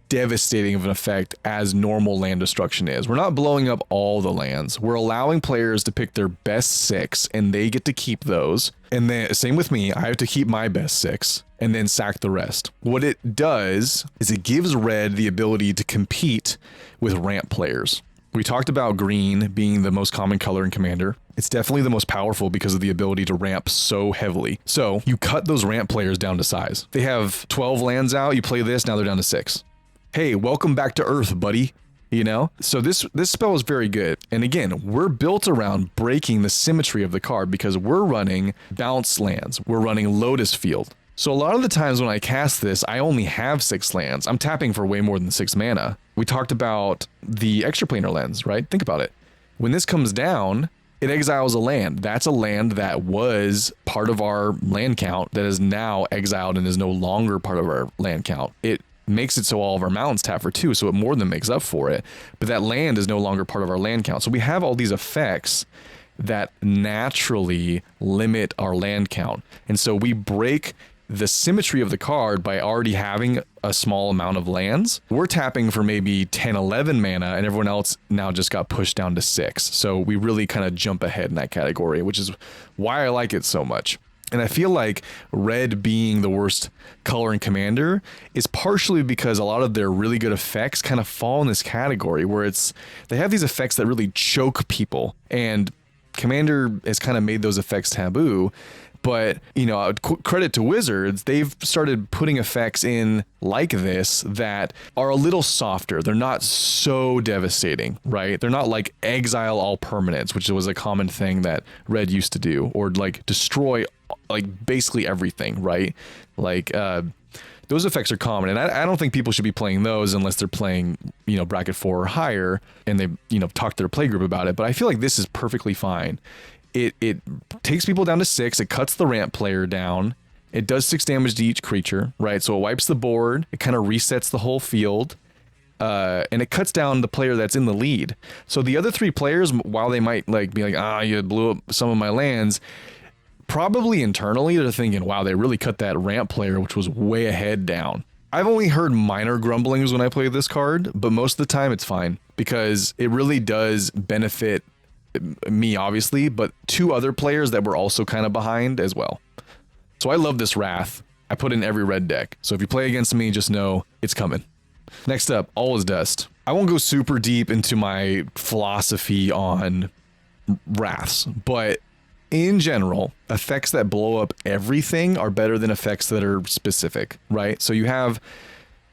devastating of an effect as normal land destruction is. We're not blowing up all the lands. We're allowing players to pick their best 6 and they get to keep those. And then same with me, I have to keep my best 6 and then sack the rest. What it does is it gives red the ability to compete with ramp players. We talked about green being the most common color in Commander. It's definitely the most powerful because of the ability to ramp so heavily. So you cut those ramp players down to size. They have 12 lands out, you play this, now they're down to 6. Hey, welcome back to Earth, buddy. You know? So this spell is very good. And again, we're built around breaking the symmetry of the card because we're running bounce lands. We're running Lotus Field. So a lot of the times when I cast this, I only have 6 lands. I'm tapping for way more than 6 mana. We talked about the extraplanar lens, right? Think about it. When this comes down, it exiles a land. That's a land that was part of our land count that is now exiled and is no longer part of our land count. It makes it so all of our mountains tap for 2, so it more than makes up for it. But that land is no longer part of our land count. So we have all these effects that naturally limit our land count. And so we break the symmetry of the card by already having a small amount of lands. We're tapping for maybe 10, 11 mana, and everyone else now just got pushed down to 6. So we really kind of jump ahead in that category, which is why I like it so much. And I feel like red being the worst color in Commander is partially because a lot of their really good effects kind of fall in this category where they have these effects that really choke people, and Commander has kind of made those effects taboo. But, you know, credit to Wizards, they've started putting effects in like this that are a little softer. They're not so devastating, right? They're not like exile all permanents, which was a common thing that Red used to do, or like destroy like basically everything, right? Like those effects are common, and I don't think people should be playing those unless they're playing, you know, bracket 4 or higher, and they, you know, talk to their playgroup about it. But I feel like this is perfectly fine. It takes people down to 6. It cuts the ramp player down. It does 6 damage to each creature, right? So it wipes the board. It kind of resets the whole field. And it cuts down the player that's in the lead. So the other 3 players, while they might like be like, you blew up some of my lands, probably internally they're thinking, wow, they really cut that ramp player, which was way ahead, down. I've only heard minor grumblings when I play this card, but most of the time it's fine because it really does benefit me, obviously, but 2 other players that were also kind of behind as well. So I love this Wrath. I put in every red deck. So if you play against me, just know it's coming. Next up, All is Dust. I won't go super deep into my philosophy on Wraths, but in general, effects that blow up everything are better than effects that are specific, right? So you have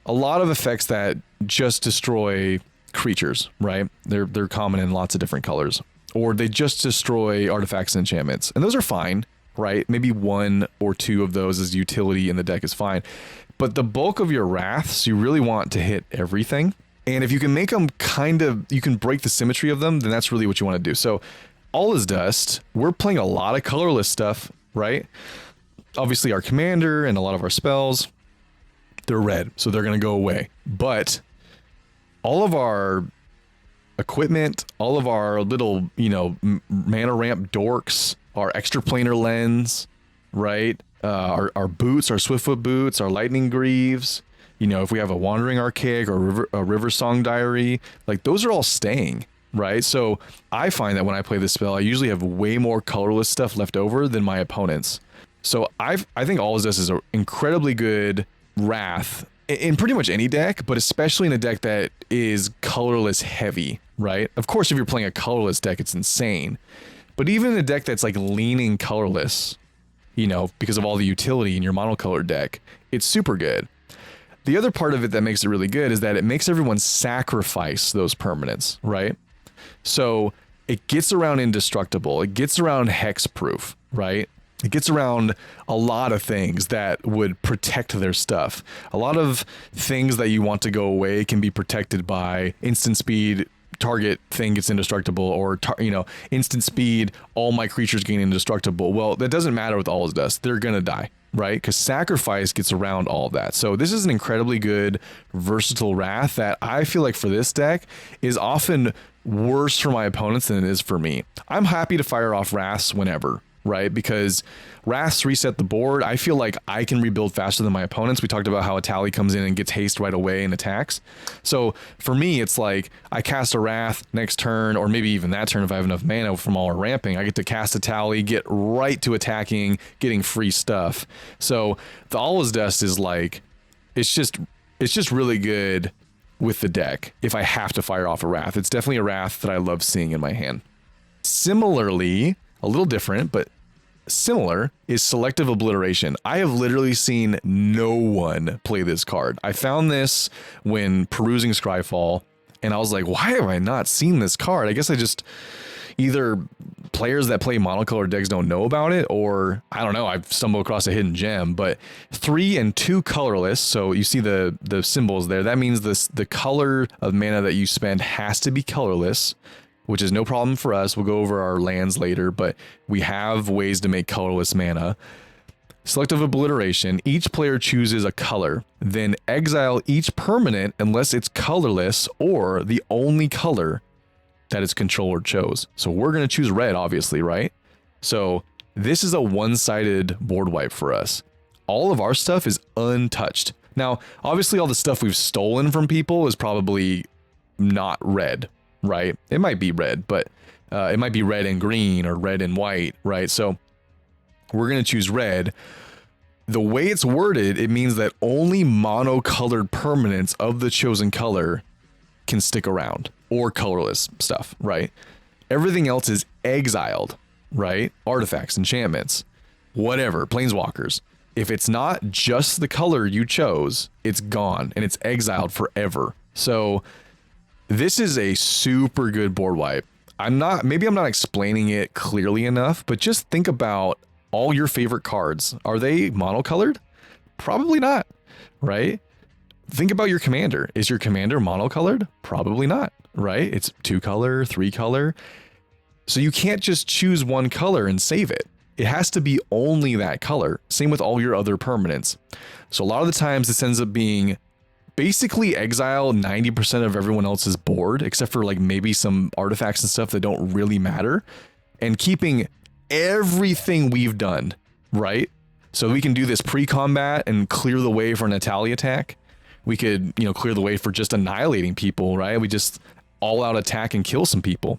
a lot of effects that just destroy creatures, right? They're common in lots of different colors. Or they just destroy artifacts and enchantments. And those are fine, right? Maybe 1 or 2 of those as utility in the deck is fine. But the bulk of your Wraths, you really want to hit everything. And if you can make them you can break the symmetry of them, then that's really what you want to do. So All is Dust, we're playing a lot of colorless stuff, right? Obviously our commander and a lot of our spells, they're red, so they're going to go away. But all of our equipment, all of our little, you know, mana ramp dorks, our extra planar lens, right? Our boots, our Swiftfoot boots, our lightning greaves, you know, if we have a wandering archaic or a river song diary, like those are all staying, right? So I find that when I play this spell, I usually have way more colorless stuff left over than my opponents. So I think All is Dust is an incredibly good Wrath in pretty much any deck, but especially in a deck that is colorless heavy, right? Of course, if you're playing a colorless deck, it's insane. But even in a deck that's like leaning colorless, you know, because of all the utility in your monocolored deck, it's super good. The other part of it that makes it really good is that it makes everyone sacrifice those permanents, right? So it gets around indestructible. It gets around hexproof, right? It gets around a lot of things that would protect their stuff. A lot of things that you want to go away can be protected by instant speed, target thing gets indestructible, or you know, instant speed, all my creatures gain indestructible. Well, that doesn't matter with All is Dust. They're gonna die, right? Because sacrifice gets around all of that. So this is an incredibly good versatile Wrath that I feel like for this deck is often worse for my opponents than it is for me. I'm happy to fire off Wraths whenever, right? Because Wraths reset the board. I feel like I can rebuild faster than my opponents. We talked about how Etali comes in and gets haste right away and attacks. So for me, it's like I cast a Wrath next turn, or maybe even that turn if I have enough mana from all our ramping. I get to cast Etali, get right to attacking, getting free stuff. So the All is Dust is like, it's just really good with the deck if I have to fire off a Wrath. It's definitely a Wrath that I love seeing in my hand. Similarly, a little different, but similar, is Selective Obliteration. I have literally seen no one play this card. I found this when perusing Scryfall, and I was like, why have I not seen this card? I guess I just, either players that play monocolored decks don't know about it, or I don't know, I've stumbled across a hidden gem. But 3 and 2 colorless, so you see the symbols there. That means the color of mana that you spend has to be colorless, which is no problem for us. We'll go over our lands later, but we have ways to make colorless mana. Selective Obliteration. Each player chooses a color, then exile each permanent unless it's colorless or the only color that its controller chose. So we're going to choose red, obviously, right? So this is a one-sided board wipe for us. All of our stuff is untouched. Now, obviously, all the stuff we've stolen from people is probably not red, right? It might be red, but it might be red and green or red and white, right? So we're going to choose red. The way it's worded, it means that only mono-colored permanents of the chosen color can stick around, or colorless stuff, right? Everything else is exiled, right? Artifacts, enchantments, whatever, planeswalkers. If it's not just the color you chose, it's gone and it's exiled forever. So this is a super good board wipe. Maybe I'm not explaining it clearly enough, but just think about all your favorite cards. Are they monocolored? Probably not, right? Think about your commander. Is your commander monocolored? Probably not, right? It's 2-color, 3-color. So you can't just choose one color and save it. It has to be only that color. Same with all your other permanents. So a lot of the times this ends up being basically exile 90% of everyone else's board, except for like maybe some artifacts and stuff that don't really matter, and keeping everything we've done, right? So we can do this pre-combat and clear the way for an Etali attack. We could, clear the way for just annihilating people, right? We just all out attack and kill some people.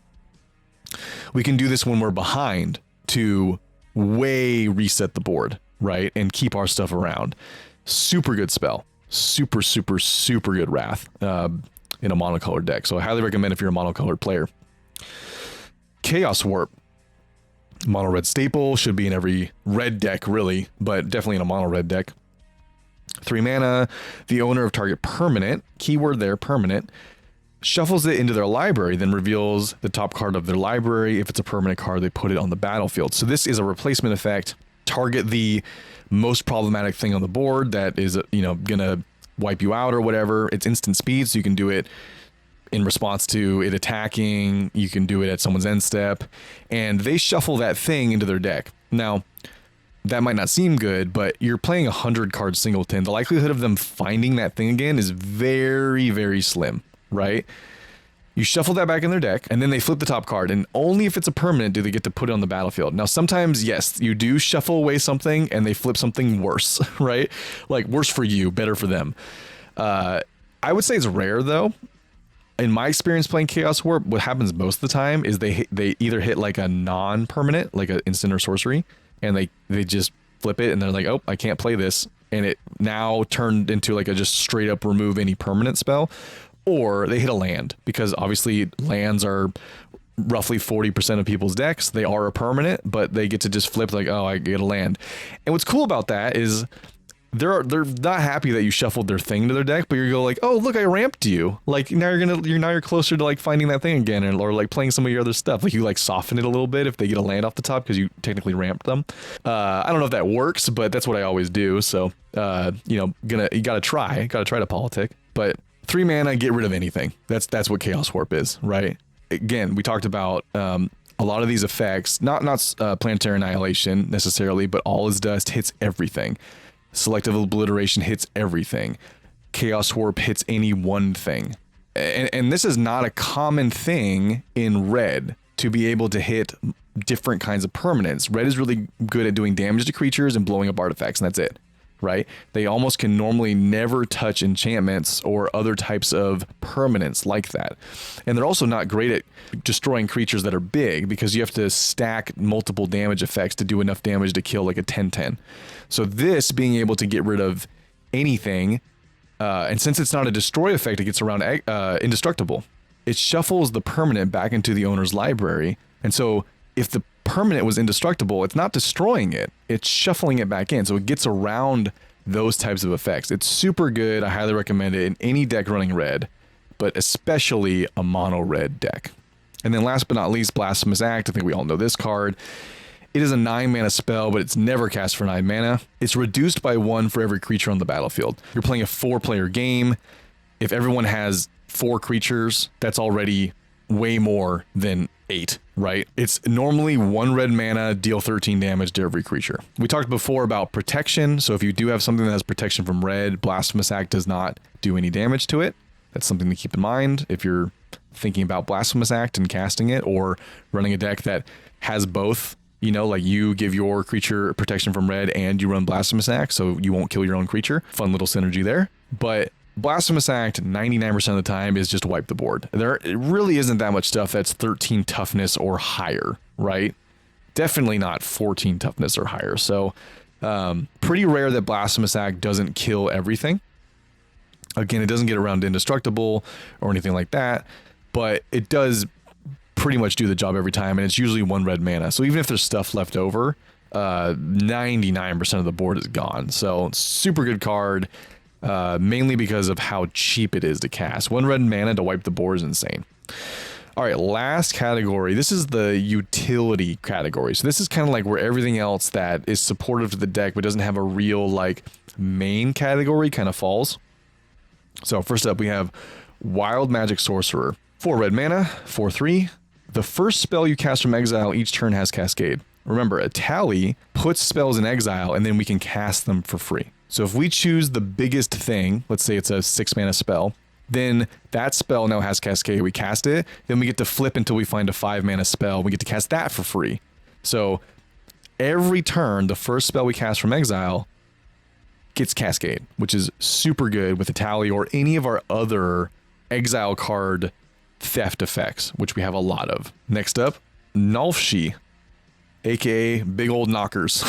We can do this when we're behind to way reset the board, right? And keep our stuff around. Super good spell. Super, super, super good Wrath in a monocolored deck. So I highly recommend if you're a monocolored player. Chaos Warp. Mono red staple, should be in every red deck really, but definitely in a mono red deck. 3 mana, the owner of target permanent, keyword there, permanent, shuffles it into their library, then reveals the top card of their library. If it's a permanent card, they put it on the battlefield. So this is a replacement effect. Target the most problematic thing on the board that is, gonna wipe you out or whatever. It's instant speed, so you can do it in response to it attacking. You can do it at someone's end step, and they shuffle that thing into their deck. Now, that might not seem good, but you're playing 100 card singleton. The likelihood of them finding that thing again is very, very slim, right? You shuffle that back in their deck, and then they flip the top card, and only if it's a permanent do they get to put it on the battlefield. Now, sometimes, yes, you do shuffle away something, and they flip something worse, right? Like, worse for you, better for them. I would say it's rare, though. In my experience playing Chaos Warp, what happens most of the time is they either hit like a non-permanent, like an instant or sorcery, and they just flip it, and they're like, oh, I can't play this, and it now turned into like a just straight up remove any permanent spell, or they hit a land, because obviously lands are roughly 40% of people's decks. They are a permanent, but they get to just flip like, oh, I get a land. And what's cool about that is they're not happy that you shuffled their thing to their deck, but you go like, oh, look, I ramped you. Like now you're closer to like finding that thing again, or like playing some of your other stuff. Like you like soften it a little bit if they get a land off the top because you technically ramped them. I don't know if that works, but that's what I always do. So you gotta try to politic. But 3 mana, get rid of anything. That's what Chaos Warp is, right? Again, we talked about a lot of these effects, not Planetary Annihilation necessarily, but All is Dust hits everything. Selective Obliteration hits everything. Chaos Warp hits any one thing. And this is not a common thing in red to be able to hit different kinds of permanents. Red is really good at doing damage to creatures and blowing up artifacts, and that's it, right? They almost can normally never touch enchantments or other types of permanents like that. And they're also not great at destroying creatures that are big, because you have to stack multiple damage effects to do enough damage to kill like a 10/10. So this being able to get rid of anything, and since it's not a destroy effect, it gets around indestructible. It shuffles the permanent back into the owner's library. And so if the permanent was indestructible, it's not destroying it, it's shuffling it back in. So it gets around those types of effects. It's super good. I highly recommend it in any deck running red, but especially a mono red deck. And then last but not least, Blasphemous Act. I think we all know this card. It is a 9 mana spell, but it's never cast for 9 mana. It's reduced by 1 for every creature on the battlefield. You're playing a 4-player game. If everyone has 4 creatures, that's already way more than 8, right? It's normally 1 red mana, deal 13 damage to every creature. We talked before about protection, so if you do have something that has protection from red, Blasphemous Act does not do any damage to it. That's something to keep in mind if you're thinking about Blasphemous Act and casting it, or running a deck that has both. You know, like you give your creature protection from red and you run Blasphemous Act, so you won't kill your own creature. Fun little synergy there. But Blasphemous Act, 99% of the time, is just wipe the board. There really isn't that much stuff that's 13 toughness or higher, right? Definitely not 14 toughness or higher. So pretty rare that Blasphemous Act doesn't kill everything. Again, it doesn't get around indestructible or anything like that, but it does pretty much do the job every time, and it's usually 1 red mana. So even if there's stuff left over, 99% of the board is gone. So super good card, mainly because of how cheap it is to cast. 1 red mana to wipe the board is insane. All right, last category. This is the utility category. So this is kind of like where everything else that is supportive to the deck but doesn't have a real like main category kind of falls. So first up, we have Wild Magic Sorcerer. 4 red mana, 4/3. The first spell you cast from exile each turn has Cascade. Remember, Etali puts spells in exile and then we can cast them for free. So if we choose the biggest thing, let's say it's a 6 mana spell, then that spell now has Cascade. We cast it, then we get to flip until we find a 5 mana spell. We get to cast that for free. So every turn, the first spell we cast from exile gets Cascade, which is super good with Etali or any of our other exile card theft effects, which we have a lot of. Next up, Nulfshi, aka Big Old Knockers.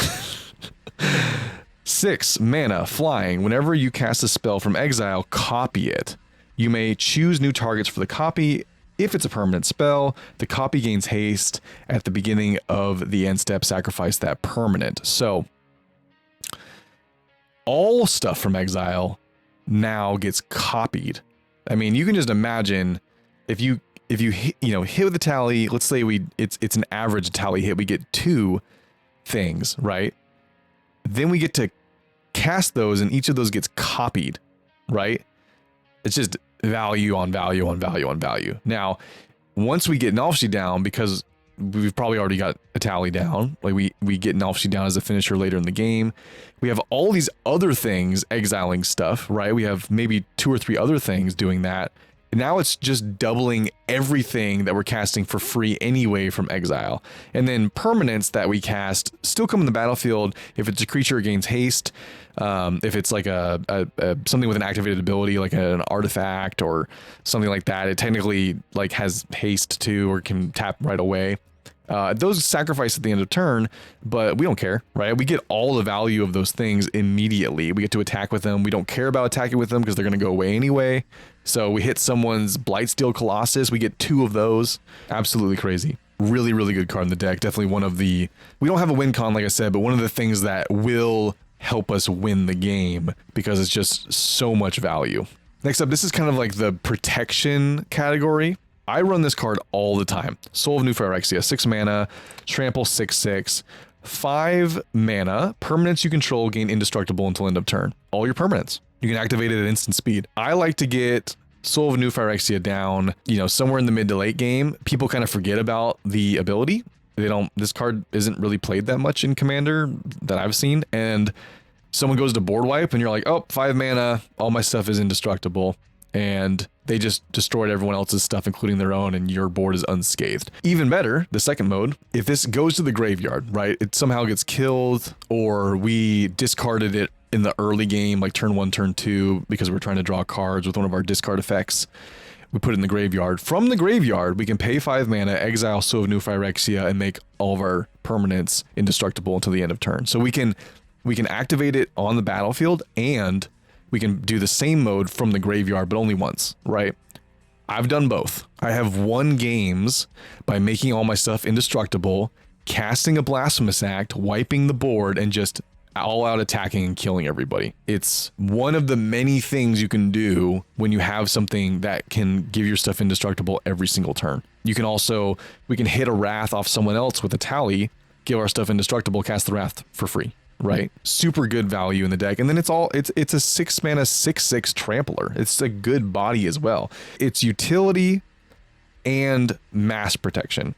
6 mana, flying. Whenever you cast a spell from exile, copy it. You may choose new targets for the copy. If it's a permanent spell, the copy gains haste. At the beginning of the end step, sacrifice that permanent. So all stuff from exile now gets copied. I mean, you can just imagine if you hit, hit with the tally, let's say it's an average tally hit, we get 2 things, right? Then we get to cast those and each of those gets copied, right? It's just value on value on value on value. Now, once we get Nulfshi down, because we've probably already got a tally down, like we get Nulfshi down as a finisher later in the game. We have all these other things exiling stuff, right? We have maybe 2 or 3 other things doing that. Now it's just doubling everything that we're casting for free anyway from exile. And then permanents that we cast still come in the battlefield. If it's a creature, it gains haste. If it's like a something with an activated ability, like an artifact or something like that, it technically like has haste too, or can tap right away. Those sacrifice at the end of turn, but we don't care, right? We get all the value of those things immediately. We get to attack with them. We don't care about attacking with them because they're going to go away anyway. So we hit someone's Blightsteel Colossus. We get 2 of those. Absolutely crazy. Really, really good card in the deck. Definitely one of the... We don't have a win con, like I said, but one of the things that will help us win the game because it's just so much value. Next up, this is kind of like the protection category. I run this card all the time. Soul of New Phyrexia, 6 mana, trample 6/6, 5 mana, permanents you control gain indestructible until end of turn. All your permanents. You can activate it at instant speed. I like to get Soul of New Phyrexia down, somewhere in the mid to late game. People kind of forget about the ability. This card isn't really played that much in Commander that I've seen. And someone goes to board wipe and you're like, oh, 5 mana, all my stuff is indestructible. And they just destroyed everyone else's stuff, including their own, and your board is unscathed. Even better, the second mode, if this goes to the graveyard, right, it somehow gets killed, or we discarded it in the early game, like turn 1, turn 2, because we're trying to draw cards with one of our discard effects, we put it in the graveyard. From the graveyard, we can pay 5 mana, exile Soul of New Phyrexia, and make all of our permanents indestructible until the end of turn. So we can activate it on the battlefield, and we can do the same mode from the graveyard, but only once, right? I've done both. I have won games by making all my stuff indestructible, casting a Blasphemous Act, wiping the board, and just all out attacking and killing everybody. It's one of the many things you can do when you have something that can give your stuff indestructible every single turn. You can also, we can hit a Wrath off someone else with a tally, give our stuff indestructible, cast the Wrath for free. Right, super good value in the deck, and then it's a 6 mana 6/6 trampler. It's a good body as well. It's utility, and mass protection.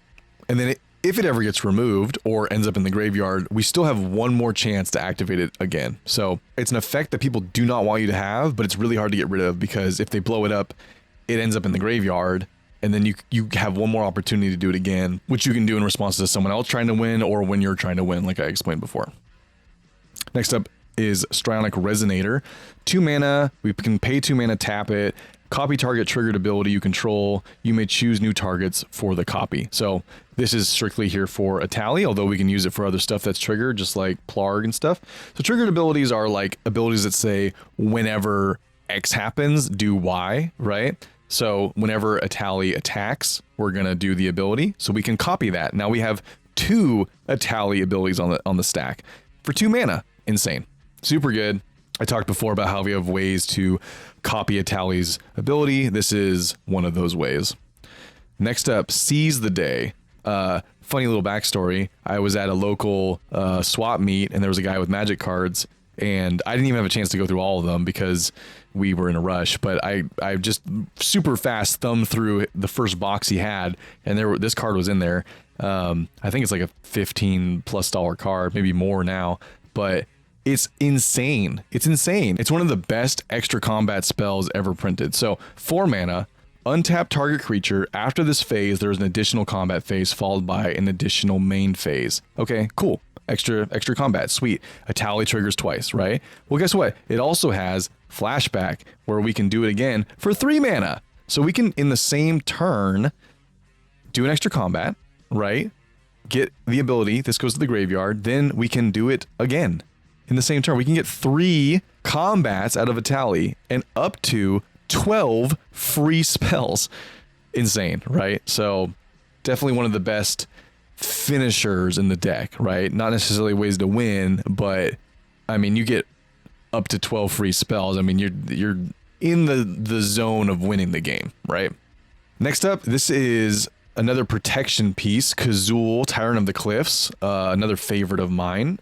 And then if it ever gets removed or ends up in the graveyard, we still have one more chance to activate it again. So it's an effect that people do not want you to have, but it's really hard to get rid of, because if they blow it up, it ends up in the graveyard, and then you have one more opportunity to do it again, which you can do in response to someone else trying to win or when you're trying to win, like I explained before. Next up is Strionic Resonator. 2 mana, we can pay 2 mana, tap it, copy target triggered ability you control. You may choose new targets for the copy. So this is strictly here for Etali, although we can use it for other stuff that's triggered, just like Plarg and stuff. So triggered abilities are like abilities that say whenever X happens, do Y, right? So whenever Etali attacks, we're gonna do the ability. So we can copy that. Now we have 2 Etali abilities on the stack for 2 mana. Insane. Super good. I talked before about how we have ways to copy Etali's ability. This is one of those ways. Next up, Seize the Day. Funny little backstory. I was at a local swap meet, and there was a guy with magic cards, and I didn't even have a chance to go through all of them because we were in a rush, but I just super fast thumbed through the first box he had, and this card was in there. I think it's like a $15+ card, maybe more now, but it's insane. It's insane. It's one of the best extra combat spells ever printed. So 4 mana, untap target creature. After this phase, there's an additional combat phase followed by an additional main phase. Okay, cool. Extra combat, sweet. Etali triggers twice, right? Well, guess what? It also has flashback, where we can do it again for 3 mana. So we can, in the same turn, do an extra combat, right? Get the ability. This goes to the graveyard. Then we can do it again. In the same turn, we can get 3 combats out of Etali and up to 12 free spells. Insane, right? So definitely one of the best finishers in the deck, right? Not necessarily ways to win, but I mean, you get up to 12 free spells. I mean, you're in the zone of winning the game, right? Next up, this is another protection piece, Kazul, Tyrant of the Cliffs, another favorite of mine.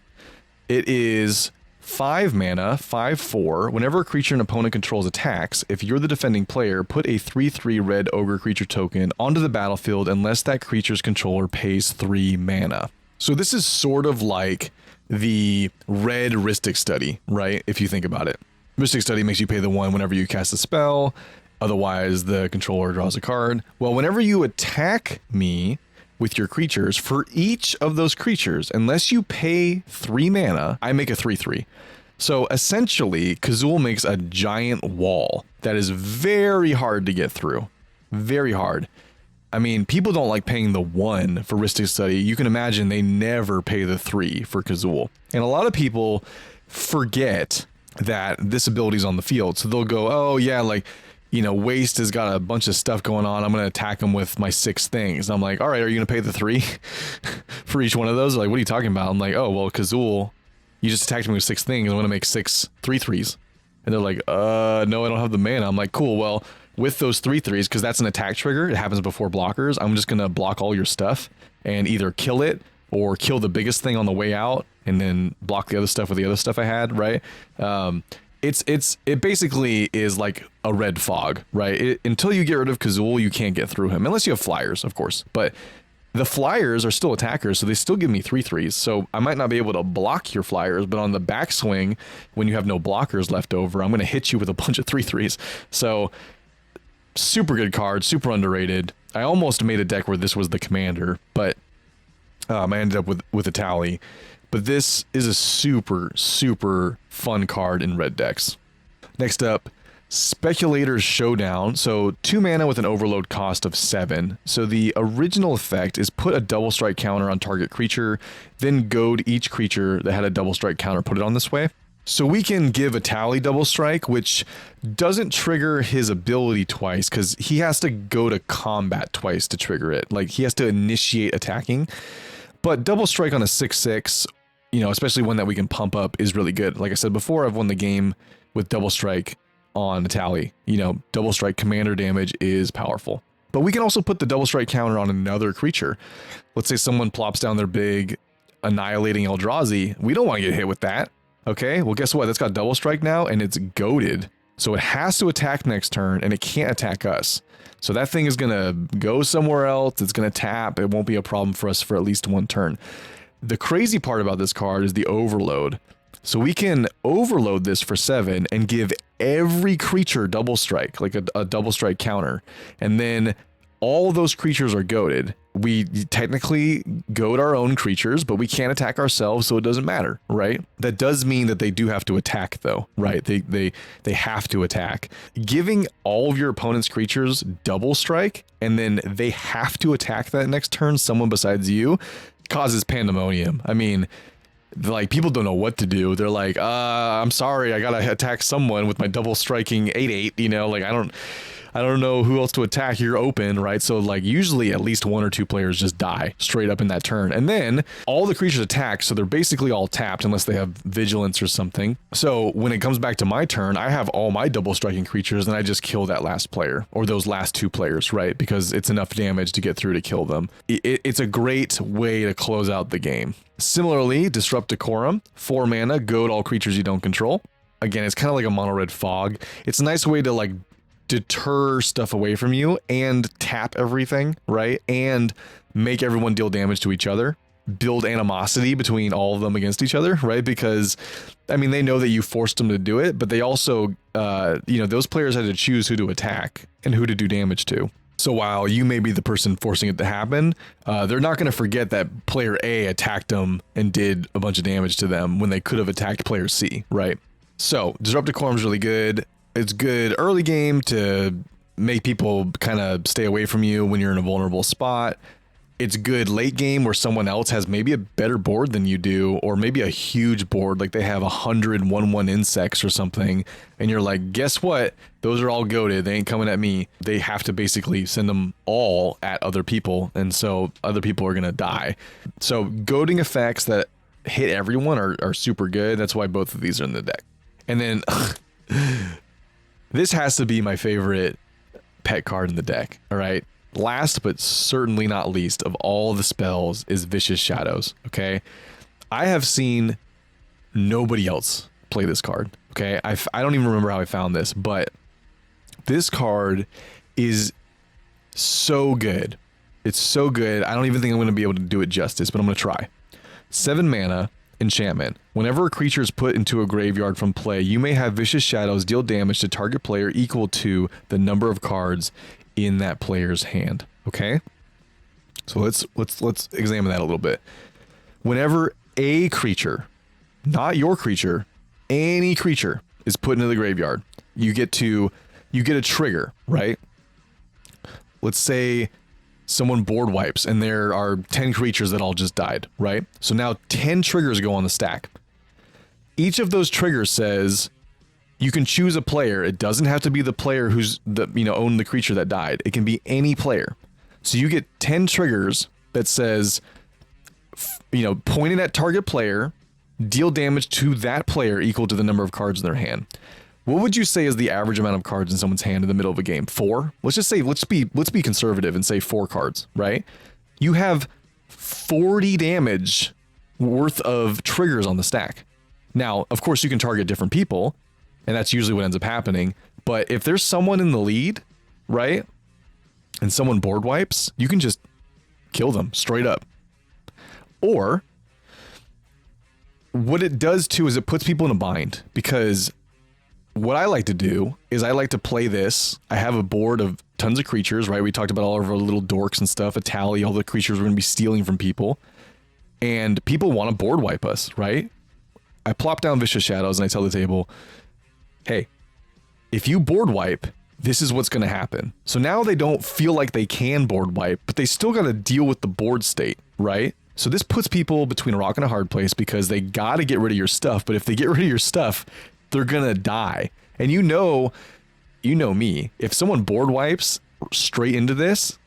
It is 5 mana, 5/4. Whenever a creature an opponent controls attacks, if you're the defending player, put a 3/3 red ogre creature token onto the battlefield unless that creature's controller pays 3 mana. So this is sort of like the red Rhystic Study, right? If you think about it. Rhystic Study makes you pay the 1 whenever you cast a spell. Otherwise, the controller draws a card. Well, whenever you attack me with your creatures, for each of those creatures, unless you pay 3 mana, I make a 3/3. So essentially, Kazul makes a giant wall that is very hard to get through. Very hard. I mean, people don't like paying the 1 for Rhystic Study. You can imagine they never pay the 3 for Kazul. And a lot of people forget that this ability's on the field. So they'll go, oh yeah, like, you know, Waste has got a bunch of stuff going on. I'm going to attack him with my 6 things. And I'm like, all right, are you going to pay the 3 for each one of those? They're like, what are you talking about? I'm like, oh, well, Kazul, you just attacked me with 6 things. I'm going to make 6 3/3s. And they're like, no, I don't have the mana. I'm like, cool. Well, with those 3/3s, because that's an attack trigger, it happens before blockers, I'm just going to block all your stuff and either kill it or kill the biggest thing on the way out and then block the other stuff with the other stuff I had, right? It basically is like a red fog, right? Until you get rid of Kazul, you can't get through him, unless you have flyers, of course. But the flyers are still attackers, so they still give me 3/3s. So I might not be able to block your flyers, but on the backswing, when you have no blockers left over, I'm going to hit you with a bunch of 3/3s. So super good card, super underrated. I almost made a deck where this was the commander, but I ended up with Etali. But this is a super, super fun card in red decks. Next up, Speculator's Showdown. So 2 mana with an overload cost of 7. So the original effect is put a double strike counter on target creature, then goad each creature that had a double strike counter, put it on this way. So we can give Etali double strike, which doesn't trigger his ability twice because he has to go to combat twice to trigger it. Like he has to initiate attacking. But double strike on a 6/6, you know, especially one that we can pump up, is really good. Like I said before, I've won the game with double strike on Etali. You know, double strike commander damage is powerful. But we can also put the double strike counter on another creature. Let's say someone plops down their big annihilating Eldrazi. We don't want to get hit with that. Okay, well guess what? That's got double strike now and it's goaded. So it has to attack next turn and it can't attack us. So that thing is going to go somewhere else. It's going to tap. It won't be a problem for us for at least one turn. The crazy part about this card is the overload. So we can overload this for 7 and give every creature double strike, like a double strike counter. And then all those creatures are goated. We technically goad our own creatures, but we can't attack ourselves, so it doesn't matter, right? That does mean that they do have to attack, though, right? They have to attack. Giving all of your opponent's creatures double strike, and then they have to attack that next turn, someone besides you, causes pandemonium. I mean, like, people don't know what to do. They're like, I'm sorry, I gotta attack someone with my double striking 8/8, you know, like I don't know who else to attack. You're open, right? So like usually at least 1 or 2 players just die straight up in that turn. And then all the creatures attack, so they're basically all tapped unless they have vigilance or something. So when it comes back to my turn, I have all my double striking creatures and I just kill that last player or those last 2 players, right? Because it's enough damage to get through to kill them. It's a great way to close out the game. Similarly, Disrupt Decorum, 4 mana, goad all creatures you don't control. Again, it's kind of like a mono red fog. It's a nice way to like deter stuff away from you and tap everything, right? And make everyone deal damage to each other. Build animosity between all of them against each other, right? Because, I mean, they know that you forced them to do it, but they also, you know, those players had to choose who to attack and who to do damage to. So while you may be the person forcing it to happen, they're not going to forget that player A attacked them and did a bunch of damage to them when they could have attacked player C, right? So Disrupt Decorum is really good. It's good early game to make people kind of stay away from you when you're in a vulnerable spot. It's good late game where someone else has maybe a better board than you do, or maybe a huge board, like they have 100 insects or something, and you're like, guess what? Those are all goated. They ain't coming at me. They have to basically send them all at other people, and so other people are gonna die. So goading effects that hit everyone are super good. That's why both of these are in the deck. And then this has to be my favorite pet card in the deck, all right? Last but certainly not least of all the spells is Vicious Shadows, okay? I have seen nobody else play this card, okay? I don't even remember how I found this, but this card is so good. It's so good. I don't even think I'm going to be able to do it justice, but I'm going to try. 7 mana, enchantment. Whenever a creature is put into a graveyard from play, you may have Vicious Shadows deal damage to target player equal to the number of cards in that player's hand. Okay, so let's examine that a little bit. Whenever a creature, not your creature, any creature is put into the graveyard, you get a trigger, right? Let's say someone board wipes and there are 10 creatures that all just died, right? So now 10 triggers go on the stack. Each of those triggers says you can choose a player. It doesn't have to be the player who's owned the creature that died. It can be any player. So you get 10 triggers that says, pointing at target player, deal damage to that player equal to the number of cards in their hand. What would you say is the average amount of cards in someone's hand in the middle of a game? 4? Let's just say, let's be conservative and say 4 cards, right? You have 40 damage worth of triggers on the stack. Now, of course, you can target different people, and that's usually what ends up happening. But if there's someone in the lead, right, and someone board wipes, you can just kill them straight up. Or what it does too is it puts people in a bind, because what I like to do is I like to play this. I have a board of tons of creatures, right? We talked about all of our little dorks and stuff, Etali, all the creatures we're going to be stealing from people. And people want to board wipe us, right? I plop down Vicious Shadows and I tell the table, hey, if you board wipe, this is what's going to happen. So now they don't feel like they can board wipe, but they still got to deal with the board state, right? So this puts people between a rock and a hard place because they got to get rid of your stuff. But if they get rid of your stuff, they're going to die. And you know me, if someone board wipes straight into this,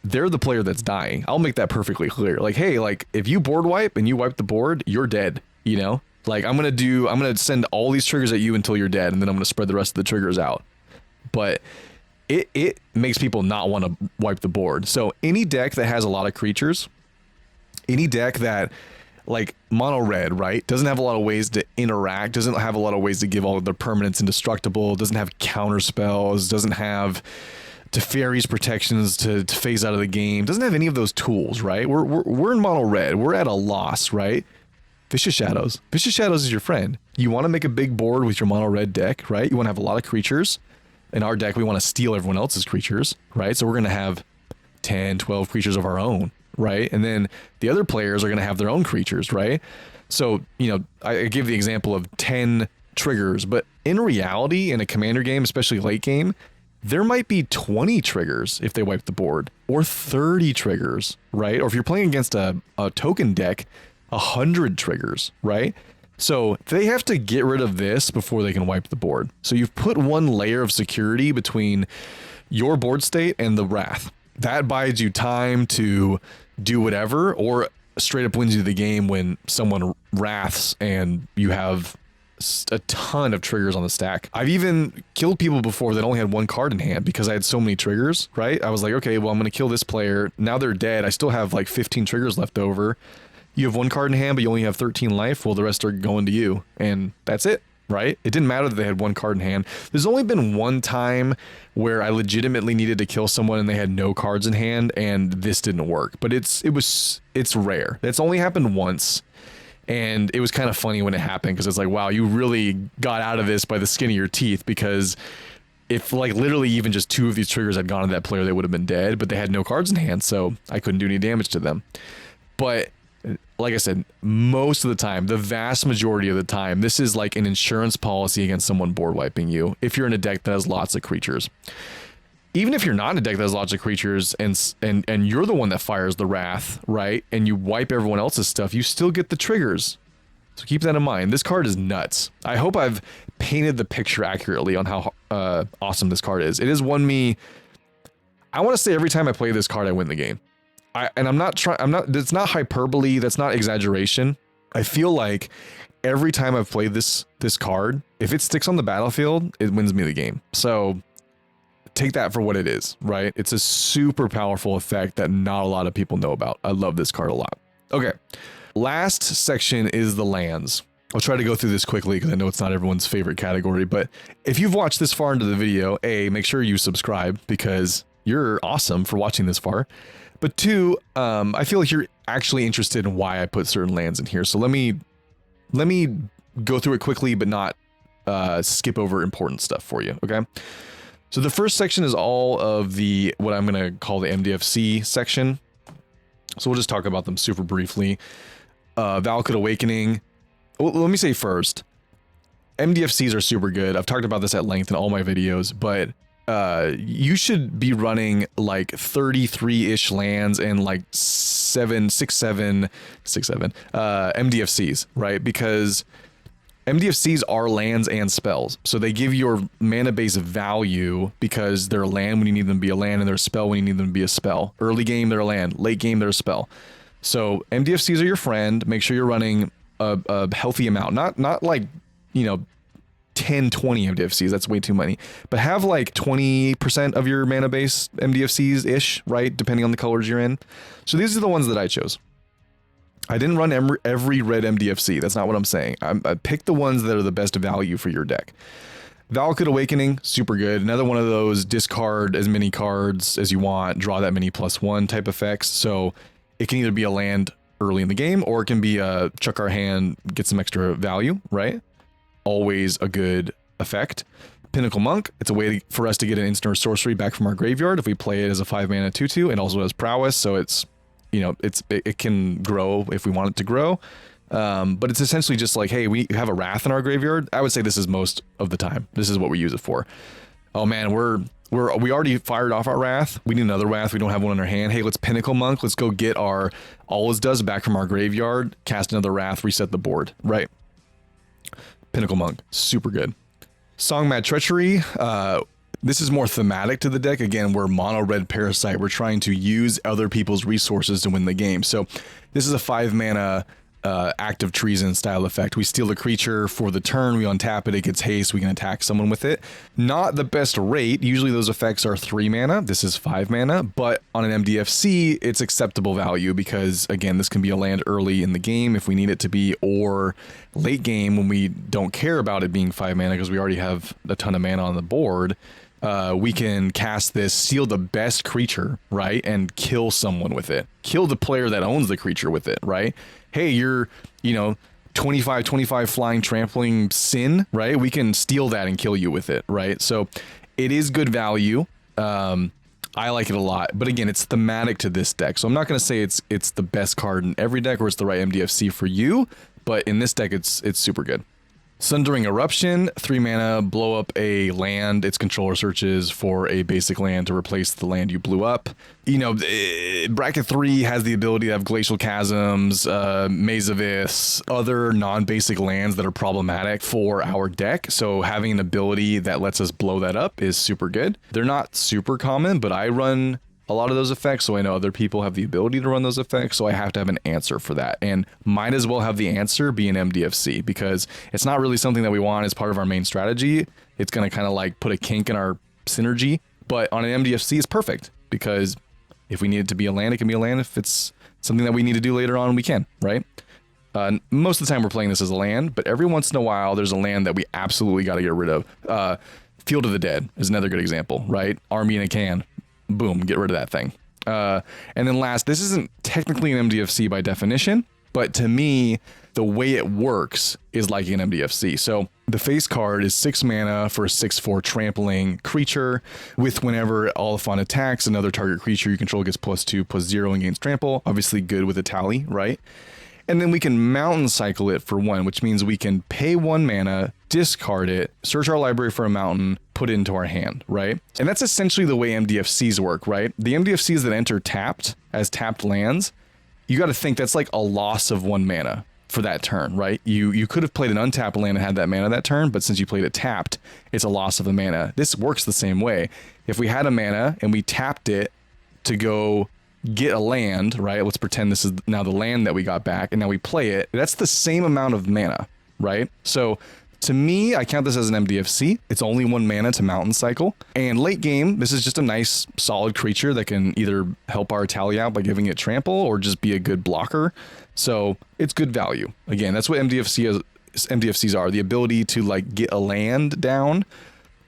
they're the player that's dying. I'll make that perfectly clear. Like, hey, like if you board wipe and you wipe the board, you're dead, Like I'm going to send all these triggers at you until you're dead, and then I'm going to spread the rest of the triggers out. But it makes people not want to wipe the board. So any deck that has a lot of creatures, any deck that, like mono red, right, doesn't have a lot of ways to interact, doesn't have a lot of ways to give all of their permanents indestructible, doesn't have counter spells, doesn't have Teferi's protections to phase out of the game. Doesn't have any of those tools, right? We're in mono red. We're at a loss, right? Vicious Shadows. Vicious Shadows is your friend. You want to make a big board with your mono red deck, right? You want to have a lot of creatures. In our deck, we want to steal everyone else's creatures, right? So we're going to have 10, 12 creatures of our own, right? And then the other players are going to have their own creatures, right? So, you know, I give the example of 10 triggers, but in reality, in a commander game, especially late game, there might be 20 triggers if they wipe the board, or 30 triggers, right? Or if you're playing against a token deck, 100 triggers, right? So they have to get rid of this before they can wipe the board. So you've put one layer of security between your board state and the Wrath. That buys you time to do whatever, or straight up wins you the game when someone wraths and you have a ton of triggers on the stack. I've even killed people before that only had one card in hand because I had so many triggers, right? I was like, okay, well, I'm going to kill this player. Now they're dead. I still have like 15 triggers left over. You have one card in hand, but you only have 13 life. Well, the rest are going to you, and that's it, right? It didn't matter that they had one card in hand. There's only been one time where I legitimately needed to kill someone and they had no cards in hand, and this didn't work. But it's rare. It's only happened once, and it was kind of funny when it happened because it's like, wow, you really got out of this by the skin of your teeth, because if like literally even just 2 of these triggers had gone to that player, they would have been dead, but they had no cards in hand, so I couldn't do any damage to them. But like I said, most of the time, the vast majority of the time, this is like an insurance policy against someone board wiping you if you're in a deck that has lots of creatures. Even if you're not in a deck that has lots of creatures and you're the one that fires the Wrath, right? And you wipe everyone else's stuff, you still get the triggers. So keep that in mind. This card is nuts. I hope I've painted the picture accurately on how awesome this card is. It has won me, I want to say every time I play this card, I win the game. It's not hyperbole, that's not exaggeration. I feel like every time I've played this card, if it sticks on the battlefield, it wins me the game. So take that for what it is, right? It's a super powerful effect that not a lot of people know about. I love this card a lot. Okay, last section is the lands. I'll try to go through this quickly because I know it's not everyone's favorite category, but if you've watched this far into the video, A, make sure you subscribe because you're awesome for watching this far. But 2, I feel like you're actually interested in why I put certain lands in here. So let me go through it quickly, but not skip over important stuff for you, okay? So the first section is all of the, what I'm going to call the MDFC section. So we'll just talk about them super briefly. Valakut Awakening. Well, let me say first, MDFCs are super good. I've talked about this at length in all my videos, but you should be running like 33-ish lands and like 7 MDFCs, right? Because MDFCs are lands and spells. So they give your mana base value because they're a land when you need them to be a land, and they're a spell when you need them to be a spell. Early game, they're a land. Late game, they're a spell. So MDFCs are your friend. Make sure you're running a healthy amount. Not like, you know, 10, 20 MDFCs, that's way too many. But have like 20% of your mana base MDFCs-ish, right? Depending on the colors you're in. So these are the ones that I chose. I didn't run every red MDFC. That's not what I'm saying. I picked the ones that are the best value for your deck. Valakut Awakening, super good. Another one of those discard as many cards as you want, draw that many +1 type effects. So it can either be a land early in the game, or it can be a chuck our hand, get some extra value, right? Always a good effect. Pinnacle Monk, it's a way for us to get an instant or sorcery back from our graveyard if we play it as a 5-mana 2/2, and also has prowess, so it's, you know, it can grow if we want it to grow. But it's essentially just like, hey, we have a Wrath in our graveyard. I would say this is most of the time. This is what we use it for. Oh man, we already fired off our Wrath. We need another Wrath. We don't have one in our hand. Hey, let's Pinnacle Monk. Let's go get our All Is Does back from our graveyard, cast another Wrath, reset the board, right? Pinnacle Monk, super good. Song Mad Treachery, this is more thematic to the deck. Again, we're mono red Parasite. We're trying to use other people's resources to win the game. So this is a 5-mana Act of Treason style effect. We steal the creature for the turn, we untap it, it gets haste, we can attack someone with it. Not the best rate. Usually those effects are 3 mana. This is 5 mana, but on an MDFC, it's acceptable value because, again, this can be a land early in the game if we need it to be, or late game when we don't care about it being 5 mana because we already have a ton of mana on the board. we can cast this, seal the best creature, right? And kill someone with it. Kill the player that owns the creature with it, right? Hey, you're, 25 flying trampling sin, right? We can steal that and kill you with it, right? So it is good value. I like it a lot, but again, it's thematic to this deck. So I'm not going to say it's the best card in every deck or it's the right MDFC for you, but in this deck, it's super good. Sundering Eruption, 3 mana, blow up a land. Its controller searches for a basic land to replace the land you blew up. Bracket 3 has the ability to have Glacial Chasms, Maze of Iths, other non-basic lands that are problematic for our deck. So having an ability that lets us blow that up is super good. They're not super common, but I run a lot of those effects, so I know other people have the ability to run those effects, so I have to have an answer for that. And might as well have the answer be an MDFC, because it's not really something that we want as part of our main strategy. It's going to kind of like put a kink in our synergy, but on an MDFC, it's perfect, because if we need it to be a land, it can be a land. If it's something that we need to do later on, we can, right? Most of the time we're playing this as a land, but every once in a while, there's a land that we absolutely got to get rid of. Field of the Dead is another good example, right? Army in a can. Boom, get rid of that thing. And then last, this isn't technically an MDFC by definition, but to me, the way it works is like an MDFC. So the face card is 6 mana for a 6/4 trampling creature with whenever all fun attacks, another target creature you control gets +2/+0 and gains trample. Obviously good with Etali, right? And then we can mountain cycle it for 1, which means we can pay 1 mana, discard it, search our library for a mountain, put it into our hand, right? And that's essentially the way MDFCs work, right? The MDFCs that enter tapped as tapped lands, you got to think that's like a loss of 1 mana for that turn, right? You could have played an untapped land and had that mana that turn, but since you played it tapped, it's a loss of a mana. This works the same way. If we had a mana and we tapped it to go get a land, right? Let's pretend this is now the land that we got back, and now we play it. That's the same amount of mana, right? So to me, I count this as an MDFC. It's only 1 mana to mountain cycle. And late game, this is just a nice, solid creature that can either help our Etali out by giving it trample or just be a good blocker. So it's good value. Again, that's what MDFCs are. The ability to like get a land down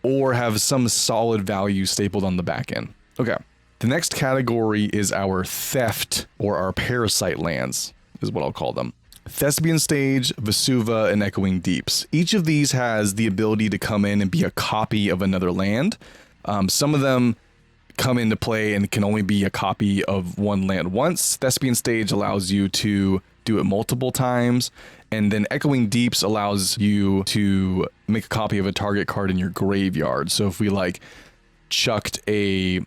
or have some solid value stapled on the back end. Okay. The next category is our theft or our parasite lands, is what I'll call them. Thespian Stage, Vesuva, and Echoing Deeps. Each of these has the ability to come in and be a copy of another land. Some of them come into play and can only be a copy of 1 land once. Thespian Stage allows you to do it multiple times. And then Echoing Deeps allows you to make a copy of a target card in your graveyard. So if we like chucked a,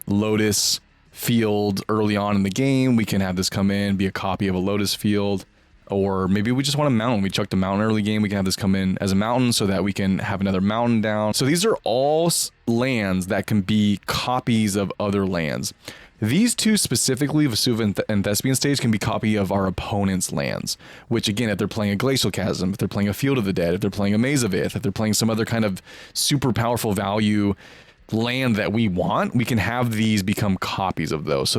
Lotus field early on in the game, we can have this come in, be a copy of a Lotus field. Or maybe we just want a mountain. We chucked a mountain early game, we can have this come in as a mountain so that we can have another mountain down. So these are all lands that can be copies of other lands. These two specifically, Vesuva and Thespian Stage, can be copy of our opponent's lands, which again, if they're playing a Glacial Chasm, if they're playing a Field of the Dead, if they're playing a Maze of Ith, if they're playing some other kind of super powerful value land that we want, we can have these become copies of those. So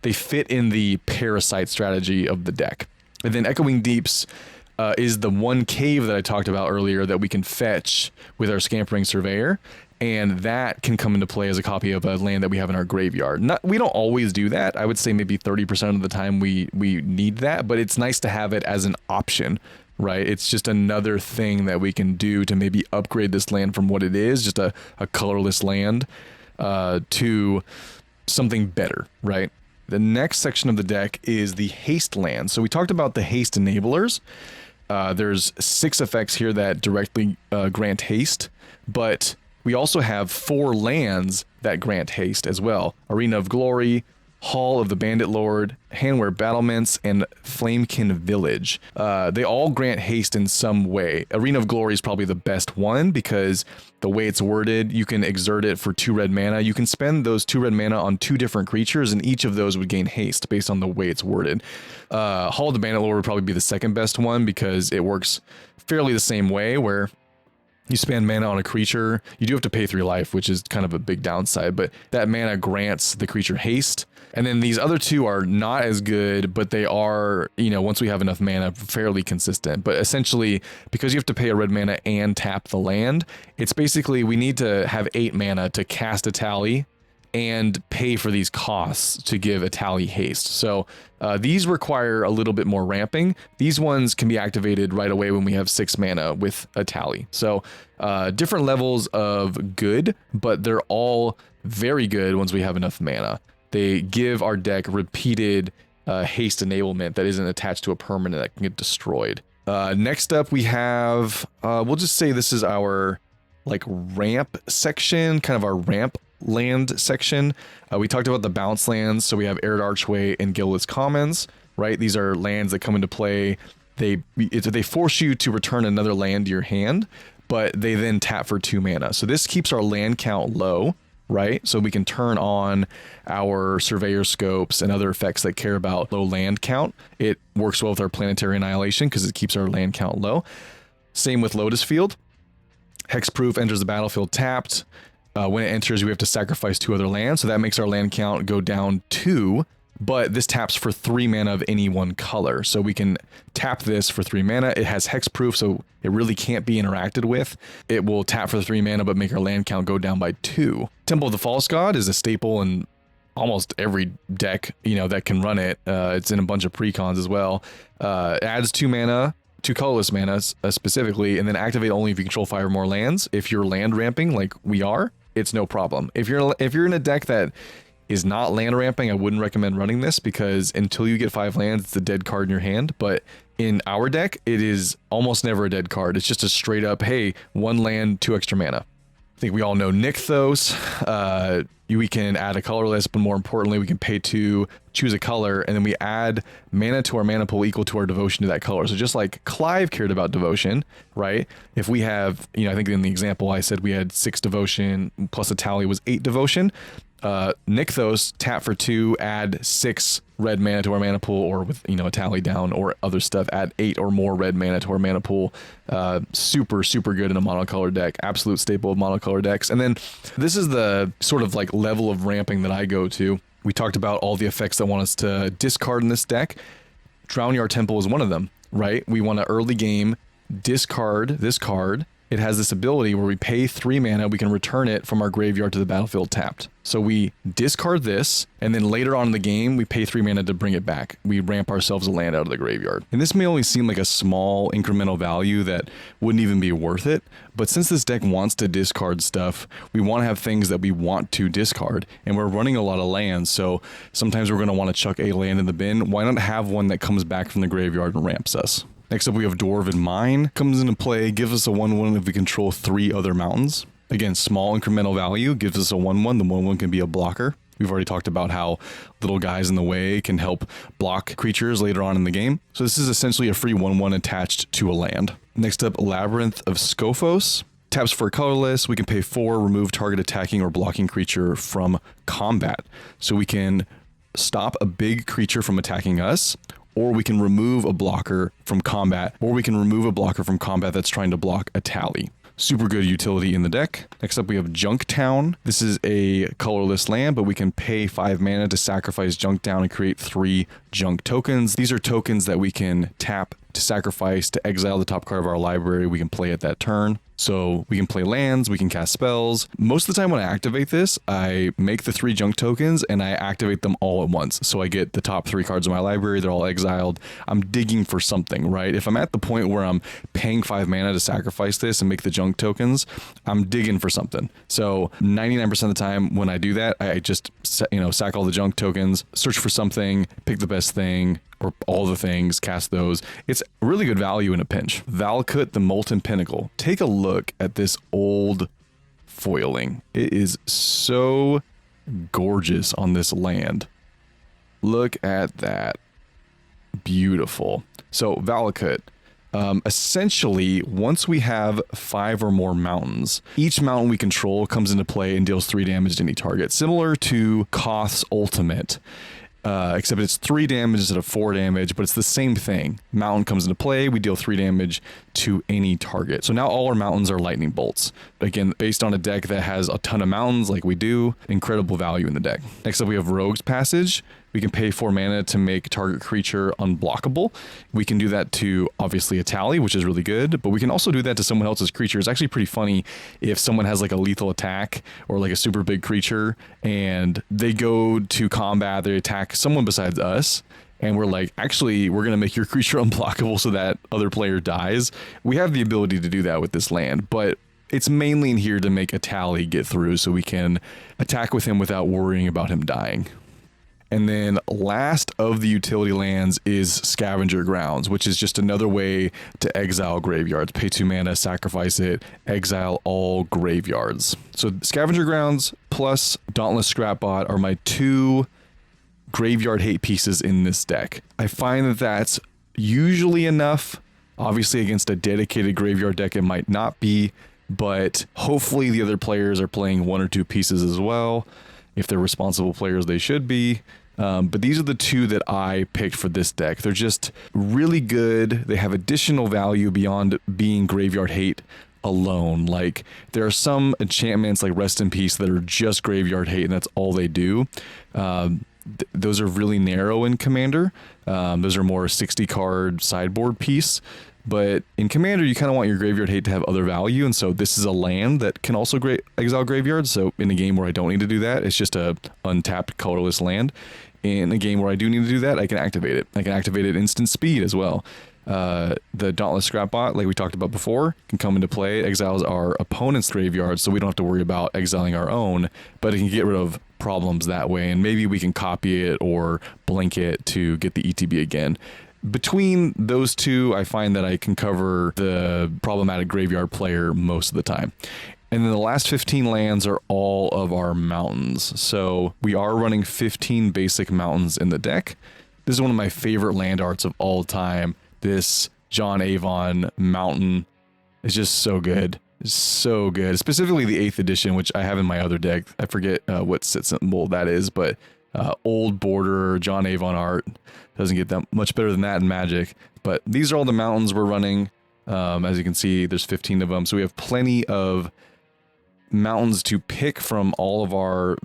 they fit in the Parasite strategy of the deck. And then Echoing Deeps is the 1 cave that I talked about earlier that we can fetch with our Scampering Surveyor. And that can come into play as a copy of a land that we have in our graveyard. We don't always do that. I would say maybe 30% of the time we need that, but it's nice to have it as an option, right? It's just another thing that we can do to maybe upgrade this land from what it is, just a colorless land, to something better, right? The next section of the deck is the Haste land. So we talked about the Haste enablers. There's 6 effects here that directly grant Haste, but we also have 4 lands that grant haste as well. Arena of Glory, Hall of the Bandit Lord, Handwear Battlements, and Flamekin Village. They all grant haste in some way. Arena of Glory is probably the best one because the way it's worded, you can exert it for 2 red mana. You can spend those 2 red mana on 2 different creatures, and each of those would gain haste based on the way it's worded. Hall of the Bandit Lord would probably be the second best one because it works fairly the same way, where You spend mana on a creature. You do have to pay 3 life, which is kind of a big downside, but that mana grants the creature haste. And then these other 2 are not as good, but they are, you know, once we have enough mana, fairly consistent. But essentially, because you have to pay a red mana and tap the land, it's basically we need to have 8 mana to cast Etali and pay for these costs to give Etali haste. So these require a little bit more ramping. These ones can be activated right away when we have 6 mana with Etali. So different levels of good, but they're all very good once we have enough mana. They give our deck repeated haste enablement that isn't attached to a permanent that can get destroyed. Next up we have, we'll just say this is our like ramp section, kind of our ramp land section. We talked about the bounce lands, so we have Arid Archway and Guildless Commons, right? These are lands that come into play. They force you to return another land to your hand, but they then tap for 2 mana. So this keeps our land count low, right? So we can turn on our Surveyor Scopes and other effects that care about low land count. It works well with our Planetary Annihilation because it keeps our land count low. Same with Lotus Field. Hexproof enters the battlefield tapped. When it enters, we have to sacrifice 2 other lands, so that makes our land count go down 2, but this taps for 3 mana of any one color. So we can tap this for 3 mana. It has hexproof, so it really can't be interacted with. It will tap for 3 mana, but make our land count go down by 2. Temple of the False God is a staple in almost every deck, you know, that can run it. It's in a bunch of precons as well. It adds 2 mana, 2 colorless mana specifically, and then activate only if you control 5 or more lands. If you're land ramping like we are, it's no problem. If you're in a deck that is not land ramping, I wouldn't recommend running this because until you get 5 lands, it's a dead card in your hand. But in our deck, it is almost never a dead card. It's just a straight up, hey, 1 land, 2 extra mana. I think we all know Nykthos. We can add a colorless, but more importantly, we can pay 2, choose a color, and then we add mana to our mana pool equal to our devotion to that color. So just like Clive cared about devotion, right? If we have, you know, I think in the example I said we had 6 devotion plus Etali was 8 devotion. Nykthos, tap for 2, add 6 red mana to our mana pool, or with, you know, Etali down or other stuff, add 8 or more red mana to our mana pool. Super good in a monocolor deck, absolute staple of monocolor decks. And then this is the sort of like level of ramping that I go to. We talked about all the effects that want us to discard in this deck. Drownyard Temple is one of them, right? We want to early game discard this card. It has this ability where we pay 3 mana, we can return it from our graveyard to the battlefield tapped. So we discard this, and then later on in the game, we pay 3 mana to bring it back. We ramp ourselves a land out of the graveyard. And this may only seem like a small incremental value that wouldn't even be worth it, but since this deck wants to discard stuff, we want to have things that we want to discard, and we're running a lot of lands, so sometimes we're going to want to chuck a land in the bin. Why not have one that comes back from the graveyard and ramps us? Next up, we have Dwarven Mine. Comes into play, gives us a 1/1 if we control 3 other mountains. Again, small incremental value, gives us a 1/1. The 1/1 can be a blocker. We've already talked about how little guys in the way can help block creatures later on in the game. So this is essentially a free 1/1 attached to a land. Next up, Labyrinth of Scophos. Taps for colorless. We can pay 4, remove target attacking or blocking creature from combat. So we can stop a big creature from attacking us, or we can remove a blocker from combat, or we can remove a blocker from combat that's trying to block Etali. Super good utility in the deck. Next up, we have Junktown. This is a colorless land, but we can pay 5 mana to sacrifice Junktown and create 3 Junk tokens. These are tokens that we can tap to sacrifice to exile the top card of our library. We can play at that turn. So we can play lands, we can cast spells. Most of the time when I activate this, I make the 3 junk tokens and I activate them all at once. So I get the top 3 cards of my library, they're all exiled. I'm digging for something, right? If I'm at the point where I'm paying 5 mana to sacrifice this and make the junk tokens, I'm digging for something. So 99% of the time when I do that, I just, you know, sack all the junk tokens, search for something, pick the best thing, or all the things, cast those. It's really good value in a pinch. Valakut, the Molten Pinnacle. Take a look at this old foiling. It is so gorgeous on this land. Look at that. Beautiful. So Valakut. Essentially, once we have 5 or more mountains, each mountain we control comes into play and deals 3 damage to any target. Similar to Koth's Ultimate. except it's 3 damage instead of 4 damage, but it's the same thing. Mountain comes into play, we deal 3 damage to any target. So now all our mountains are lightning bolts. Again, based on a deck that has a ton of mountains like we do, incredible value in the deck. Next up we have Rogue's Passage. We can pay 4 mana to make target creature unblockable. We can do that to, obviously, Etali, which is really good, but we can also do that to someone else's creature. It's actually pretty funny if someone has like a lethal attack or like a super big creature and they go to combat, they attack someone besides us, and we're like, actually, we're going to make your creature unblockable so that other player dies. We have the ability to do that with this land, but it's mainly in here to make Etali get through so we can attack with him without worrying about him dying. And then last of the utility lands is Scavenger Grounds, which is just another way to exile graveyards. Pay 2 mana, sacrifice it, exile all graveyards. So Scavenger Grounds plus Dauntless Scrapbot are my 2 graveyard hate pieces in this deck. I find that that's usually enough. Obviously against a dedicated graveyard deck it might not be, but hopefully the other players are playing 1 or 2 pieces as well. If they're responsible players, they should be. But these are the 2 that I picked for this deck. They're just really good. They have additional value beyond being graveyard hate alone. Like, there are some enchantments like Rest in Peace that are just graveyard hate and that's all they do. Those are really narrow in Commander. Those are more 60 card sideboard piece. But in Commander, you kind of want your graveyard hate to have other value, and so this is a land that can also exile graveyards. So in a game where I don't need to do that, it's just a untapped colorless land. In a game where I do need to do that, I can activate it. I can activate it instant speed as well. The Dauntless Scrapbot, like we talked about before, can come into play. It exiles our opponent's graveyard, so we don't have to worry about exiling our own, but it can get rid of problems that way, and maybe we can copy it or blink it to get the ETB again. Between those 2, I find that I can cover the problematic graveyard player most of the time. And then the last 15 lands are all of our mountains. So we are running 15 basic mountains in the deck. This is one of my favorite land arts of all time. This John Avon mountain is just so good. It's so good. Specifically the 8th edition, which I have in my other deck. I forget what sit symbol that is, but old border John Avon art. Doesn't get that much better than that in Magic. But these are all the mountains we're running. As you can see, there's 15 of them. So we have plenty of mountains to pick from all of our,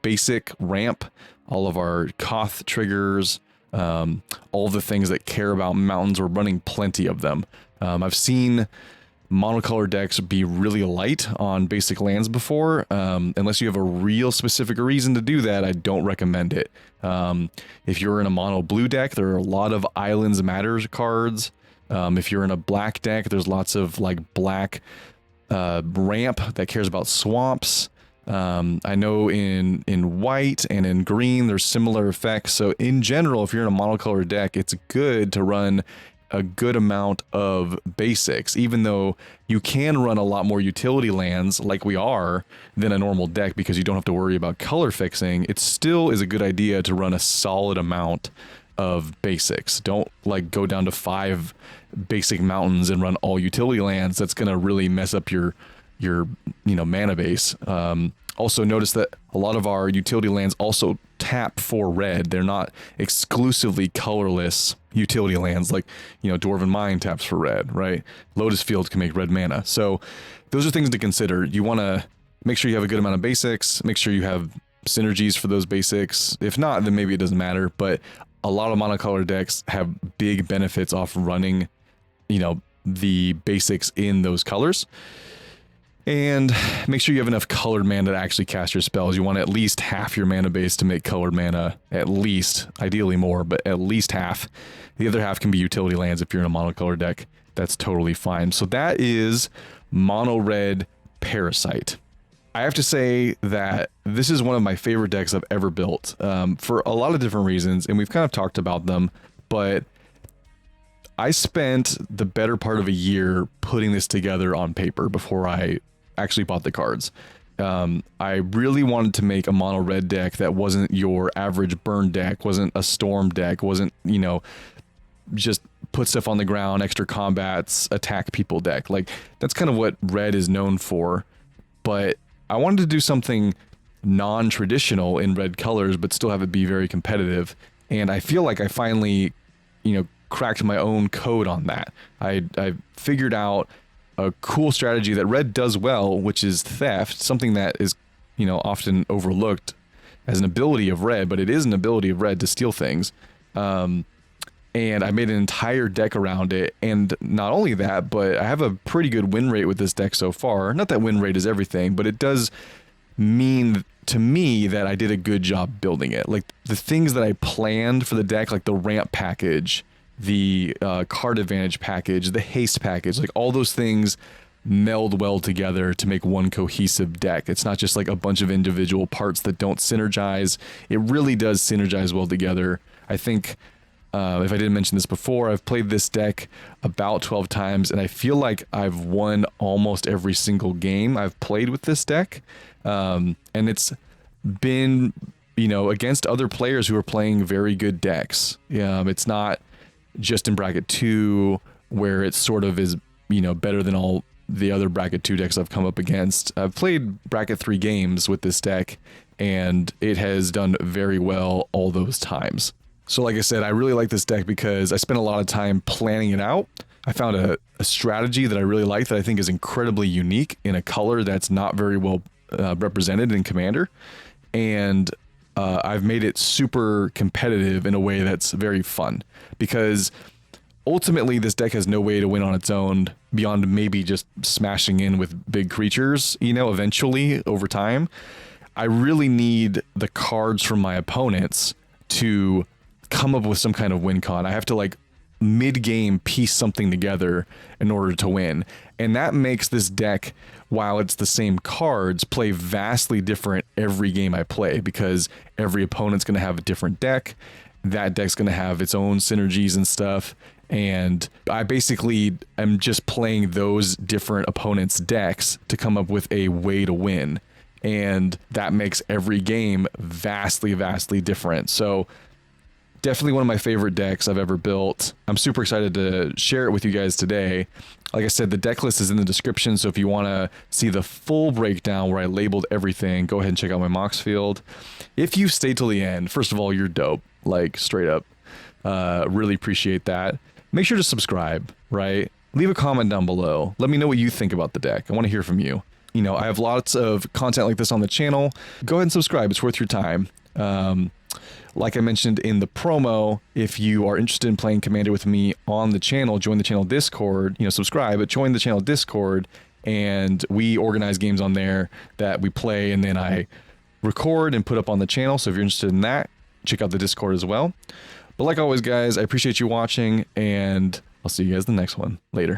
basic ramp, all of our Koth triggers, all the things that care about mountains. We're running plenty of them. I've seen monocolor decks be really light on basic lands before. Unless you have a real specific reason to do that, I don't recommend it. If you're in a mono blue deck, there are a lot of Islands Matters cards. If you're in a black deck, there's lots of like black ramp that cares about swamps. I know in white and in green, there's similar effects. So in general, if you're in a monocolor deck, it's good to run a good amount of basics, even though you can run a lot more utility lands like we are than a normal deck because you don't have to worry about color fixing. It still is a good idea to run a solid amount of basics. Don't like go down to 5 basic mountains and run all utility lands. That's going to really mess up your mana base. Also notice that a lot of our utility lands also tap for red. They're not exclusively colorless utility lands like, Dwarven Mine taps for red, right? Lotus Field can make red mana. So those are things to consider. You want to make sure you have a good amount of basics, make sure you have synergies for those basics. If not, then maybe it doesn't matter, but a lot of monocolor decks have big benefits off running, the basics in those colors. And make sure you have enough colored mana to actually cast your spells. You want at least half your mana base to make colored mana, at least, ideally more, but at least half. The other half can be utility lands if you're in a monocolor deck. That's totally fine. So that is mono red Parasite. I have to say that this is one of my favorite decks I've ever built for a lot of different reasons, and we've kind of talked about them, but I spent the better part of a year putting this together on paper before I actually bought the cards. I really wanted to make a mono red deck that wasn't your average burn deck, wasn't a storm deck, wasn't, just put stuff on the ground, extra combats, attack people deck. Like, that's kind of what red is known for. But I wanted to do something non-traditional in red colors, but still have it be very competitive. And I feel like I finally, cracked my own code on that. I figured out a cool strategy that red does well, which is theft, something that is, often overlooked as an ability of red, but it is an ability of red to steal things. And I made an entire deck around it. And not only that, but I have a pretty good win rate with this deck so far. Not that win rate is everything, but it does mean to me that I did a good job building it. Like the things that I planned for the deck, like the ramp package, the card advantage package, the haste package, like all those things meld well together to make one cohesive deck. It's not just like a bunch of individual parts that don't synergize. It really does synergize well together. I think if I didn't mention this before, I've played this deck about 12 times, and I feel like I've won almost every single game I've played with this deck. And it's been, against other players who are playing very good decks. It's not just in bracket 2 where it sort of is, better than all the other bracket 2 decks I've come up against. I've played bracket 3 games with this deck, and it has done very well all those times. So like I said, I really like this deck because I spent a lot of time planning it out. I found a strategy that I really like that I think is incredibly unique in a color that's not very well represented in Commander. And I've made it super competitive in a way that's very fun, because ultimately this deck has no way to win on its own beyond maybe just smashing in with big creatures, eventually over time. I really need the cards from my opponents to come up with some kind of win con. I have to like mid-game piece something together in order to win. And that makes this deck, while it's the same cards, play vastly different every game I play, because every opponent's going to have a different deck. That deck's going to have its own synergies and stuff. And I basically am just playing those different opponents' decks to come up with a way to win. And that makes every game vastly, vastly different. So definitely one of my favorite decks I've ever built. I'm super excited to share it with you guys today. Like I said, the deck list is in the description, so if you want to see the full breakdown where I labeled everything, go ahead and check out my Mox field. If you stay till the end, first of all, you're dope, like straight up. Really appreciate that. Make sure to subscribe, right? Leave a comment down below. Let me know what you think about the deck. I want to hear from you. I have lots of content like this on the channel. Go ahead and subscribe. It's worth your time. Like I mentioned in the promo, if you are interested in playing Commander with me on the channel, join the channel Discord, subscribe, but join the channel Discord, and we organize games on there that we play, and then I record and put up on the channel. So if you're interested in that, check out the Discord as well. But like always, guys, I appreciate you watching, and I'll see you guys in the next one. Later.